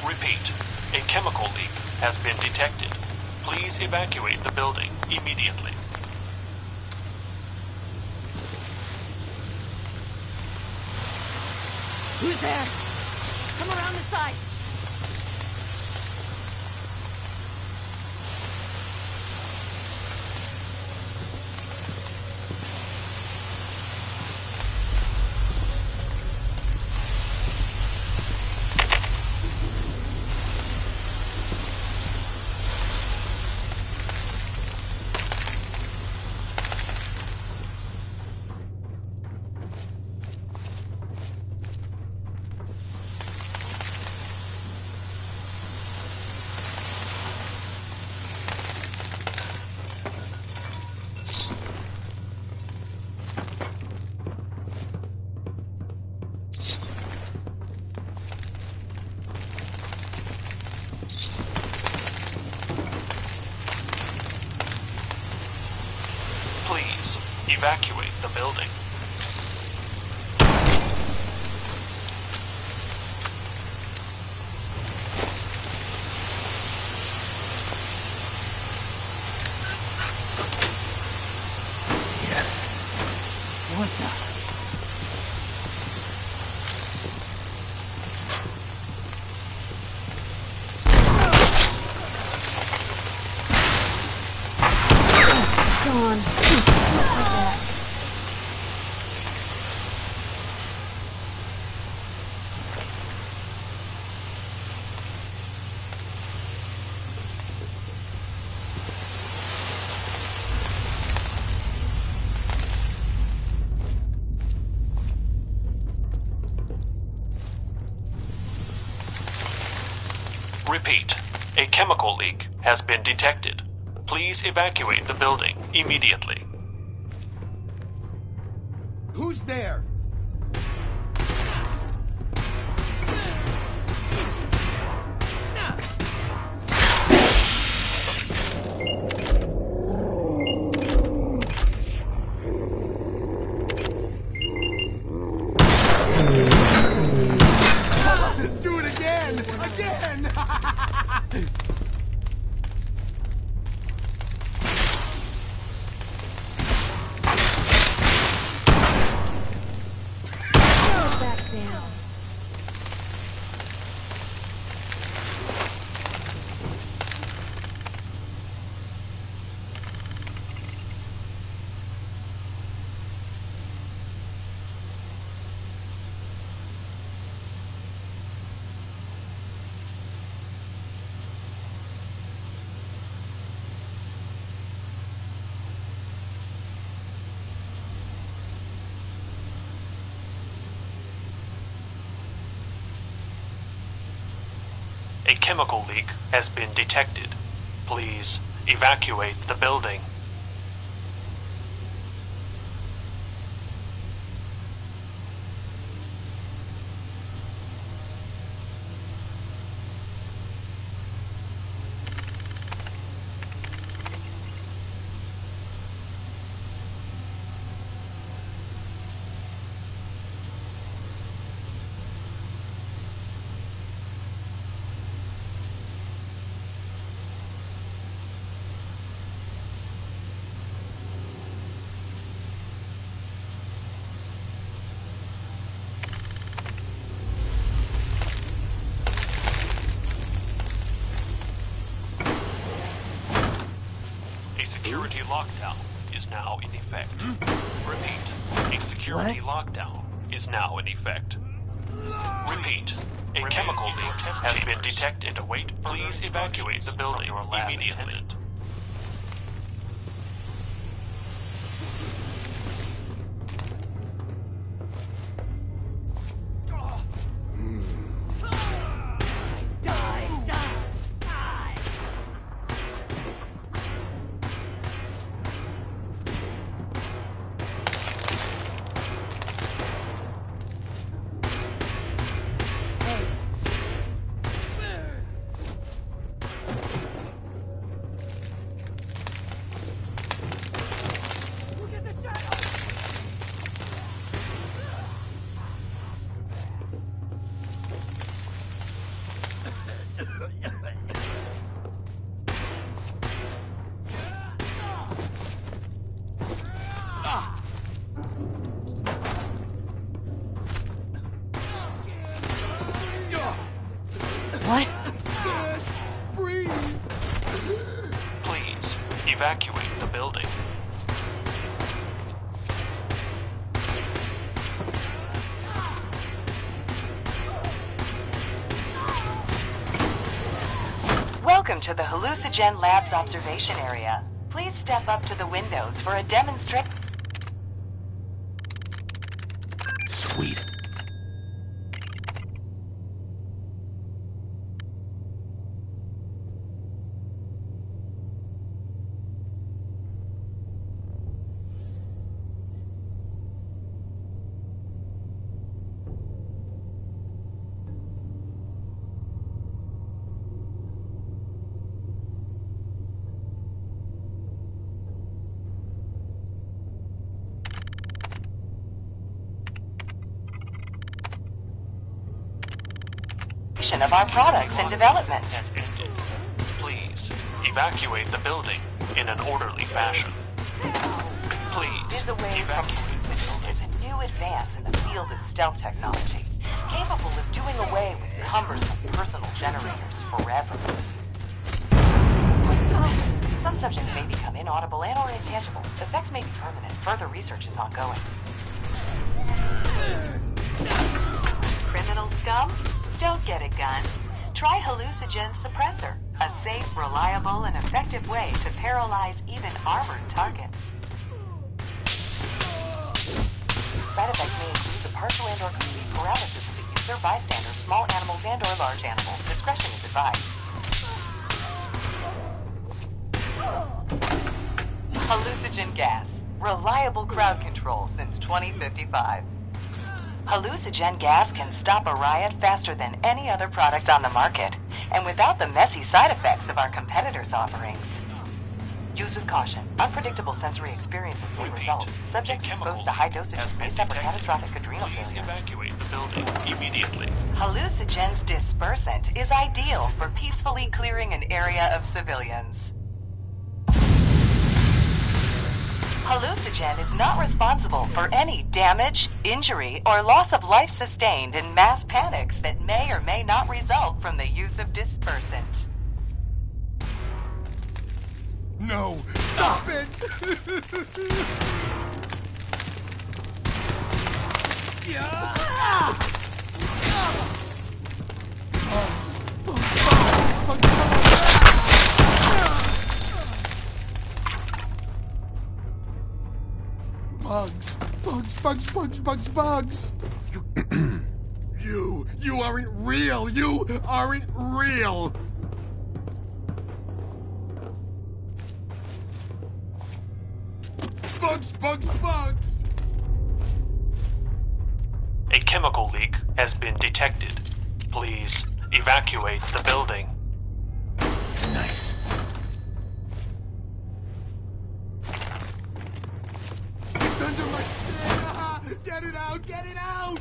Repeat, a chemical leak has been detected. Please evacuate the building immediately. Who's there? Come around the side. Evacuate the building. Yes. What the? Sean, just like that. Repeat, a chemical leak has been detected. Please evacuate the building immediately. Who's there? Do it again! Again! Back down. A chemical leak has been detected. Please evacuate the building. Security lockdown is now in effect. Repeat, a security lockdown is now in effect. Repeat, a chemical leak has been detected. Please evacuate the building immediately. What? Breathe. Please evacuate the building. Welcome to the Hallucinogen Labs observation area. Please step up to the windows for a demonstration. Sweet. Of our products in development. Has ended. Please evacuate the building in an orderly fashion. Please Is away from hallucinogen is a new advance in the field of stealth technology, capable of doing away with cumbersome personal generators forever. Some subjects may become inaudible and/or intangible. Effects may be permanent. Further research is ongoing. Criminal scum? Don't get a gun. Try Hallucinogen Suppressor, a safe, reliable, and effective way to paralyze even armored targets. Side effects may include the partial and/or complete paralysis of the user, bystanders, small animals, and/or large animals. Discretion is advised. Hallucinogen gas. Reliable crowd control since 2055. Hallucinogen gas can stop a riot faster than any other product on the market, and without the messy side effects of our competitors' offerings. Use with caution. Unpredictable sensory experiences may result. Subjects exposed to high dosages may suffer catastrophic adrenal failure. evacuate the building immediately. Hallucinogen's dispersant is ideal for peacefully clearing an area of civilians. Hallucinogen is not responsible for any damage, injury, or loss of life sustained in mass panics that may or may not result from the use of dispersant. No! Stop it! Bugs! Bugs, bugs, bugs, bugs, bugs! You aren't real! You aren't real! Bugs, bugs, bugs! A chemical leak has been detected. Please evacuate the building. Nice. It's under my skin! Ah, get it out! Get it out!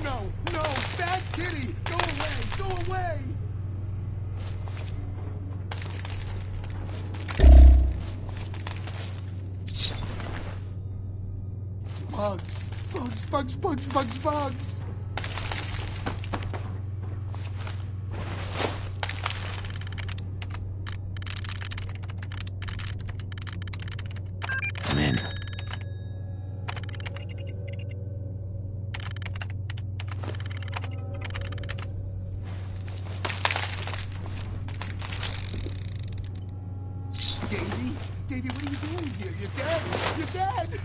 No! No! Bad kitty! Go away! Go away! Bugs! Bugs, bugs, bugs, bugs, bugs! Davey, what are you doing here? You're dead! You're dead!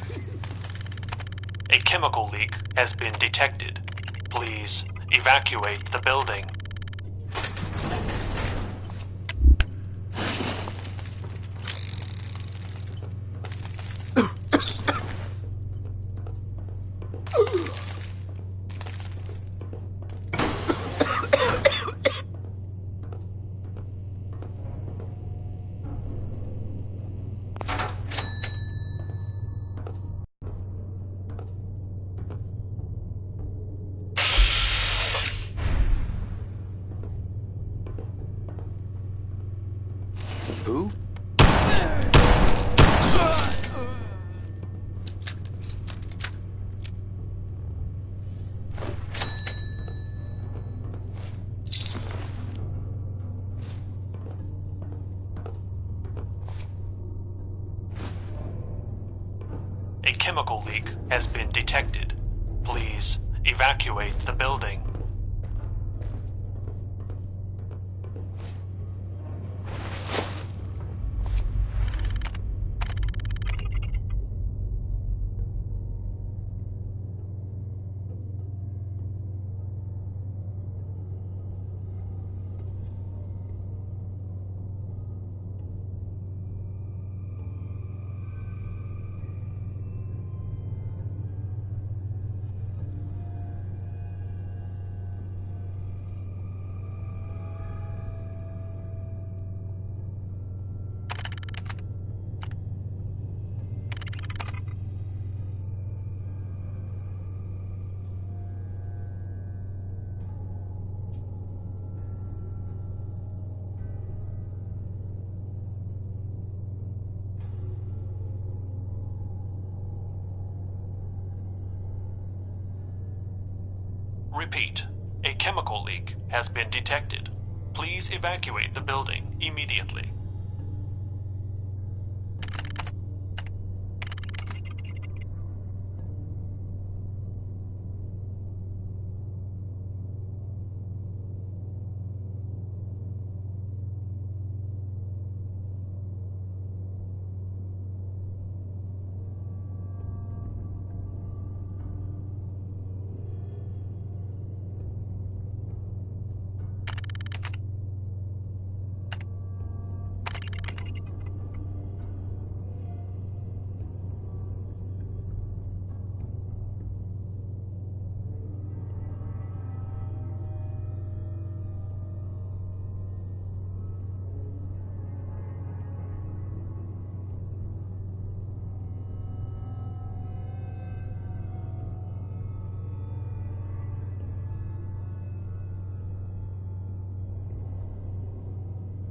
A chemical leak has been detected. Please evacuate the building. Who? A chemical leak has been detected. Please evacuate the building. Repeat, a chemical leak has been detected. Please evacuate the building immediately.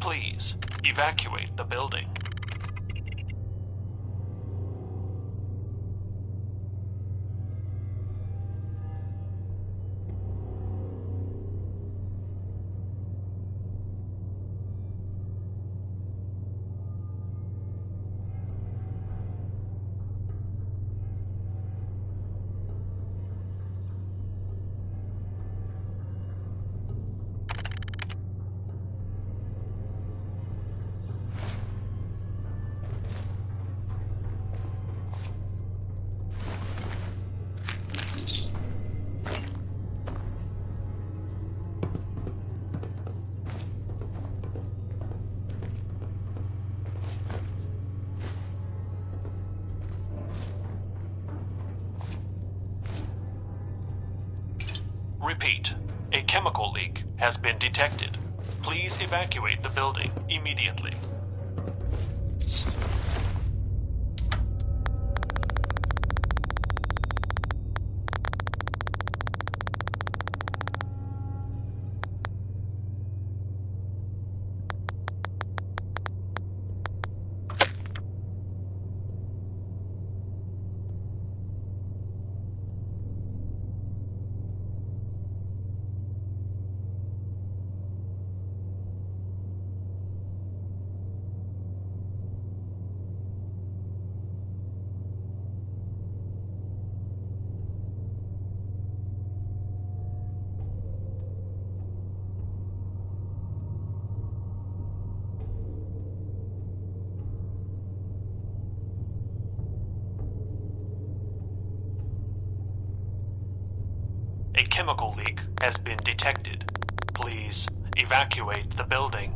Please evacuate the building. Repeat, a chemical leak has been detected. Please evacuate the building immediately. A chemical leak has been detected. Please evacuate the building.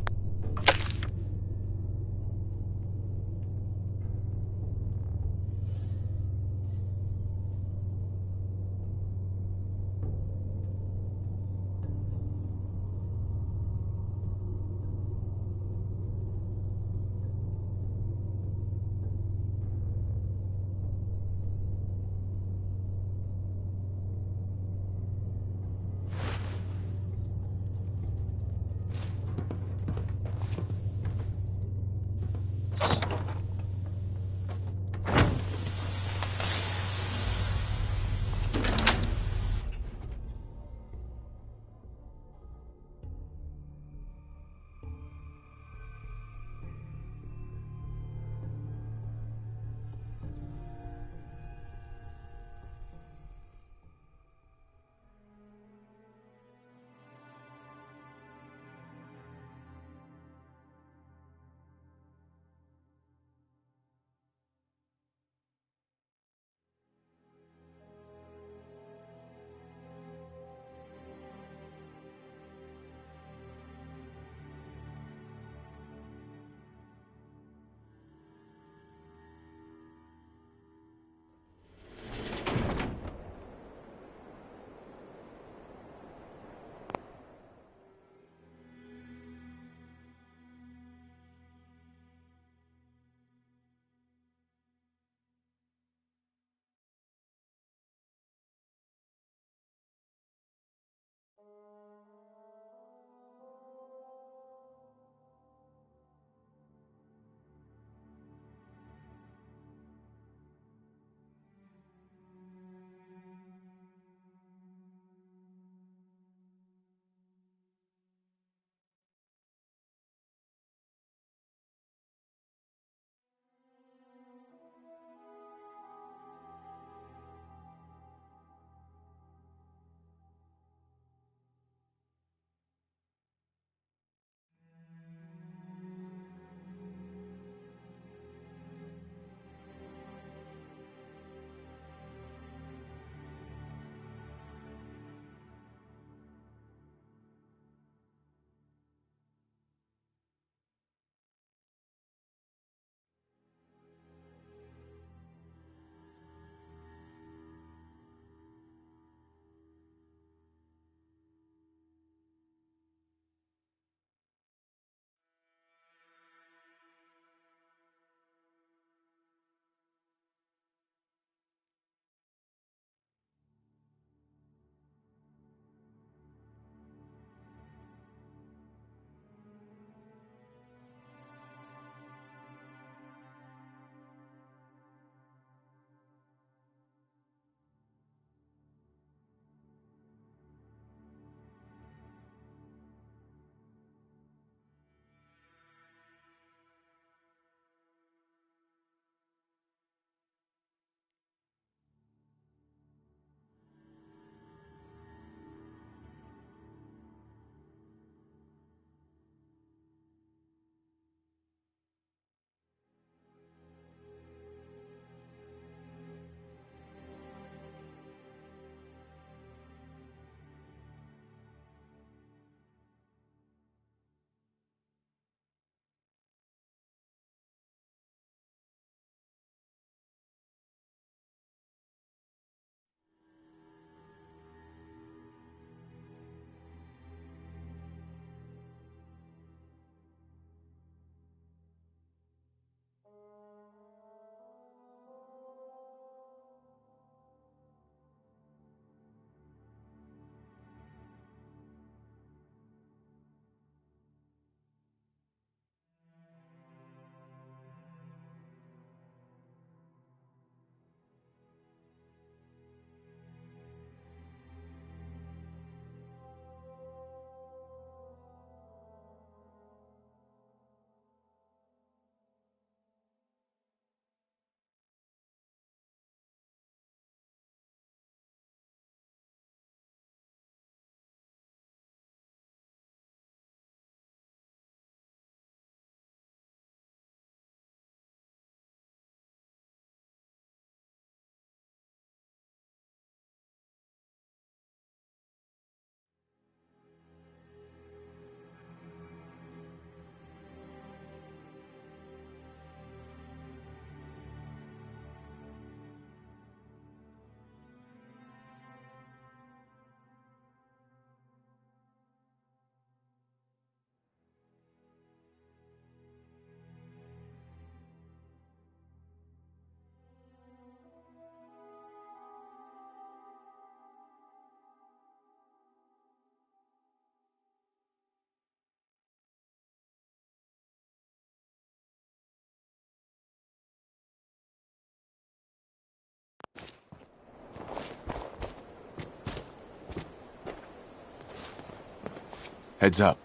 Heads up.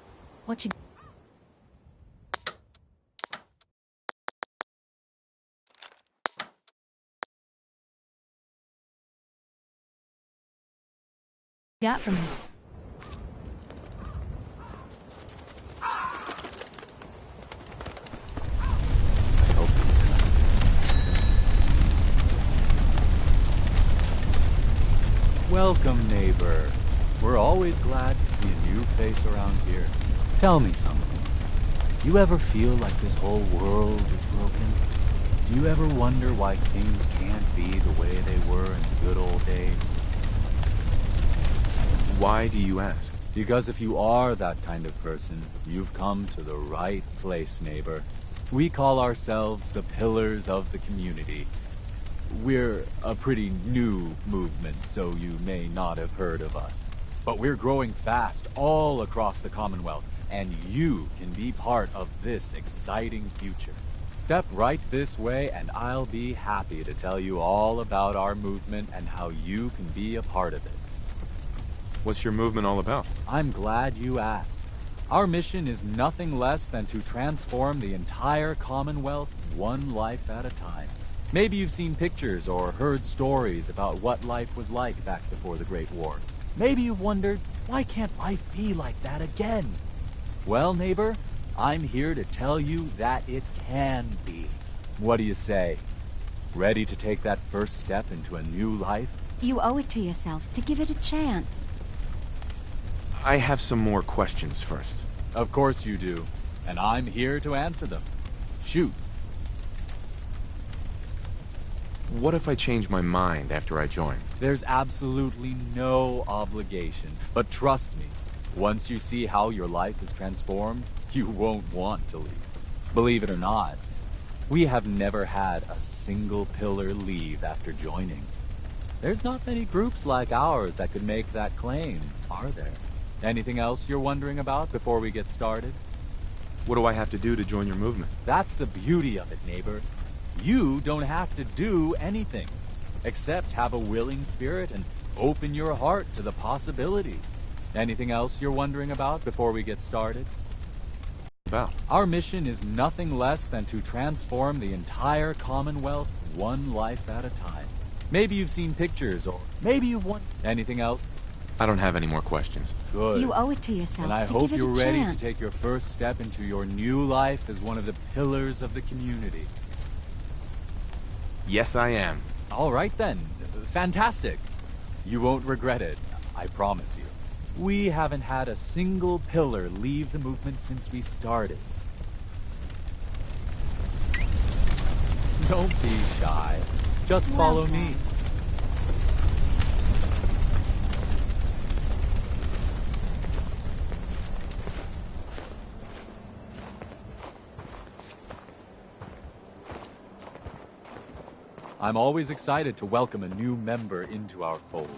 What you got from me? Welcome, neighbor. We're always glad to see a new face around here. Tell me something. You ever feel like this whole world is broken? Do you ever wonder why things can't be the way they were in the good old days? Why do you ask? Because if you are that kind of person, you've come to the right place, neighbor. We call ourselves the Pillars of the Community. We're a pretty new movement, so you may not have heard of us. But we're growing fast all across the Commonwealth, and you can be part of this exciting future. Step right this way, and I'll be happy to tell you all about our movement and how you can be a part of it. What's your movement all about? I'm glad you asked. Our mission is nothing less than to transform the entire Commonwealth one life at a time. Maybe you've seen pictures or heard stories about what life was like back before the Great War. Maybe you've wondered, why can't life be like that again? Well, neighbor, I'm here to tell you that it can be. What do you say? Ready to take that first step into a new life? You owe it to yourself to give it a chance. I have some more questions first. Of course you do, and I'm here to answer them. Shoot. What if I change my mind after I join? There's absolutely no obligation, but trust me, once you see how your life is transformed, you won't want to leave. Believe it or not, we have never had a single pillar leave after joining. There's not many groups like ours that could make that claim, are there? Anything else you're wondering about before we get started? What do I have to do to join your movement? That's the beauty of it, neighbor. You don't have to do anything, except have a willing spirit and open your heart to the possibilities. Anything else you're wondering about before we get started? Our mission is nothing less than to transform the entire Commonwealth one life at a time. Maybe you've seen pictures, or maybe you've won. Anything else? I don't have any more questions. Good. You owe it to yourself And I to hope give it you're a ready chance. to take your first step into your new life as one of the pillars of the community. Yes, I am. All right then. Fantastic. You won't regret it, I promise you. We haven't had a single pillar leave the movement since we started. Don't be shy. Just follow me. I'm always excited to welcome a new member into our fold.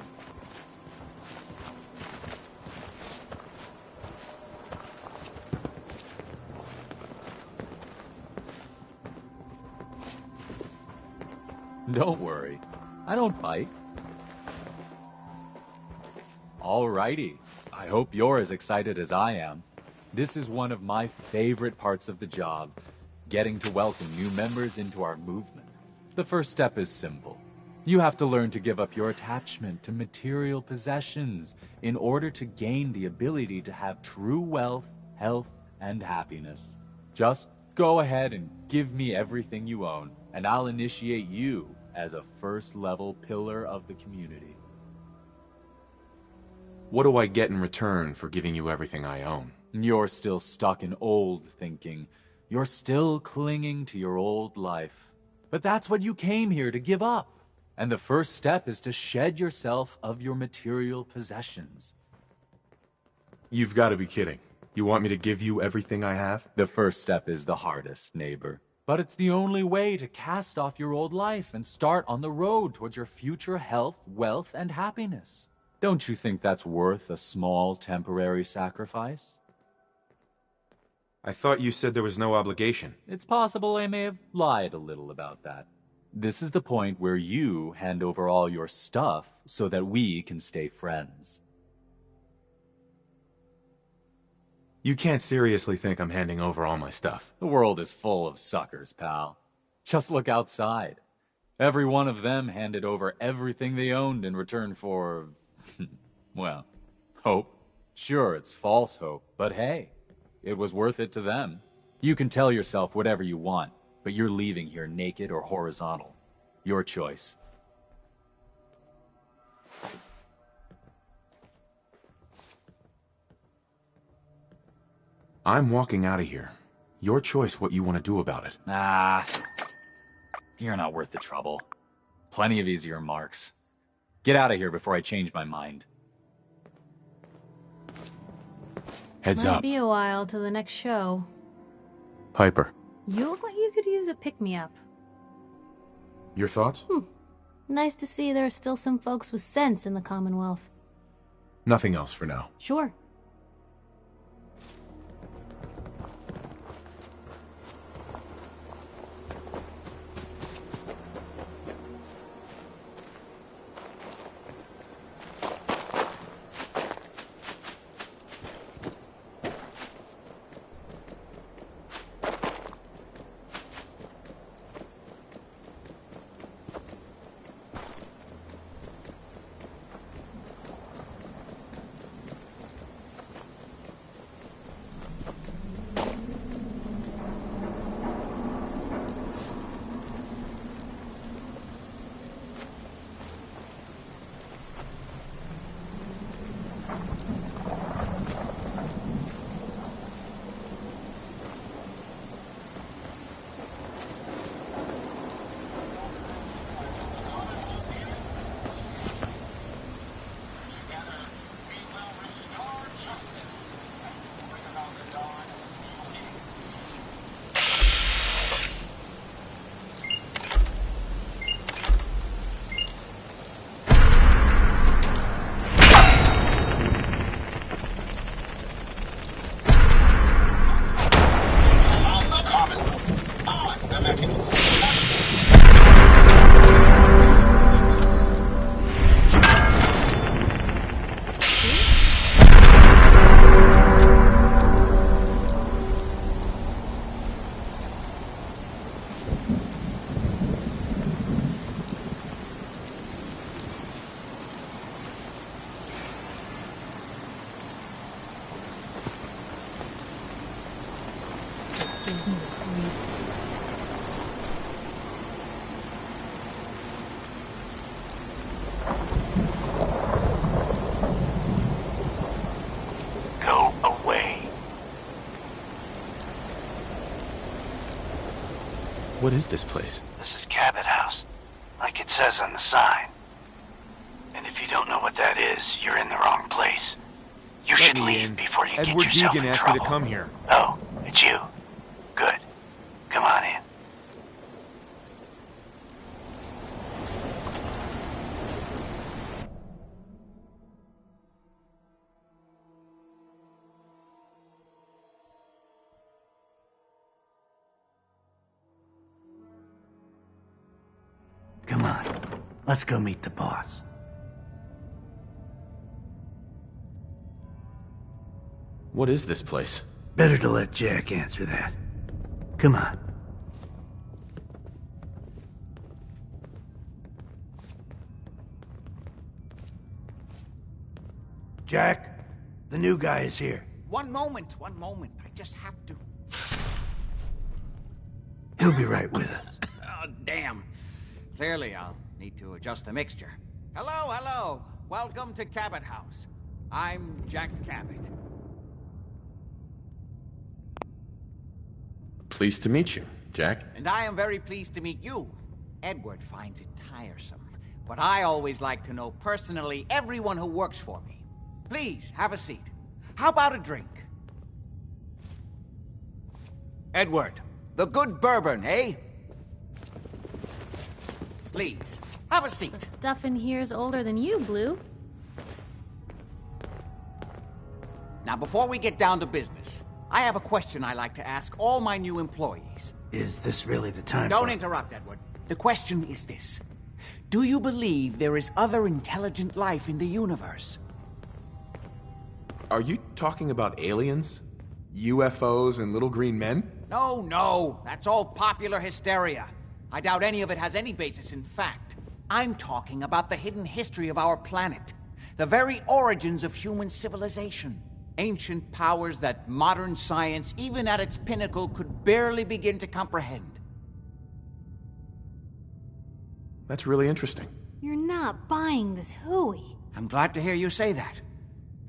Don't worry, I don't bite. Alrighty, I hope you're as excited as I am. This is one of my favorite parts of the job, getting to welcome new members into our movement. The first step is simple. You have to learn to give up your attachment to material possessions in order to gain the ability to have true wealth, health, and happiness. Just go ahead and give me everything you own, and I'll initiate you as a first-level pillar of the community. What do I get in return for giving you everything I own? You're still stuck in old thinking. You're still clinging to your old life. But that's what you came here to give up. And the first step is to shed yourself of your material possessions. You've got to be kidding. You want me to give you everything I have? The first step is the hardest, neighbor. But it's the only way to cast off your old life and start on the road towards your future health, wealth, and happiness. Don't you think that's worth a small temporary sacrifice? I thought you said there was no obligation. It's possible I may have lied a little about that. This is the point where you hand over all your stuff so that we can stay friends. You can't seriously think I'm handing over all my stuff. The world is full of suckers, pal. Just look outside. Every one of them handed over everything they owned in return for... well, hope. Sure, it's false hope, but hey, it was worth it to them. You can tell yourself whatever you want, but you're leaving here naked or horizontal. Your choice. I'm walking out of here. Your choice what you want to do about it. Ah, you're not worth the trouble. Plenty of easier marks. Get out of here before I change my mind. Heads Might up. be a while till the next show. Piper, You look like you could use a pick-me-up. your thoughts? Nice to see there are still some folks with sense in the Commonwealth. Nothing else for now. Sure. Go away. What is this place? This is Cabot House, like it says on the sign. And if you don't know what that is, you're in the wrong place. You should leave before you Edward get yourself Deegan in asked trouble. me to come here. Oh, it's you. Good. Come on in. Come on. Let's go meet the boss. What is this place? Better to let Jack answer that. Come on. Jack, the new guy is here. One moment. I just have to... He'll be right with us. Oh, damn. Clearly, I'll need to adjust the mixture. Hello. Welcome to Cabot House. I'm Jack Cabot. Pleased to meet you, Jack. And I am very pleased to meet you. Edward finds it tiresome, but I always like to know personally everyone who works for me. Please, have a seat. How about a drink? Edward, the good bourbon, eh? Please, have a seat. The stuff in here's older than you, Blue. Now, before we get down to business, I have a question I like to ask all my new employees. Is this really the time Don't for... interrupt, Edward. The question is this. Do you believe there is other intelligent life in the universe? Are you talking about aliens? UFOs and little green men? No, that's all popular hysteria. I doubt any of it has any basis in fact. I'm talking about the hidden history of our planet. The very origins of human civilization. Ancient powers that modern science, even at its pinnacle, could barely begin to comprehend. That's really interesting. You're not buying this hooey. I'm glad to hear you say that.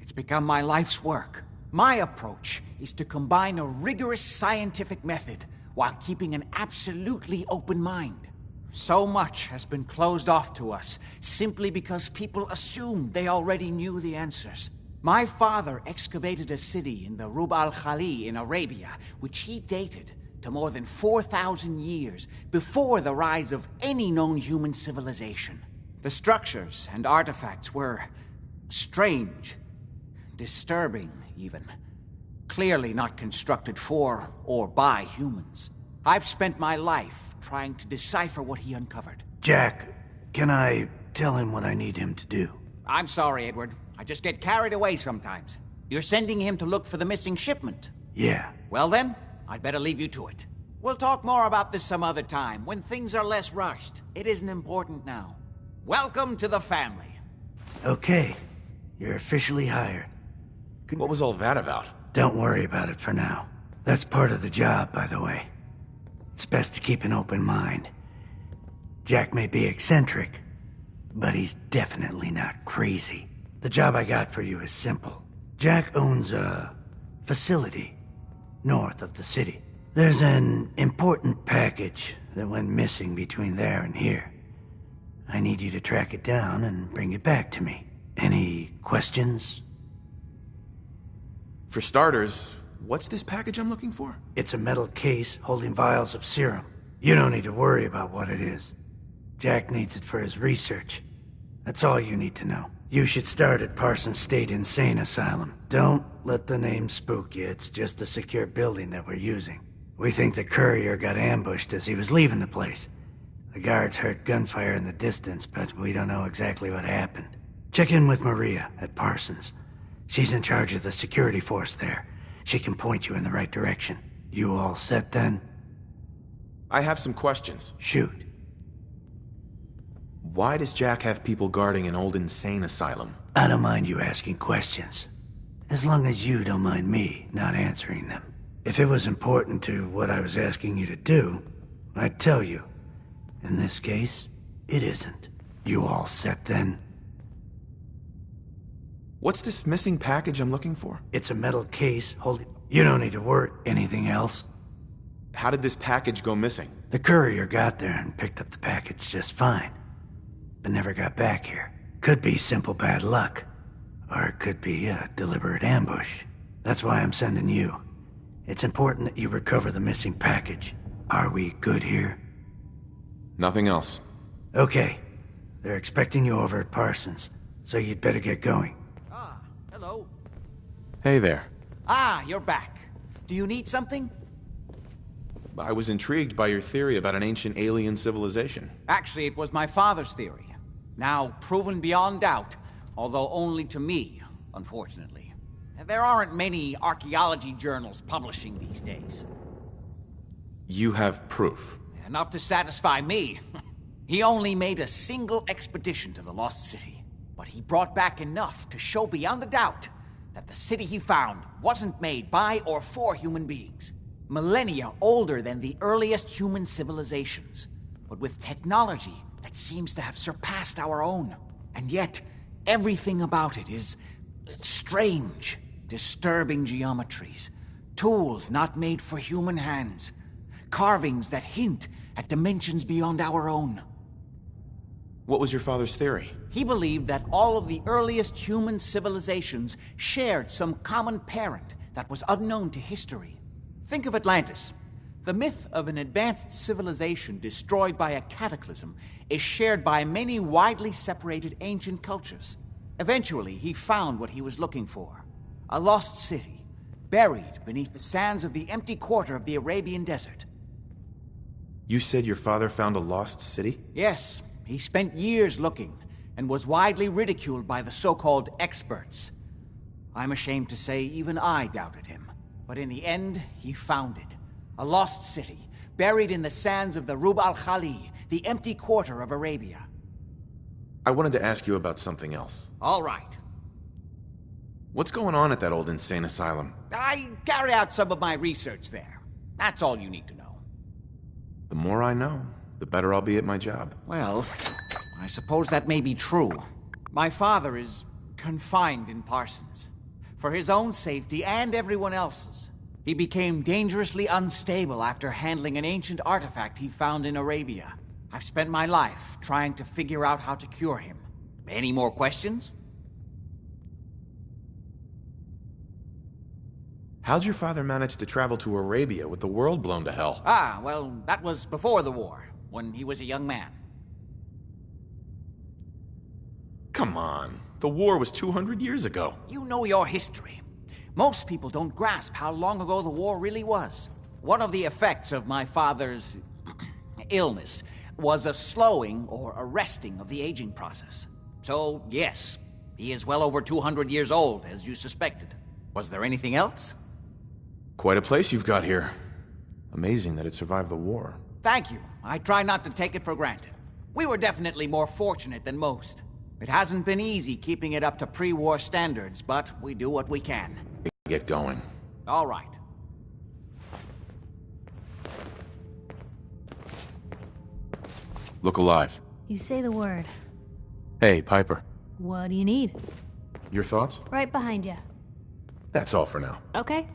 It's become my life's work. My approach is to combine a rigorous scientific method while keeping an absolutely open mind. So much has been closed off to us simply because people assumed they already knew the answers. My father excavated a city in the Rub al-Khali in Arabia, which he dated to more than 4,000 years before the rise of any known human civilization. The structures and artifacts were strange, disturbing even. Clearly not constructed for or by humans. I've spent my life trying to decipher what he uncovered. Jack, can I tell him what I need him to do? I'm sorry, Edward. I just get carried away sometimes. You're sending him to look for the missing shipment? Yeah. Well then, I'd better leave you to it. We'll talk more about this some other time, when things are less rushed. It isn't important now. Welcome to the family. Okay. You're officially hired. What was all that about? Don't worry about it for now. That's part of the job, by the way. It's best to keep an open mind. Jack may be eccentric, but he's definitely not crazy. The job I got for you is simple. Jack owns a facility north of the city. There's an important package that went missing between there and here. I need you to track it down and bring it back to me. Any questions? For starters, what's this package I'm looking for? It's a metal case holding vials of serum. You don't need to worry about what it is. Jack needs it for his research. That's all you need to know. You should start at Parsons State Insane Asylum. Don't let the name spook you. It's just a secure building that we're using. We think the courier got ambushed as he was leaving the place. The guards heard gunfire in the distance, but we don't know exactly what happened. Check in with Maria at Parsons. She's in charge of the security force there. She can point you in the right direction. You all set then? I have some questions. Shoot. Why does Jack have people guarding an old insane asylum? I don't mind you asking questions. As long as you don't mind me not answering them. If it was important to what I was asking you to do, I'd tell you. In this case, it isn't. You all set then? What's this missing package I'm looking for? It's a metal case holding... You don't need to worry. Anything else? How did this package go missing? The courier got there and picked up the package just fine, but never got back here. Could be simple bad luck, or it could be a deliberate ambush. That's why I'm sending you. It's important that you recover the missing package. Are we good here? Nothing else. Okay. They're expecting you over at Parsons, so you'd better get going. Hello. Hey there. You're back. Do you need something? I was intrigued by your theory about an ancient alien civilization. Actually, it was my father's theory. Now proven beyond doubt, although only to me, unfortunately. There aren't many archaeology journals publishing these days. You have proof. Enough to satisfy me. He only made a single expedition to the Lost City, but he brought back enough to show beyond a doubt that the city he found wasn't made by or for human beings. Millennia older than the earliest human civilizations, but with technology that seems to have surpassed our own. And yet, everything about it is strange, disturbing geometries, tools not made for human hands, carvings that hint at dimensions beyond our own. What was your father's theory? He believed that all of the earliest human civilizations shared some common parent that was unknown to history. Think of Atlantis. The myth of an advanced civilization destroyed by a cataclysm is shared by many widely separated ancient cultures. Eventually, he found what he was looking for. A lost city, buried beneath the sands of the empty quarter of the Arabian desert. You said your father found a lost city? Yes, he spent years looking, and was widely ridiculed by the so-called experts. I'm ashamed to say even I doubted him. But in the end, he found it. A lost city, buried in the sands of the Rub al-Khali, the empty quarter of Arabia. I wanted to ask you about something else. All right. What's going on at that old insane asylum? I carry out some of my research there. That's all you need to know. The more I know, the better I'll be at my job. Well, I suppose that may be true. My father is confined in Parsons. For his own safety and everyone else's. He became dangerously unstable after handling an ancient artifact he found in Arabia. I've spent my life trying to figure out how to cure him. Any more questions? How'd your father manage to travel to Arabia with the world blown to hell? Ah, well, that was before the war, when he was a young man. Come on. The war was 200 years ago. You know your history. Most people don't grasp how long ago the war really was. One of the effects of my father's illness was a slowing or arresting of the aging process. So, yes, he is well over 200 years old, as you suspected. Was there anything else? Quite a place you've got here. Amazing that it survived the war. Thank you. I try not to take it for granted. We were definitely more fortunate than most. It hasn't been easy keeping it up to pre-war standards, but we do what we can. Get going. All right. Look alive. You say the word. Hey, Piper. What do you need? Your thoughts? Right behind you. That's all for now. Okay.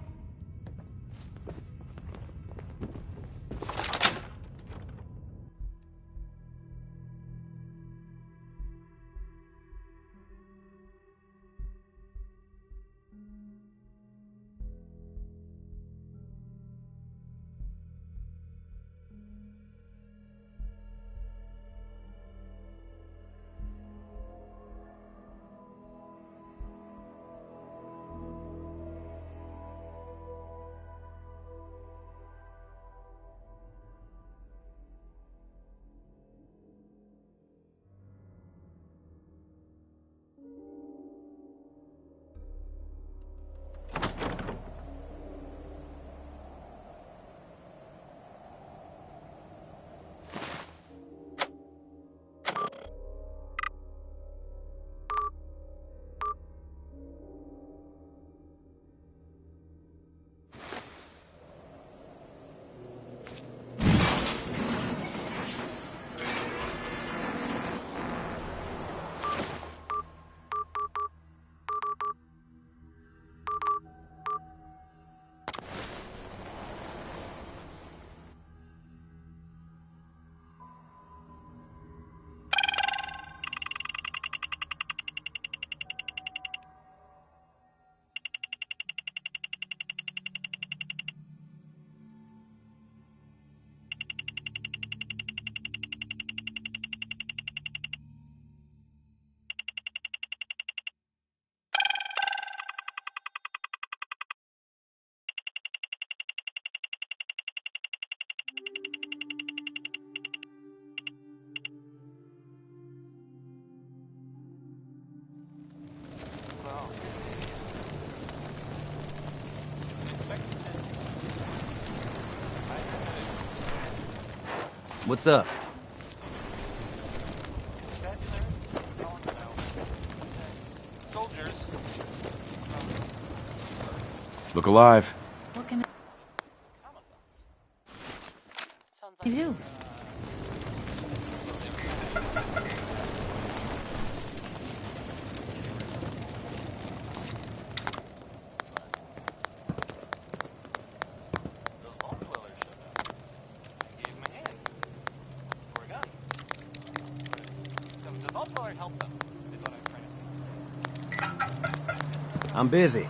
What's up? Look alive. What can I do? I'm busy.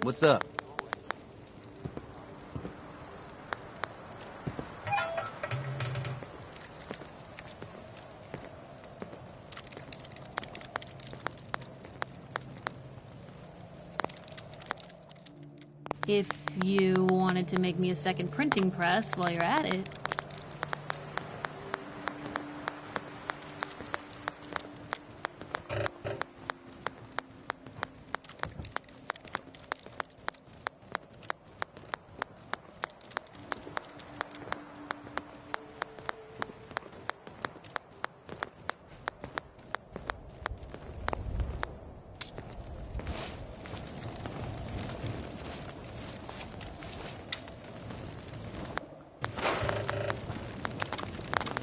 What's up? If you wanted to make me a second printing press while you're at it.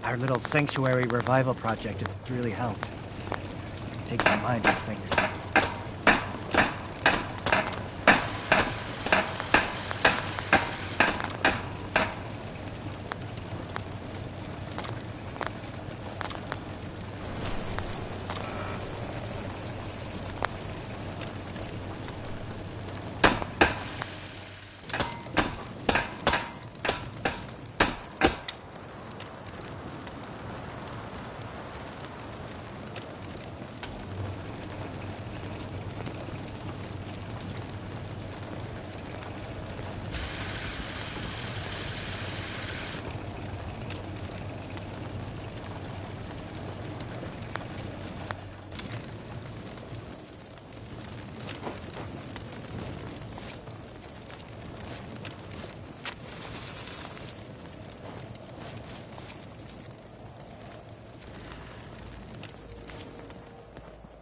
Our little sanctuary revival project has really helped. Takes my mind off things.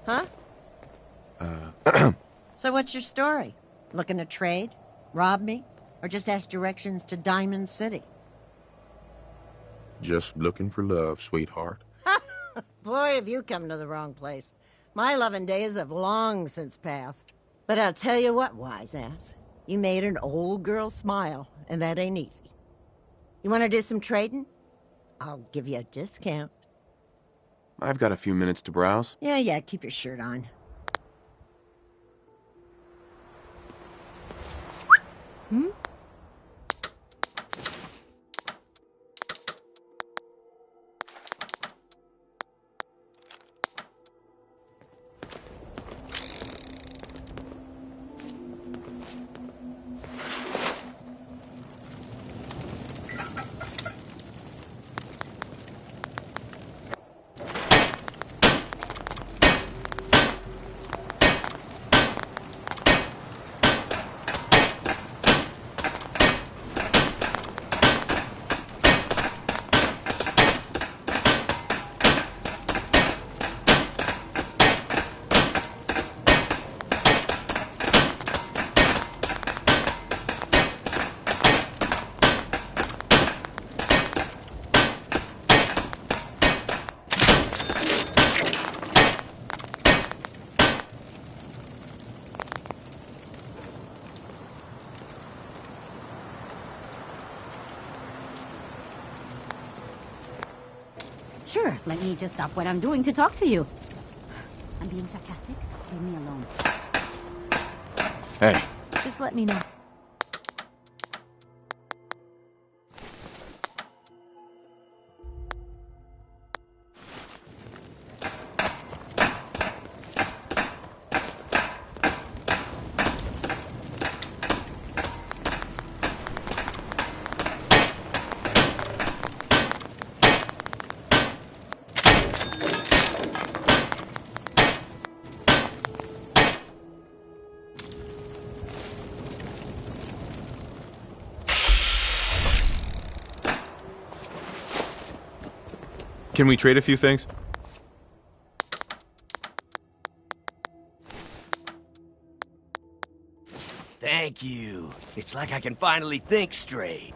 Huh? So what's your story? Looking to trade? Rob me? Or just ask directions to Diamond City? Just looking for love, sweetheart. Boy, have you come to the wrong place. My loving days have long since passed. But I'll tell you what, wise ass. You made an old girl smile, and that ain't easy. You want to do some trading? I'll give you a discount. I've got a few minutes to browse. Yeah, keep your shirt on. Hmm? Sure, let me just stop what I'm doing to talk to you. I'm being sarcastic. Leave me alone. Hey. Just let me know. Can we trade a few things? Thank you. It's like I can finally think straight.